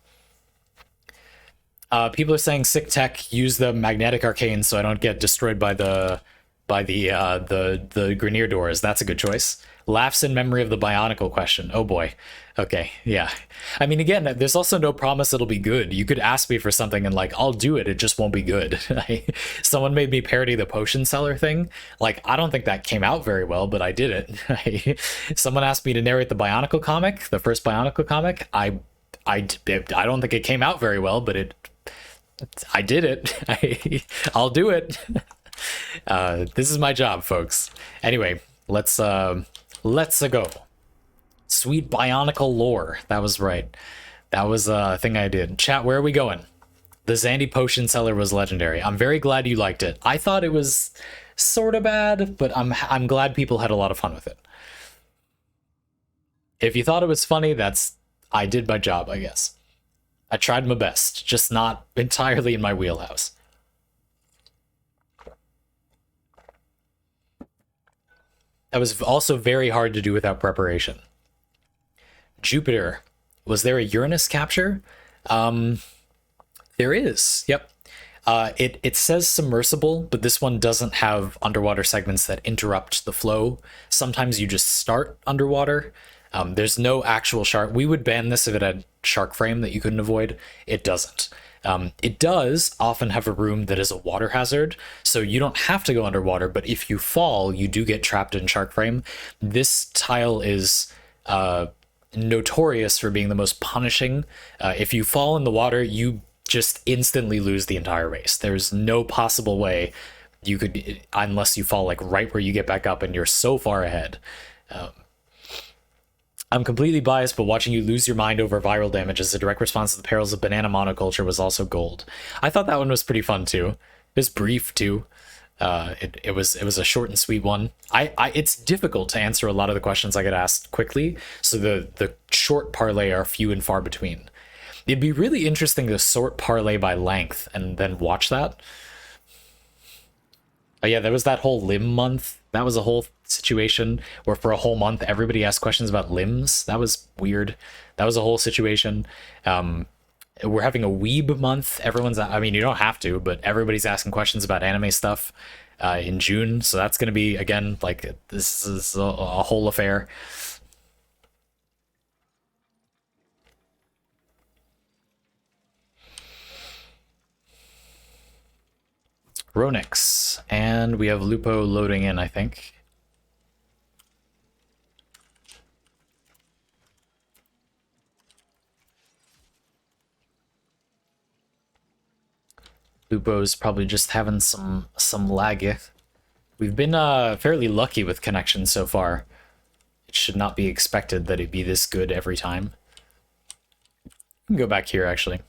People are saying sick tech, use the magnetic arcane so I don't get destroyed by the Grineer doors. That's a good choice. Laughs in memory of the Bionicle question. Oh boy. Okay, yeah. I mean, again, there's also no promise it'll be good. You could ask me for something and like, I'll do it. It just won't be good. Someone made me parody the potion seller thing. Like, I don't think that came out very well, but I did it. Someone asked me to narrate the Bionicle comic, the first Bionicle comic. I don't think it came out very well, but I did it. I'll do it. This is my job, folks. Anyway, let's go. Sweet Bionicle lore. That was right. That was a thing I did. Chat, where are we going? The Zandy Potion Seller was legendary. I'm very glad you liked it. I thought it was sort of bad, but I'm glad people had a lot of fun with it. If you thought it was funny, I did my job, I guess. I tried my best, just not entirely in my wheelhouse. That was also very hard to do without preparation. Jupiter. Was there a Uranus capture? There is. Yep. It says submersible, but this one doesn't have underwater segments that interrupt the flow. Sometimes you just start underwater. There's no actual shark. We would ban this if it had shark frame that you couldn't avoid. It doesn't. It does often have a room that is a water hazard, so you don't have to go underwater, but if you fall, you do get trapped in shark frame. This tile is notorious for being the most punishing. If you fall in the water, you just instantly lose the entire race. There's no possible way you could, unless you fall like right where you get back up and you're so far ahead. I'm completely biased, but watching you lose your mind over viral damage as a direct response to the perils of banana monoculture was also gold. I thought that one was pretty fun too. It was brief too. It was a short and sweet one. It's difficult to answer a lot of the questions I get asked quickly, so the short parlay are few and far between. It'd be really interesting to sort parlay by length and then watch that. Oh yeah, there was that whole limb month. That was a whole situation where for a whole month everybody asked questions about limbs. That was weird. That was a whole situation. We're having a weeb month. Everyone's, I mean, you don't have to, but everybody's asking questions about anime stuff in June. So that's going to be, again, like, this is a whole affair. Ronix, and we have Lupo loading in, I think. Lupo's probably just having some lag. We've been fairly lucky with connection so far. It should not be expected that it'd be this good every time. You can go back here, actually.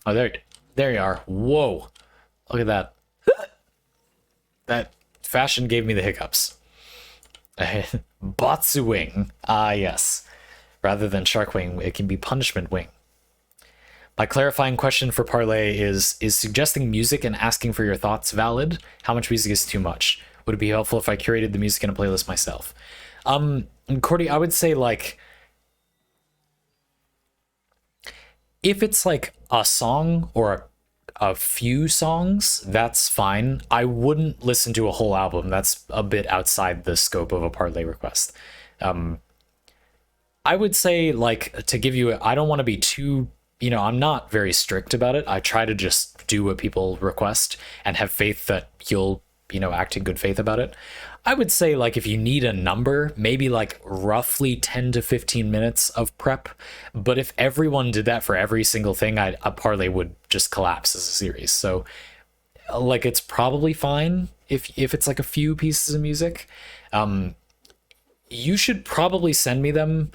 Oh, there you are. Whoa. Look at that. That fashion gave me the hiccups. Batsu-wing. Ah, yes. Rather than shark wing, it can be punishment wing. My clarifying question for Parlay is suggesting music and asking for your thoughts valid? How much music is too much? Would it be helpful if I curated the music in a playlist myself? Cordy, I would say, like, if it's like a song or a few songs, that's fine. I wouldn't listen to a whole album. That's a bit outside the scope of a Parlay request. I would say, like, to give you, I don't want to be too, you know, I'm not very strict about it. I try to just do what people request and have faith that you'll, you know, act in good faith about it. I would say, like, if you need a number, maybe like roughly 10 to 15 minutes of prep. But if everyone did that for every single thing, a Parlay would just collapse as a series. So, like, it's probably fine if it's like a few pieces of music. You should probably send me them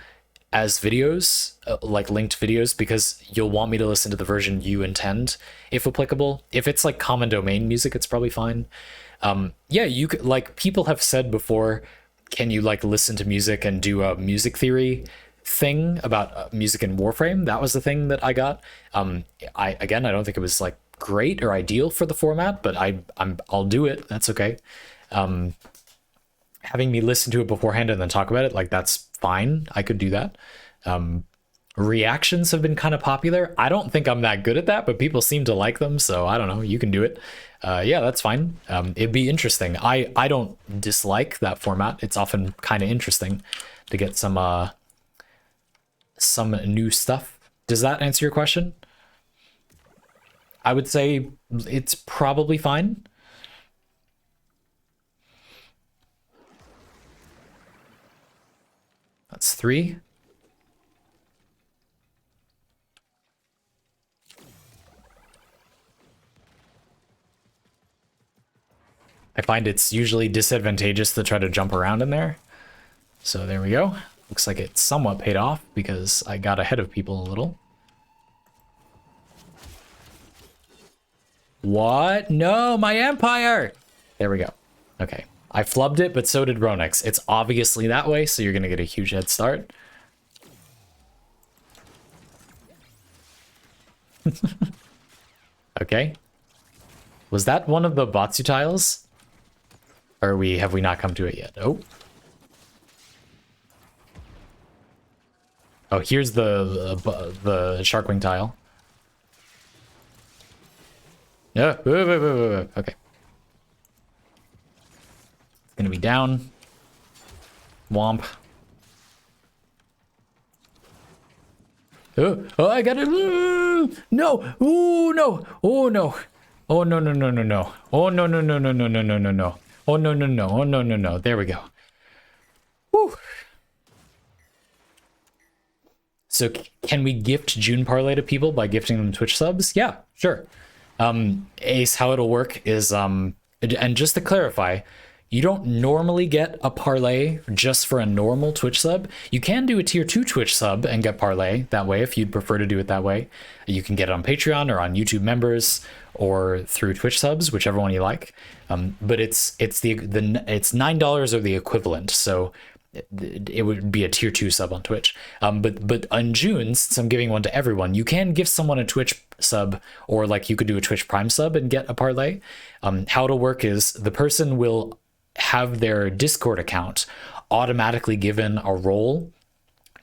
as videos, like linked videos, because you'll want me to listen to the version you intend, if applicable. If it's like common domain music, it's probably fine. Yeah, you could, like, people have said before, can you like listen to music and do a music theory thing about music in Warframe? That was the thing that I got. I don't think it was like great or ideal for the format, but I'll do it. That's okay. Having me listen to it beforehand and then talk about it, like, that's fine. I could do that. Reactions have been kind of popular. I don't think I'm that good at that, but people seem to like them, so I don't know. You can do it. Yeah, that's fine. It'd be interesting. I don't dislike that format. It's often kind of interesting to get some new stuff. Does that answer your question? I would say it's probably fine. That's 3. I find it's usually disadvantageous to try to jump around in there. So there we go. Looks like it somewhat paid off because I got ahead of people a little. What? No, my empire! There we go. Okay. I flubbed it, but so did Ronix. It's obviously that way, so you're going to get a huge head start. Okay. Was that one of the Batsu tiles? Or have we not come to it yet? Oh. Oh, here's the Sharkwing tile. Yeah. Okay. It's gonna be down. Womp. Oh, I got it. No. Oh, no. Oh, no. Oh, no, no, no, no, no. Oh, no, no, no, no, no, no, no, no, no. Oh, no, no, no. Oh, no, no, no. There we go. Woo. So can we gift June Parlay to people by gifting them Twitch subs? Yeah, sure. Ace, how it'll work is, and just to clarify, you don't normally get a parlay just for a normal Twitch sub. You can do a tier 2 Twitch sub and get parlay that way if you'd prefer to do it that way. You can get it on Patreon or on YouTube members or through Twitch subs, whichever one you like. But it's $9 or the equivalent, so it would be a tier 2 sub on Twitch. But on June, since I'm giving one to everyone, you can give someone a Twitch sub, or like you could do a Twitch Prime sub and get a parlay. How it'll work is the person will have their Discord account automatically given a role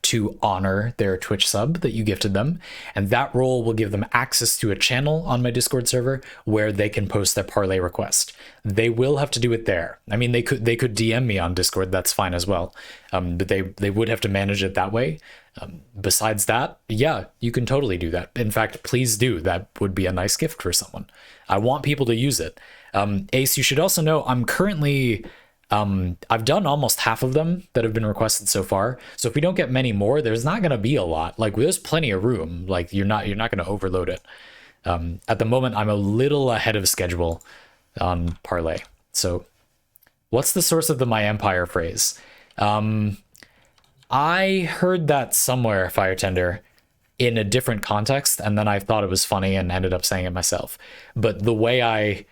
to honor their Twitch sub that you gifted them, and that role will give them access to a channel on my Discord server where they can post their parlay request. They will have to do it there. I mean, they could DM me on Discord, that's fine as well, but they would have to manage it that way. Besides that, yeah, you can totally do that. In fact, please do. That would be a nice gift for someone. I want people to use it. Ace, you should also know I'm currently I've done almost half of them that have been requested so far. So if we don't get many more, there's not going to be a lot. Like, there's plenty of room. Like, you're not going to overload it. At the moment, I'm a little ahead of schedule on parlay. So what's the source of the "my empire" phrase? I heard that somewhere, Firetender, in a different context, and then I thought it was funny and ended up saying it myself. But the way I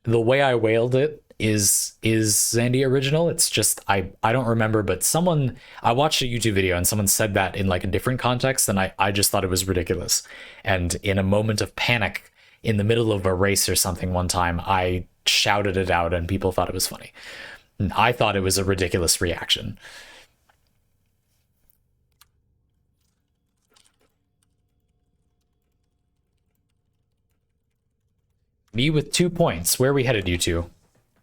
wailed it is Zandy original. It's just I don't remember, but I watched a YouTube video and someone said that in like a different context, and I just thought it was ridiculous. And in a moment of panic in the middle of a race or something one time, I shouted it out and people thought it was funny. And I thought it was a ridiculous reaction. Me with 2 points. Where are we headed, you two?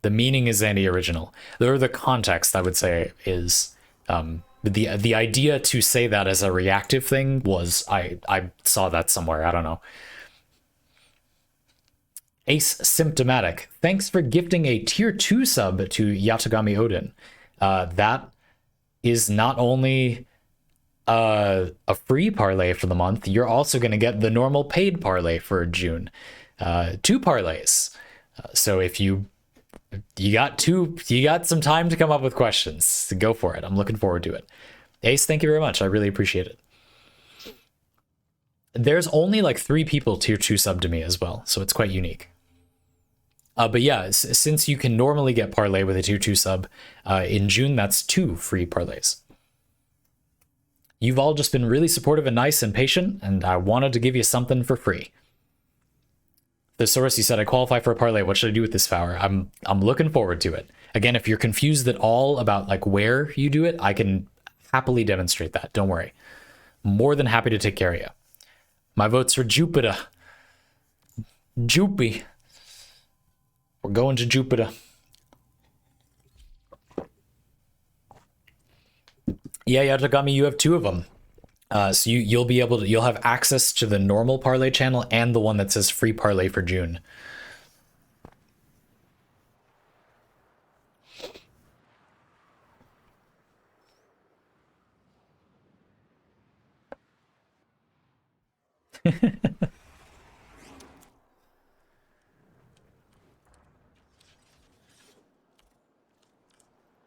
The meaning is Zandy original. Or the context, I would say, is the idea to say that as a reactive thing was I saw that somewhere. I don't know. Ace Symptomatic. Thanks for gifting a tier 2 sub to Yatagami Odin. That is not only a free parlay for the month, you're also going to get the normal paid parlay for June. 2 parlays. So if you got some time to come up with questions, so go for it. I'm looking forward to it. Ace, thank you very much. I really appreciate it. There's only like 3 people tier 2 sub to me as well, so it's quite unique. But yeah, since you can normally get parlay with a tier 2 sub, in June, that's 2 free parlays. You've all just been really supportive and nice and patient, and I wanted to give you something for free. The source, you said, I qualify for a parlay. What should I do with this Fower? I'm looking forward to it. Again, if you're confused at all about like where you do it, I can happily demonstrate that. Don't worry. More than happy to take care of you. My vote's for Jupiter. Jupy. We're going to Jupiter. Yeah, Yatagami, you have 2 of them. So you'll have access to the normal parlay channel and the one that says free parlay for June.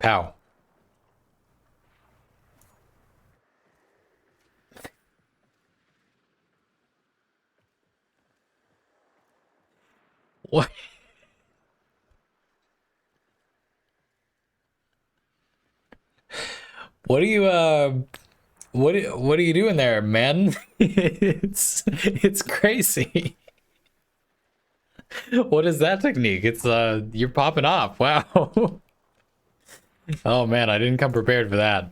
Pow. What? What are you what are you doing there, man? It's crazy. What is that technique? It's you're popping off. Wow. Oh man, I didn't come prepared for that.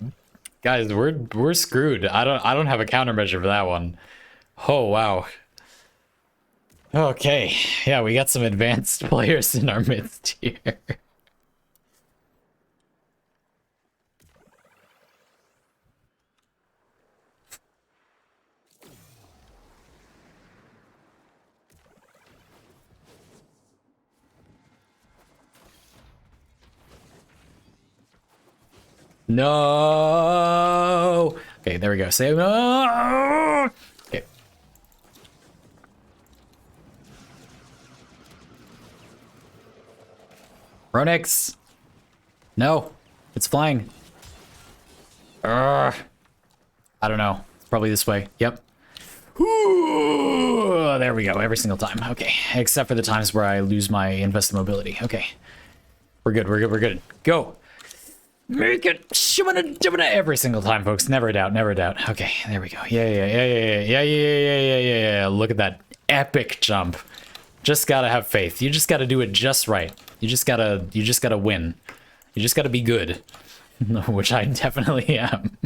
Guys, we're screwed. I don't have a countermeasure for that one. Oh wow. Okay, yeah, we got some advanced players in our midst here. No. Okay, there we go. Say no. Okay. Ronix. No, it's flying. I don't know. It's probably this way. Yep. Ooh, there we go. Every single time. Okay. Except for the times where I lose my invested mobility. Okay. We're good. We're good. We're good. Go. Make it every single time, folks. Never a doubt. Never a doubt. Okay. There we go. Yeah. Look at that epic jump. Just gotta have faith. You just gotta do it just right. you just gotta win. You just gotta be good. Which I definitely am.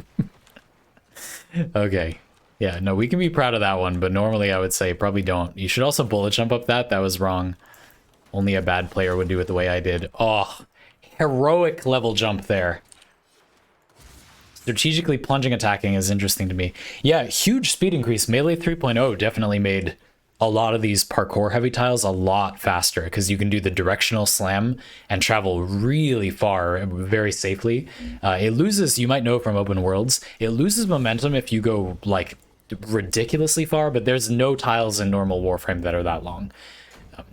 Okay. Yeah, no, we can be proud of that one, but normally I would say probably don't. You should also bullet jump up that. That was wrong. Only a bad player would do it the way I did. Oh, heroic level jump there. Strategically plunging attacking is interesting to me. Yeah, huge speed increase. Melee 3.0 definitely made a lot of these parkour heavy tiles a lot faster because you can do the directional slam and travel really far very safely. It loses, you might know from open worlds, it loses momentum if you go like ridiculously far, but there's no tiles in normal Warframe that are that long.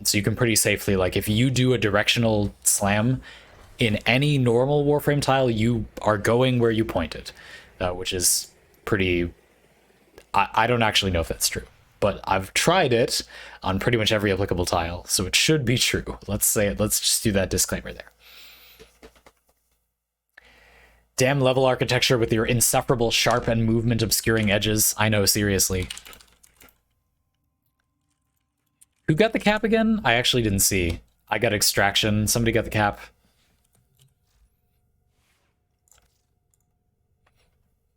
So you can pretty safely, like if you do a directional slam in any normal Warframe tile, you are going where you pointed, which is pretty... I don't actually know if that's true, but I've tried it on pretty much every applicable tile, so it should be true. Let's say it. Let's just do that disclaimer there. Damn level architecture with your insufferable sharp and movement obscuring edges. I know, seriously. Who got the cap again? I actually didn't see. I got extraction. Somebody got the cap.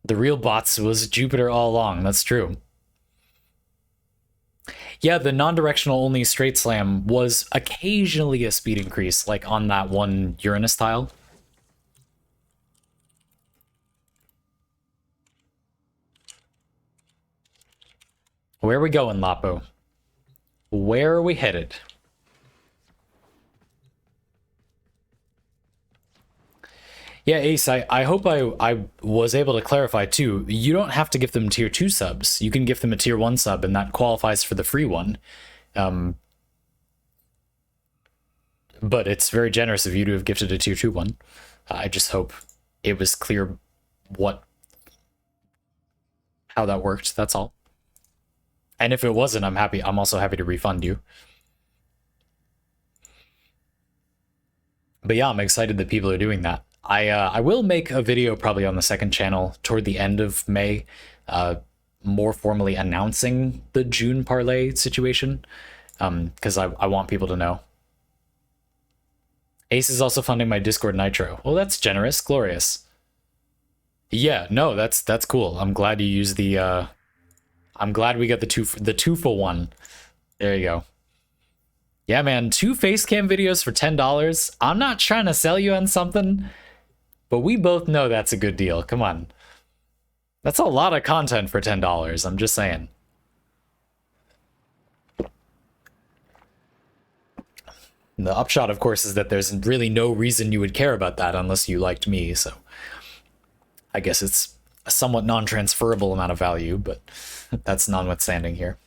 The real bots was Jupiter all along. That's true. Yeah, the non-directional only straight slam was occasionally a speed increase, like on that one Uranus tile. Where are we going, Lapo? Where are we headed? Yeah, Ace, I hope I was able to clarify too. You don't have to give them tier 2 subs. You can give them a tier 1 sub and that qualifies for the free one. But it's very generous of you to have gifted a tier 2 one. I just hope it was clear how that worked, that's all. And if it wasn't, I'm also happy to refund you. But yeah, I'm excited that people are doing that. I will make a video probably on the second channel toward the end of May, more formally announcing the June parlay situation, because I want people to know. Ace is also funding my Discord Nitro. Well, that's generous, glorious. Yeah, no, that's cool. I'm glad you used the. I'm glad we got the two for one. There you go. Yeah, man, 2 facecam videos for $10. I'm not trying to sell you on something, but we both know that's a good deal. Come on. That's a lot of content for $10. I'm just saying. The upshot, of course, is that there's really no reason you would care about that unless you liked me, so I guess it's a somewhat non-transferable amount of value, but that's notwithstanding here.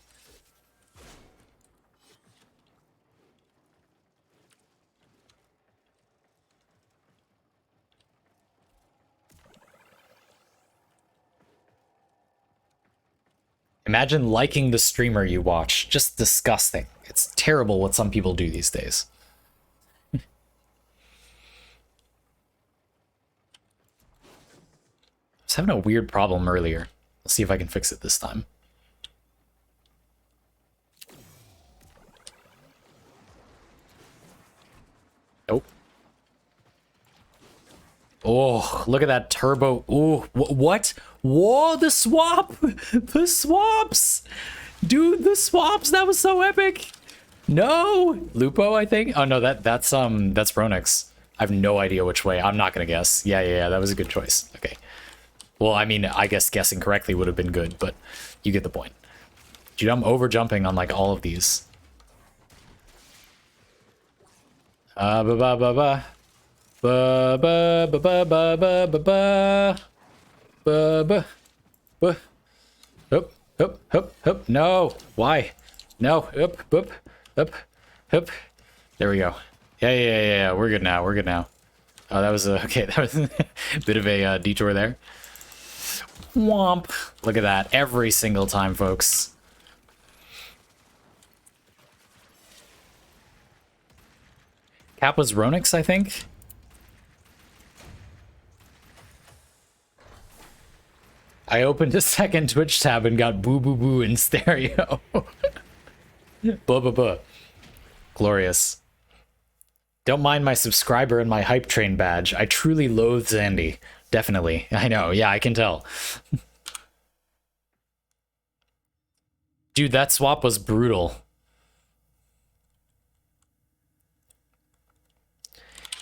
Imagine liking the streamer you watch. Just disgusting. It's terrible what some people do these days. I was having a weird problem earlier. Let's see if I can fix it this time. Nope. Oh, look at that turbo. Oh, what? Whoa, the swap! The swaps! Dude, the swaps! That was so epic! No! Lupo, I think? Oh, no, that's Ronix. I have no idea which way. I'm not gonna guess. Yeah, that was a good choice. Okay. Well, I mean, I guess guessing correctly would have been good, but you get the point. Dude, I'm over jumping on like all of these. Ba ba ba ba. Ba ba ba ba ba ba ba ba. Ba ba ba. Hup hup hup hup. No. Why? No. Hup hup hup hup. There we go. Yeah. We're good now. We're good now. Oh, that was a okay. That was a bit of a detour there. Womp. Look at that. Every single time, folks. Cap was Ronix, I think. I opened a second Twitch tab and got boo boo boo in stereo. Buh buh buh. Glorious. Don't mind my subscriber and my hype train badge. I truly loathe Zandy. Definitely. I know. Yeah, I can tell. Dude, that swap was brutal.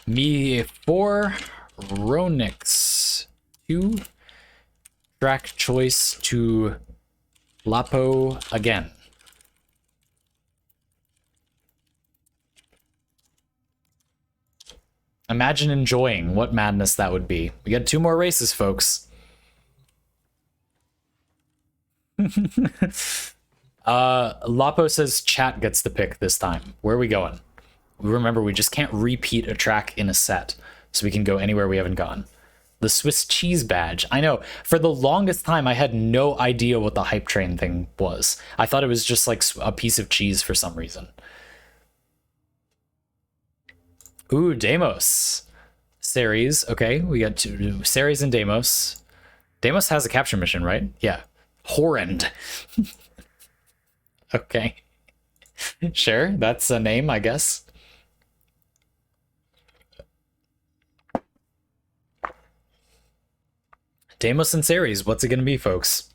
Me 4, Ronix 2, track choice to Lapo again. Imagine enjoying what madness that would be. We got 2 more races, folks. Lapo says chat gets the pick this time. Where are we going? Remember, we just can't repeat a track in a set, so we can go anywhere we haven't gone. The Swiss cheese badge. I know, for the longest time, I had no idea what the hype train thing was. I thought it was just like a piece of cheese for some reason. Ooh, Deimos. Ceres. Okay, we got 2. Ceres and Deimos. Deimos has a capture mission, right? Yeah. Horrend. Okay. Sure, that's a name, I guess. Deimos and Ceres, what's it gonna be, folks?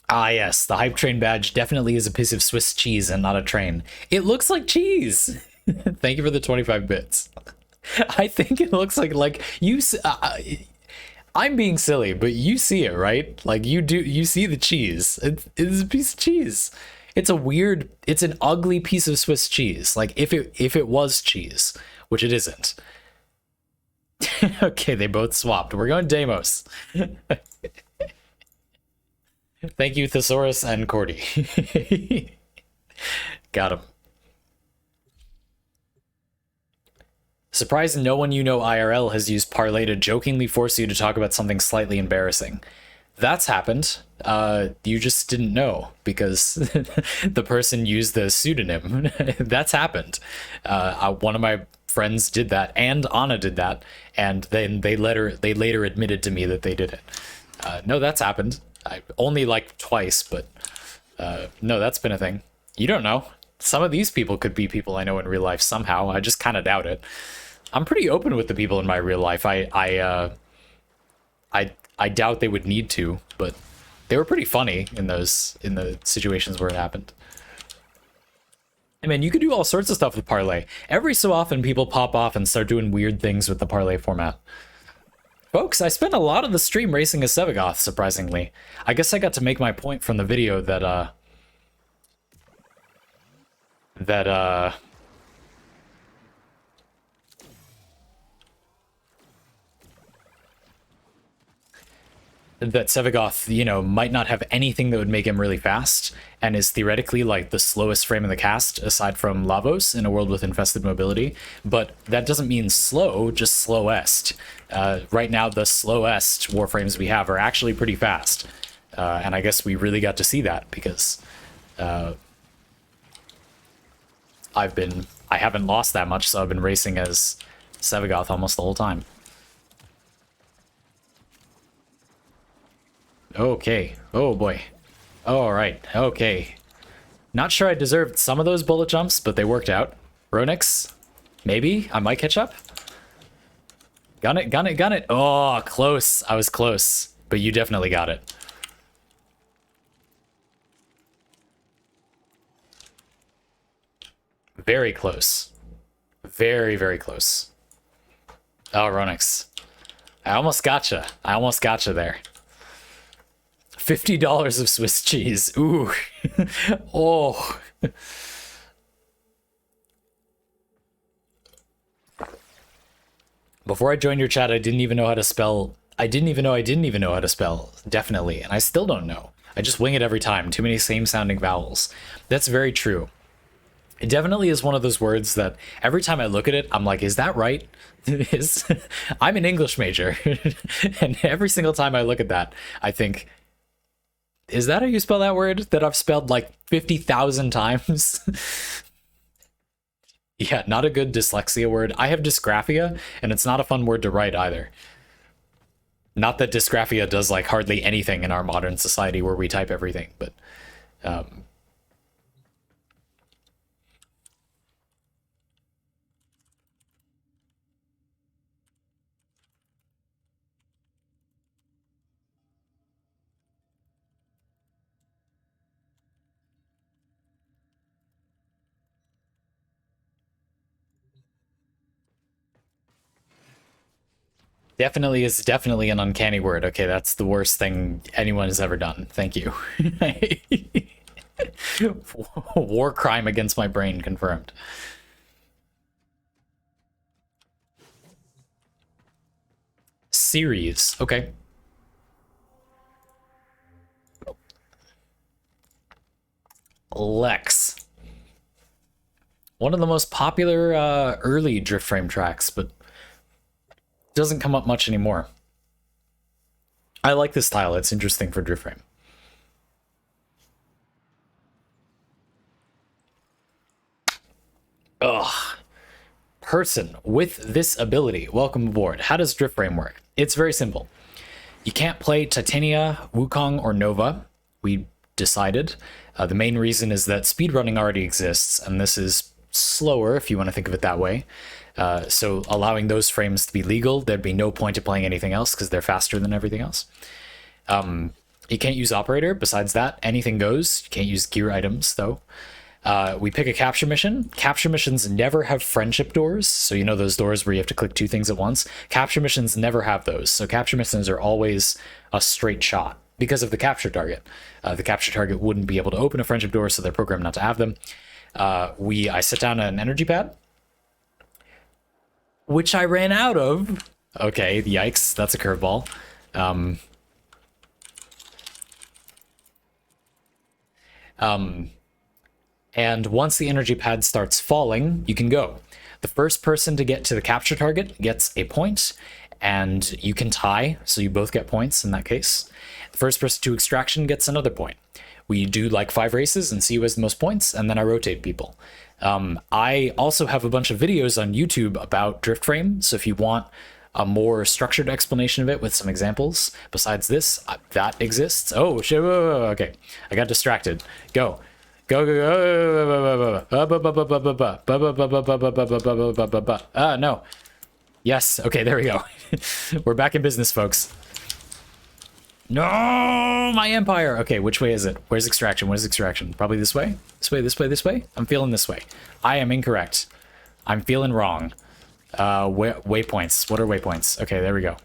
Ah, yes, the hype train badge definitely is a piece of Swiss cheese and not a train. It looks like cheese. Thank you for the 25 bits. I think it looks like you. I'm being silly, but you see it, right? Like you see the cheese. It's a piece of cheese. It's an ugly piece of Swiss cheese. Like if it was cheese, which it isn't. Okay, they both swapped. We're going Deimos. Thank you, Thesaurus and Cordy. Got him. Surprised no one you know IRL has used Parlay to jokingly force you to talk about something slightly embarrassing. That's happened. You just didn't know because the person used the pseudonym. That's happened. One of my friends did that, and Anna did that, and then they later admitted to me that they did it. No, that's happened. Only like twice, but no, that's been a thing. You don't know. Some of these people could be people I know in real life somehow. I just kind of doubt it. I'm pretty open with the people in my real life. I doubt they would need to, but they were pretty funny in the situations where it happened. I mean, you could do all sorts of stuff with Parlay. Every so often, people pop off and start doing weird things with the Parlay format. Folks, I spent a lot of the stream racing a Sevagoth, surprisingly. I guess I got to make my point from the video that Sevagoth, you know, might not have anything that would make him really fast, and is theoretically like the slowest frame in the cast, aside from Lavos in a world with infested mobility. But that doesn't mean slow, just slowest. Right now, the slowest Warframes we have are actually pretty fast. And I guess we really got to see that because I haven't lost that much, so I've been racing as Sevagoth almost the whole time. Okay. Oh boy. All right. Okay. Not sure I deserved some of those bullet jumps, but they worked out. Ronix, maybe I might catch up. Gun it, gun it, gun it. Oh, close. I was close, but you definitely got it. Very close. Very, very close. Oh, Ronix. I almost gotcha. I almost gotcha there. $50 of Swiss cheese. Ooh. Oh. Before I joined your chat, I didn't even know how to spell. I didn't even know how to spell. Definitely. And I still don't know. I just wing it every time. Too many same sounding vowels. That's very true. It definitely is one of those words that every time I look at it, I'm like, is that right? I'm an English major. And every single time I look at that, I think, is that how you spell that word that I've spelled like 50,000 times? Yeah, not a good dyslexia word. I have dysgraphia, and it's not a fun word to write either. Not that dysgraphia does like hardly anything in our modern society where we type everything, but Definitely is definitely an uncanny word. Okay, that's the worst thing anyone has ever done. Thank you. War crime against my brain confirmed. Series. Okay. Lex. One of the most popular early DriftFrame tracks, but doesn't come up much anymore. I like this style. It's interesting for DriftFrame. Ugh. Person with this ability, welcome aboard. How does DriftFrame work? It's very simple. You can't play Titania, Wukong, or Nova. We decided. The main reason is that speedrunning already exists, and this is slower, if you want to think of it that way. So allowing those frames to be legal, there'd be no point to playing anything else because they're faster than everything else. You can't use Operator. Besides that, anything goes. You can't use gear items, though. We pick a capture mission. Capture missions never have friendship doors. So you know those doors where you have to click two things at once? Capture missions never have those. So capture missions are always a straight shot because of the capture target. The capture target wouldn't be able to open a friendship door, so they're programmed not to have them. I sit down an energy pad, which I ran out of. Okay, yikes, that's a curveball. And once the energy pad starts falling, you can go. The first person to get to the capture target gets a point, and you can tie, so you both get points in that case. The first person to extraction gets another point. We do like 5 races and see who has the most points, and then I rotate people. I also have a bunch of videos on YouTube about DriftFrame, so if you want a more structured explanation of it with some examples, besides this, that exists. Oh, shit, okay. I got distracted. Go. Go, go, go. No. Yes. Okay, there we go. We're back in business, folks. No, my empire. Okay, which way is it? Where's extraction? What is extraction? Probably this way? This way, this way, this way? I'm feeling this way. I am incorrect. I'm feeling wrong. Waypoints. What are waypoints? Okay, there we go.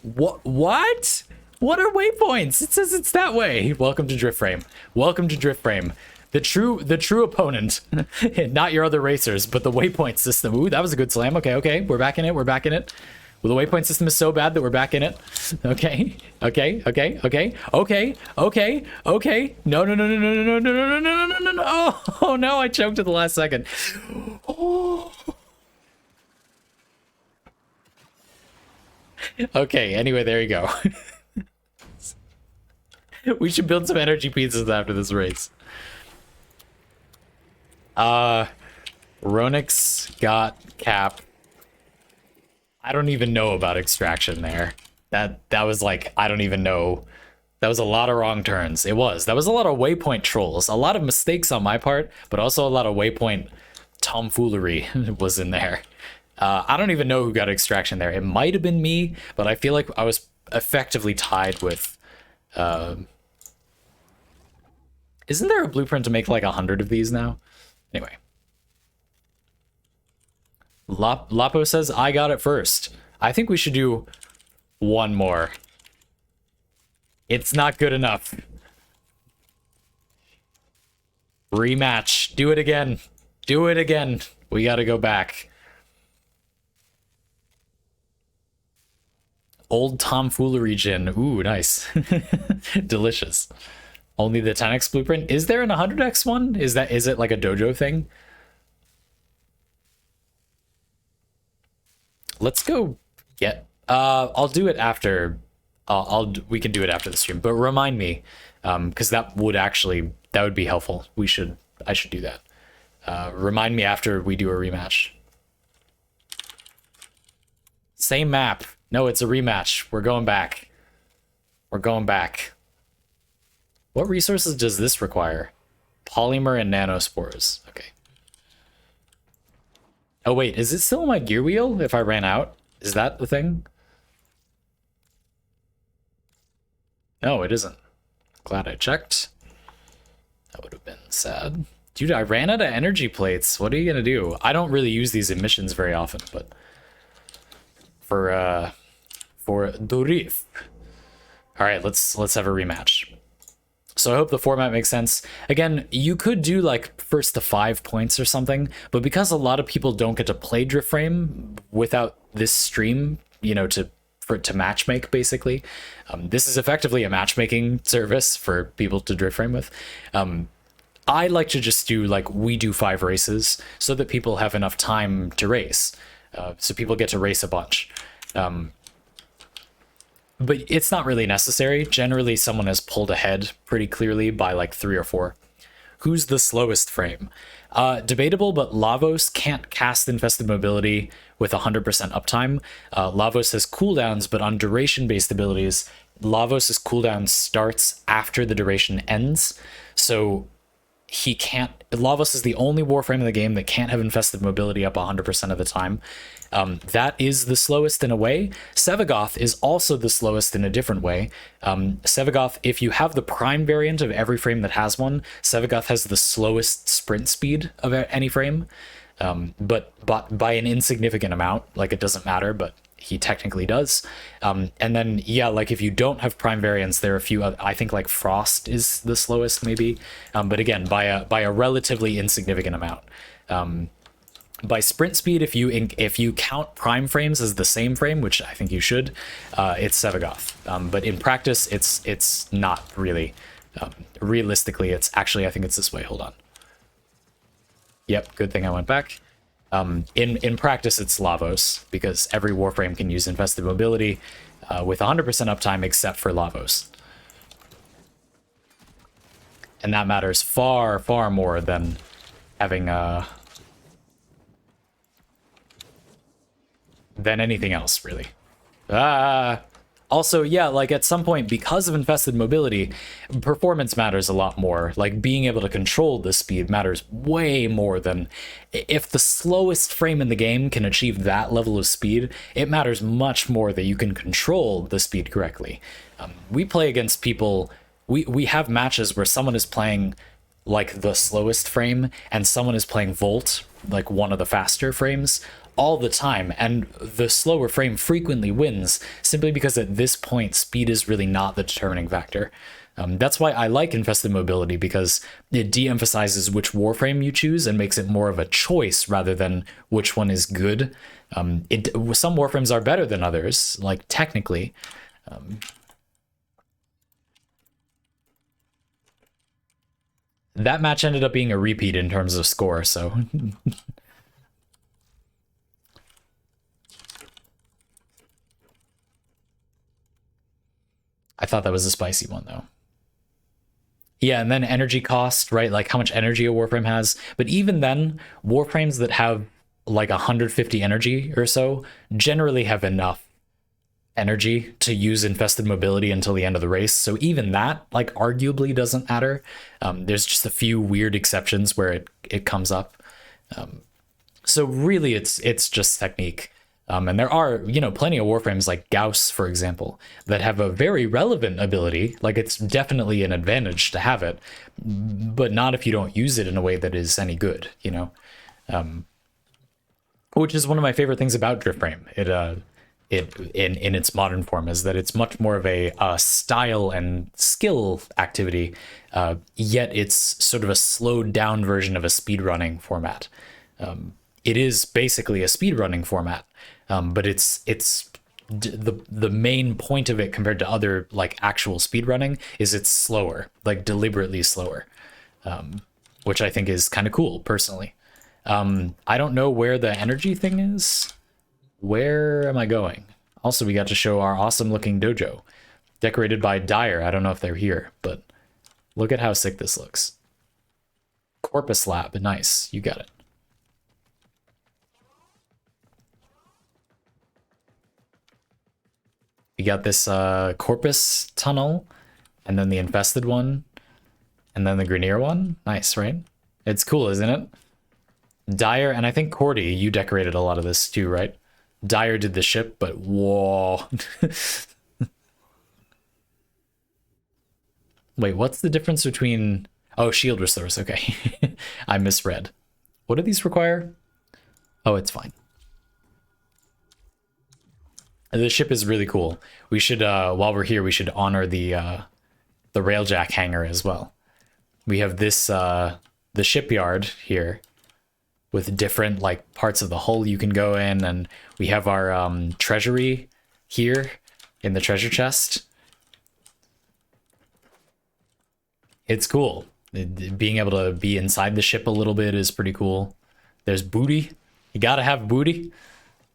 What? What? What are waypoints? It says it's that way. Welcome to DriftFrame. Welcome to DriftFrame. The true opponent. Not your other racers, but the waypoint system. Ooh, that was a good slam. Okay, okay. We're back in it. We're back in it. Well, the waypoint system is so bad that we're back in it. Okay. Okay. Okay. Okay. Okay. Okay. Okay. No, no, no, no, no, no, no, no, no, no, no, no, no. Oh, no, I choked at the last second. Oh. Okay, anyway, there you go. We should build some energy pizzas after this race. Ronix got cap. I don't even know about extraction there. That was like, I don't even know. That was a lot of wrong turns. It was. That was a lot of waypoint trolls. A lot of mistakes on my part, but also a lot of waypoint tomfoolery was in there. I don't even know who got extraction there. It might have been me, but I feel like I was effectively tied with... Isn't there a blueprint to make like 100 of these now? Anyway. Lapo says, I got it first. I think we should do one more. It's not good enough. Rematch. Do it again. Do it again. We gotta go back. Old tomfoolery gin. Ooh, nice. Delicious. Only the 10x blueprint. Is there an 100x one? Is it like a dojo thing? Let's go get... I'll do it after... we can do it after the stream, but remind me, because that would be helpful. I should do that. Remind me after we do a rematch. Same map. No, it's a rematch. We're going back. We're going back. What resources does this require? Polymer and nanospores. Okay. Oh wait, is it still on my gear wheel if I ran out? Is that the thing? No, it isn't. Glad I checked. That would have been sad. Dude, I ran out of energy plates. What are you gonna do? I don't really use these in missions very often, but for Durif. All right, let's have a rematch. So I hope the format makes sense. Again, you could do like first to 5 points or something, but because a lot of people don't get to play DriftFrame without this stream, you know, to matchmake basically, this is effectively a matchmaking service for people to DriftFrame with. I like to just do like we do 5 races so that people have enough time to race, so people get to race a bunch. But it's not really necessary. Generally, someone has pulled ahead pretty clearly by like 3 or 4. Who's the slowest frame? Debatable, but Lavos can't cast Infested Mobility with 100% uptime. Lavos has cooldowns, but on duration-based abilities, Lavos' cooldown starts after the duration ends. So he can't... Lavos is the only Warframe in the game that can't have Infested Mobility up 100% of the time. That is the slowest in a way. Sevagoth is also the slowest in a different way. Sevagoth, if you have the prime variant of every frame that has one, Sevagoth has the slowest sprint speed of any frame, but by an insignificant amount. Like, it doesn't matter, but he technically does. And then, yeah, like if you don't have prime variants, there are a few, I think like Frost is the slowest maybe, but again, by a relatively insignificant amount. By sprint speed, if you count prime frames as the same frame, which I think you should, it's Sevagoth. But in practice, it's not really. Realistically, it's actually, I think it's this way. Hold on. Yep, good thing I went back. In practice, it's Lavos, because every Warframe can use Infested Mobility with 100% uptime except for Lavos. And that matters far, far more than having than anything else, really. Also, yeah, like at some point, because of Infested Mobility, performance matters a lot more. Like being able to control the speed matters way more than... If the slowest frame in the game can achieve that level of speed, it matters much more that you can control the speed correctly. We play against people... We have matches where someone is playing like the slowest frame and someone is playing Volt, like one of the faster frames, all the time, and the slower frame frequently wins simply because at this point speed is really not the determining factor. That's why I like Infested Mobility, because it de-emphasizes which Warframe you choose and makes it more of a choice rather than which one is good. Some Warframes are better than others, like technically. That match ended up being a repeat in terms of score, so... I thought that was a spicy one, though. Yeah, and then energy cost, right? Like how much energy a Warframe has. But even then, Warframes that have like 150 energy or so generally have enough energy to use Infested Mobility until the end of the race. So even that, like, arguably doesn't matter. There's just a few weird exceptions where it comes up. So really, it's just technique. And there are, you know, plenty of Warframes like Gauss, for example, that have a very relevant ability. Like, it's definitely an advantage to have it, but not if you don't use it in a way that is any good, you know? Which is one of my favorite things about DriftFrame. In its modern form is that it's much more of a style and skill activity, yet it's sort of a slowed down version of a speedrunning format. It is basically a speedrunning format, but it's the main point of it compared to other like actual speedrunning is it's slower, like deliberately slower, which I think is kind of cool personally. I don't know where the energy thing is. Where am I going? Also, we got to show our awesome looking dojo decorated by Dyer. I don't know if they're here, but look at how sick this looks. Corpus Lab. Nice. You got it. We got this Corpus tunnel, and then the infested one, and then the Grenier one. Nice, right? It's cool, isn't it? Dyer, and I think Cordy, you decorated a lot of this too, right? Dyer did the ship, but whoa. Wait, what's the difference between Oh, shield restores. Okay. I misread. What do these require? Oh, it's fine. The ship is really cool. We should, while we're here, we should honor the railjack hangar as well. We have this, the shipyard here with different like parts of the hull you can go in, and we have our treasury here in the treasure chest. It's cool. Being able to be inside the ship a little bit is pretty cool. There's booty. You gotta have booty.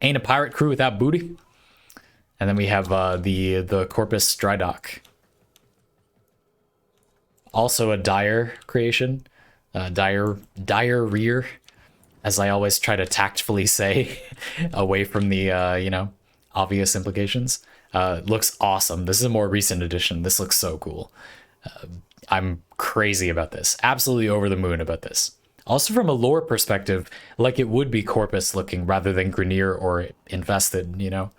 Ain't a pirate crew without booty. And then we have the Corpus dry dock. Also a dire creation. Dire rear, as I always try to tactfully say, away from the you know, obvious implications. Looks awesome. This is a more recent edition. This looks so cool. I'm crazy about this. Absolutely over the moon about this. Also from a lore perspective, like it would be Corpus looking rather than Grineer or Infested, you know?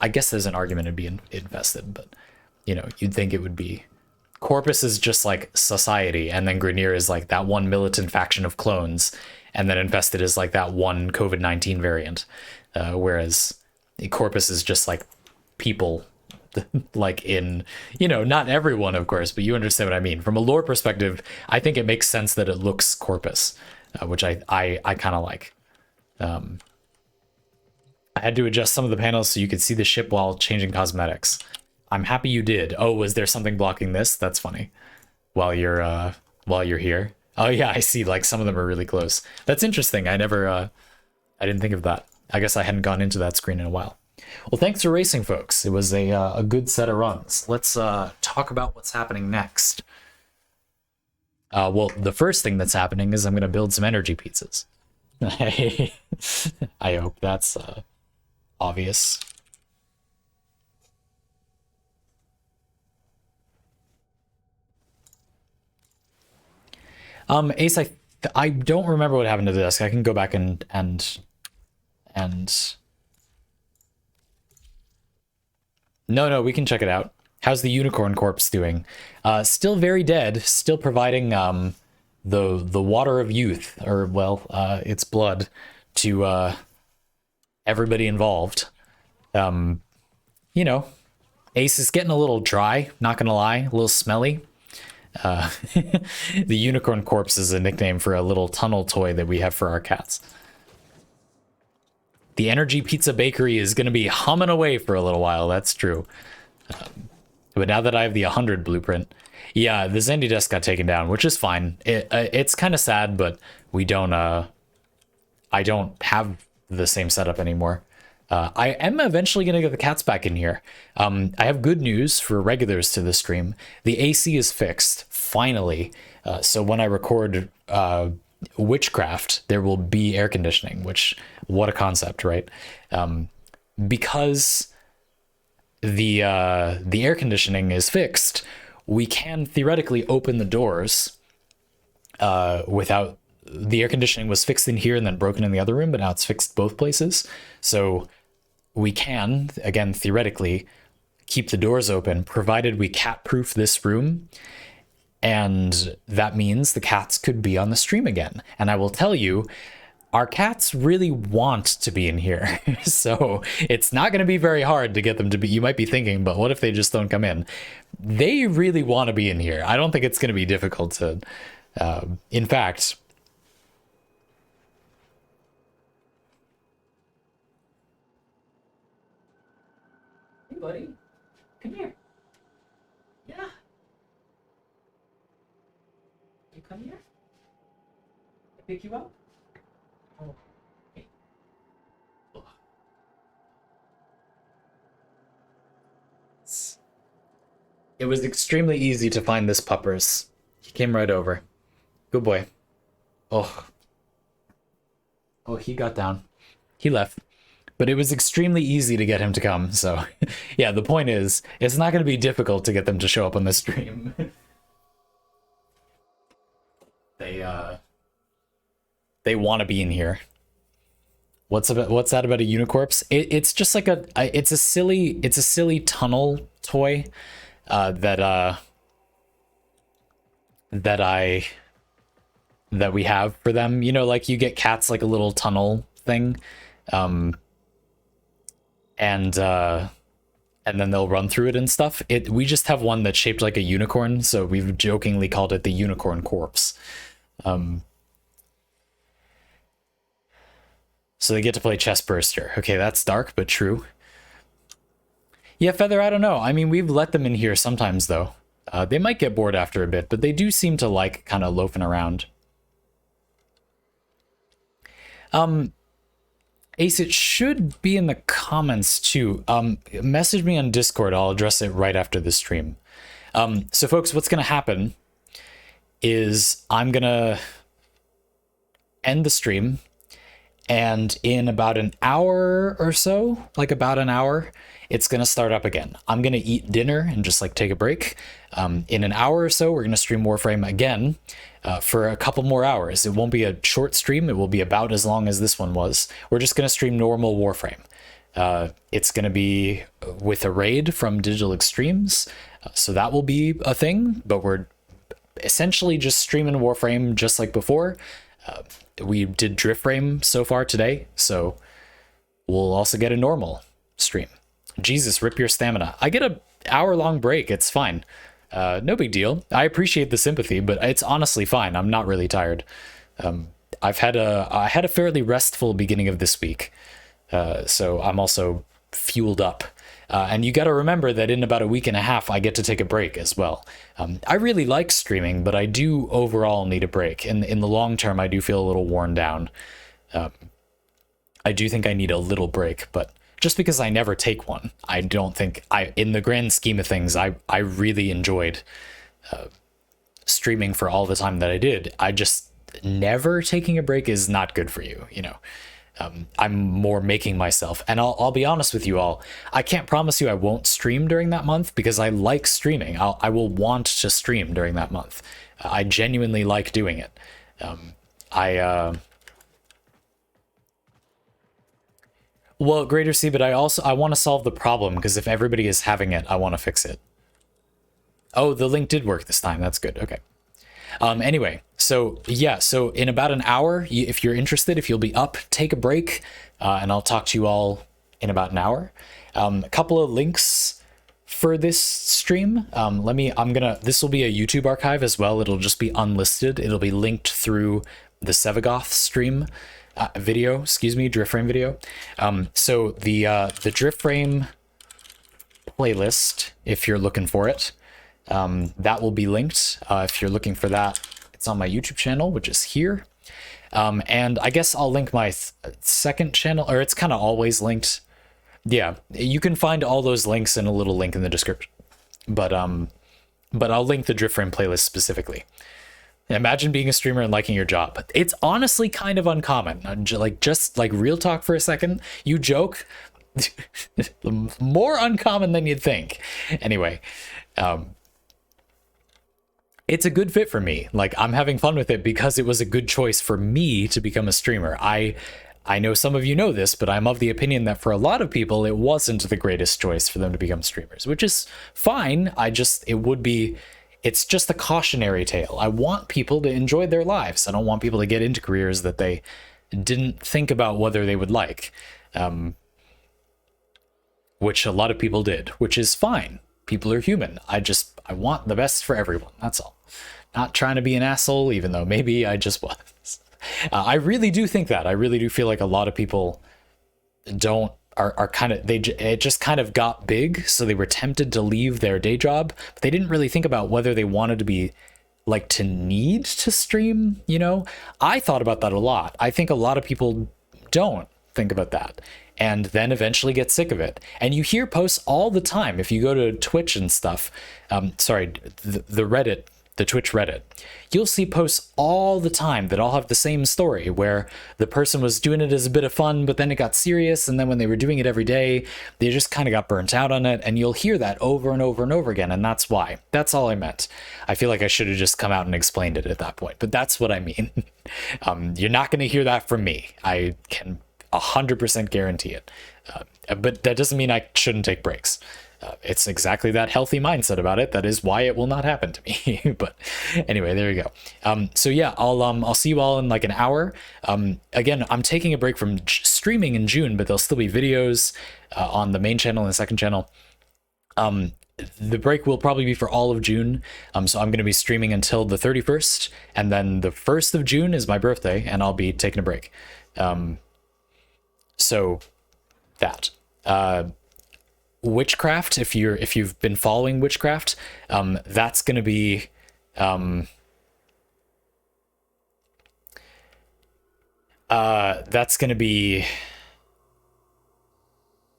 I guess there's an argument it'd be Infested, but, you know, you'd think it would be. Corpus is just like society, and then Grineer is like that one militant faction of clones, and then Infested is like that one COVID-19 variant, whereas Corpus is just like people. Like in, you know, not everyone, of course, but you understand what I mean. From a lore perspective, I think it makes sense that it looks Corpus, which I kind of like. I had to adjust some of the panels so you could see the ship while changing cosmetics. I'm happy you did. Oh, was there something blocking this? That's funny. While you're here. Oh yeah, I see. Like some of them are really close. That's interesting. I didn't think of that. I guess I hadn't gone into that screen in a while. Well, thanks for racing, folks. It was a good set of runs. Let's talk about what's happening next. Well, the first thing that's happening is I'm going to build some energy pizzas. I hope that's obvious. Ace, I don't remember what happened to the desk. I can go back and No, we can check it out. How's the unicorn corpse doing? Still very dead. Still providing the water of youth, or well, its blood to everybody involved. You know, Ace is getting a little dry. Not gonna lie, a little smelly. The unicorn corpse is a nickname for a little tunnel toy that we have for our cats. The Energy Pizza Bakery is going to be humming away for a little while. That's true. But now that I have the 100 blueprint, yeah, the Zandy desk got taken down, which is fine. It's kind of sad, but we don't. I don't have the same setup anymore. I am eventually going to get the cats back in here. I have good news for regulars to the stream. The AC is fixed, finally. So when I record Witchcraft, there will be air conditioning, which, what a concept, right? Because the air conditioning is fixed, we can theoretically open the doors without... The air conditioning was fixed in here and then broken in the other room, but now it's fixed both places. So we can, again, theoretically, keep the doors open, provided we cat-proof this room. And that means the cats could be on the stream again. And I will tell you, our cats really want to be in here. So it's not going to be very hard to get them to be... You might be thinking, but what if they just don't come in? They really want to be in here. I don't think it's going to be difficult to... in fact... Hey, buddy. Come here. Yeah. You come here? I pick you up? Oh. Okay. Ugh. It was extremely easy to find this puppers. He came right over. Good boy. Oh. Oh, he got down. He left. But it was extremely easy to get him to come, so... yeah, the point is, it's not going to be difficult to get them to show up on the stream. They want to be in here. What's that about a unicorpse? It's just like it's a silly tunnel toy that that we have for them. You know, like you get cats like a little tunnel thing, um, and then they'll run through it and stuff. We just have one that's shaped like a unicorn, so we've jokingly called it the unicorn corpse. So they get to play chest burster. Okay, that's dark but true. Yeah, Feather, I don't know. I mean, we've let them in here sometimes though. They might get bored after a bit, but they do seem to like kind of loafing around. Ace, it should be in the comments too. Message me on Discord. I'll address it right after the stream. So folks, what's going to happen is I'm going to end the stream, and in about an hour or so, like about an hour, it's going to start up again. I'm going to eat dinner and just like take a break. In an hour or so, we're going to stream Warframe again for a couple more hours. It won't be a short stream. It will be about as long as this one was. We're just going to stream normal Warframe. It's going to be with a raid from Digital Extremes. So that will be a thing, but we're essentially just streaming Warframe just like before. We did DriftFrame so far today, so we'll also get a normal stream. Jesus, rip your stamina. I get a hour-long break. It's fine. No big deal. I appreciate the sympathy, but it's honestly fine. I'm not really tired. I had a fairly restful beginning of this week, so I'm also fueled up. And you got to remember that in about a week and a half, I get to take a break as well. I really like streaming, but I do overall need a break. In the long term, I do feel a little worn down. I do think I need a little break, but just because I never take one, I don't think in the grand scheme of things, I really enjoyed streaming for all the time that I did. I just never taking a break is not good for you, you know. I'm more making myself, and I'll be honest with you all. I can't promise you I won't stream during that month because I like streaming. I will want to stream during that month. I genuinely like doing it. Well, Greater C, but I want to solve the problem because if everybody is having it, I want to fix it. Oh, the link did work this time. That's good. Okay. Anyway, so yeah, so in about an hour, if you're interested, if you'll be up, take a break, and I'll talk to you all in about an hour. A couple of links for this stream. This will be a YouTube archive as well. It'll just be unlisted. It'll be linked through the Sevagoth stream DriftFrame video. So the DriftFrame playlist, if you're looking for it, that will be linked. If you're looking for that, it's on my YouTube channel, which is here. And I guess I'll link my second channel, or it's kind of always linked. Yeah, you can find all those links in a little link in the description. But I'll link the DriftFrame playlist specifically. Imagine being a streamer and liking your job. It's honestly kind of uncommon. Just like real talk for a second. You joke, more uncommon than you'd think. Anyway, it's a good fit for me. Like, I'm having fun with it because it was a good choice for me to become a streamer. I know some of you know this, but I'm of the opinion that for a lot of people, it wasn't the greatest choice for them to become streamers, which is fine. It's just a cautionary tale. I want people to enjoy their lives. I don't want people to get into careers that they didn't think about whether they would like, which a lot of people did, which is fine. People are human. I want the best for everyone. That's all. Not trying to be an asshole, even though maybe I just was. I really do think that. I really do feel like a lot of people it just kind of got big, so they were tempted to leave their day job, but they didn't really think about whether they wanted to be to need to stream, you know? I thought about that a lot. I think a lot of people don't think about that and then eventually get sick of it. And you hear posts all the time. If you go to Twitch and stuff, the Twitch Reddit, you'll see posts all the time that all have the same story where the person was doing it as a bit of fun, but then it got serious. And then when they were doing it every day, they just kind of got burnt out on it. And you'll hear that over and over and over again. And that's why. That's all I meant. I feel like I should have just come out and explained it at that point, but that's what I mean. You're not going to hear that from me. I can 100% guarantee it. But that doesn't mean I shouldn't take breaks. It's exactly that healthy mindset about it that is why it will not happen to me. But anyway, there you go. So yeah, I'll see you all in like an hour. Again, I'm taking a break from streaming in June, but there'll still be videos on the main channel and the second channel. The break will probably be for all of June. So I'm going to be streaming until the 31st, and then the 1st of June is my birthday, and I'll be taking a break. So that. Witchcraft, if you've been following Witchcraft, that's going to be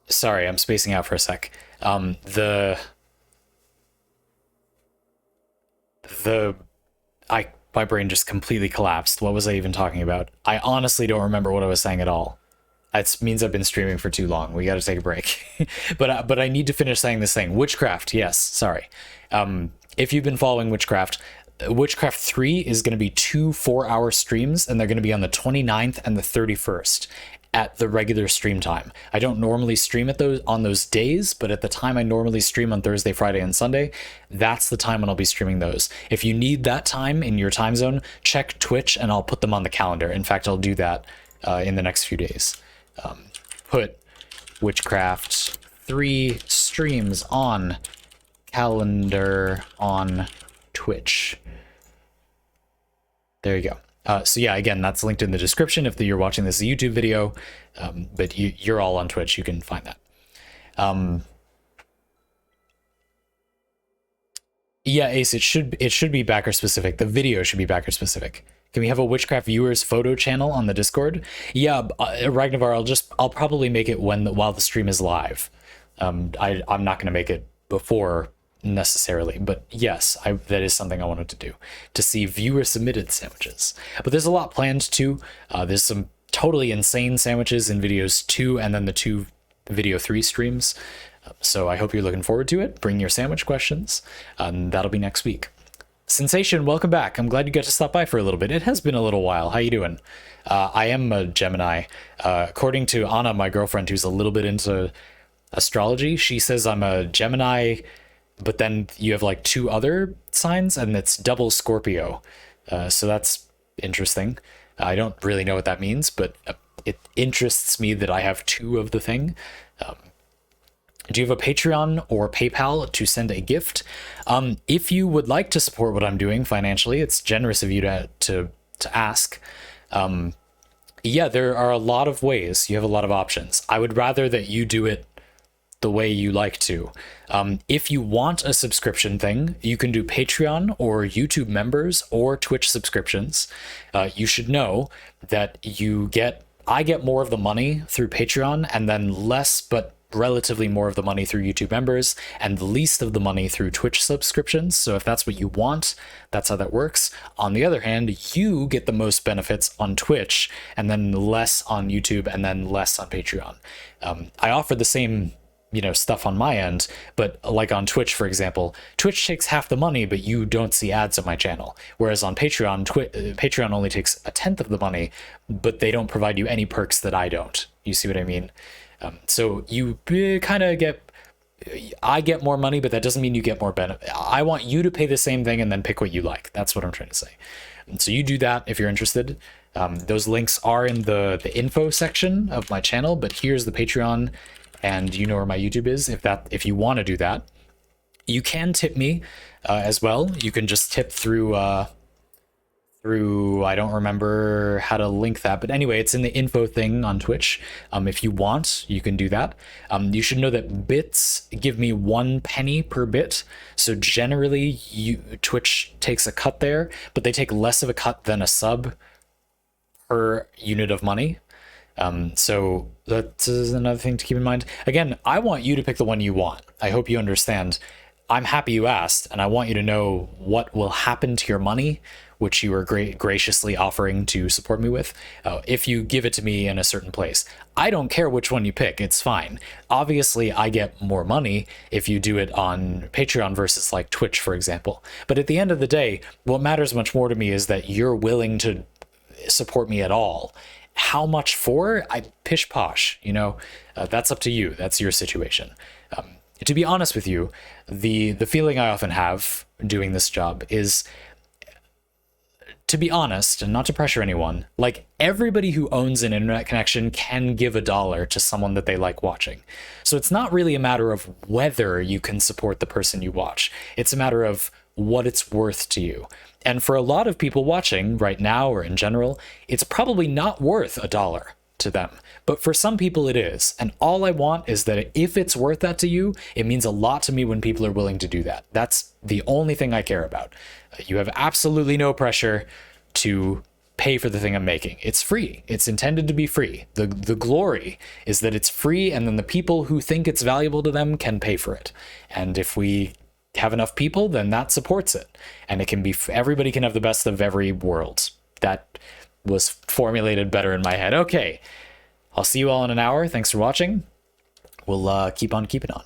sorry, I'm spacing out for a sec. My brain just completely collapsed. What was I even talking about? I honestly don't remember what I was saying at all. It means I've been streaming for too long. We got to take a break. but I need to finish saying this thing. Witchcraft, yes, sorry. If you've been following Witchcraft, Witchcraft 3 is going to be 2 4-hour streams, and they're going to be on the 29th and the 31st at the regular stream time. I don't normally stream on those days, but at the time I normally stream on Thursday, Friday, and Sunday, that's the time when I'll be streaming those. If you need that time in your time zone, check Twitch and I'll put them on the calendar. In fact, I'll do that in the next few days. Put Witchcraft 3 streams on calendar on Twitch. There you go. So yeah, again, that's linked in the description if you're watching this as a YouTube video, but you're all on Twitch, you can find that. Yeah, Ace, it should be backer specific. The video should be backer specific. Can we have a Witchcraft viewers photo channel on the Discord? Yeah, Ragnavar, I'll probably make it while the stream is live. I'm not going to make it before necessarily, but yes, that is something I wanted to do, to see viewer submitted sandwiches. But there's a lot planned too. There's some totally insane sandwiches in videos 2 and then the 2 video 3 streams. So I hope you're looking forward to it. Bring your sandwich questions. That'll be next week. Sensation, welcome back. I'm glad you got to stop by for a little bit. It has been a little while. How you doing? I am a Gemini. According to Anna, my girlfriend, who's a little bit into astrology, she says I'm a Gemini, but then you have like 2 other signs, and it's double Scorpio. So that's interesting. I don't really know what that means, but it interests me that I have 2 of the thing. Do you have a Patreon or PayPal to send a gift? If you would like to support what I'm doing financially, it's generous of you to ask. Yeah, there are a lot of ways. You have a lot of options. I would rather that you do it the way you like to. If you want a subscription thing, you can do Patreon or YouTube members or Twitch subscriptions. You should know that I get more of the money through Patreon, and then less, but relatively more of the money through YouTube members, and the least of the money through Twitch subscriptions. So if that's what you want, that's how that works. On the other hand, you get the most benefits on Twitch, and then less on YouTube, and then less on Patreon. I offer the same stuff on my end, but like on Twitch, for example, Twitch takes half the money, but you don't see ads on my channel. Whereas on Patreon, Patreon only takes 1/10 of the money, but they don't provide you any perks that I don't. You see what I mean? So you kind of I get more money, but that doesn't mean you get more benefit. I want you to pay the same thing and then pick what you like. That's what I'm trying to say. And so you do that if you're interested. Those links are in the info section of my channel, but here's the Patreon, and you know where my YouTube is. If you want to do that, you can tip me as well. You can just tip through I don't remember how to link that, but anyway, it's in the info thing on Twitch. If you want, you can do that. You should know that bits give me 1 penny per bit. So generally Twitch takes a cut there, but they take less of a cut than a sub per unit of money. So that is another thing to keep in mind. Again, I want you to pick the one you want. I hope you understand. I'm happy you asked, and I want you to know what will happen to your money, which you are graciously offering to support me with, if you give it to me in a certain place. I don't care which one you pick, it's fine. Obviously, I get more money if you do it on Patreon versus like Twitch, for example. But at the end of the day, what matters much more to me is that you're willing to support me at all. How much for? Pish posh, that's up to you. That's your situation. to be honest with you, the feeling I often have doing this job is, to be honest, and not to pressure anyone, like everybody who owns an internet connection can give $1 to someone that they like watching. So it's not really a matter of whether you can support the person you watch. It's a matter of what it's worth to you. And for a lot of people watching right now or in general, it's probably not worth $1 to them. But for some people it is. And all I want is that if it's worth that to you, it means a lot to me when people are willing to do that. That's the only thing I care about. You have absolutely no pressure to pay for the thing I'm making. It's free. It's intended to be free. The glory is that it's free, and then the people who think it's valuable to them can pay for it. And if we have enough people, then that supports it. And it can be, everybody can have the best of every world. That was formulated better in my head. Okay, I'll see you all in an hour. Thanks for watching. We'll keep on keeping on.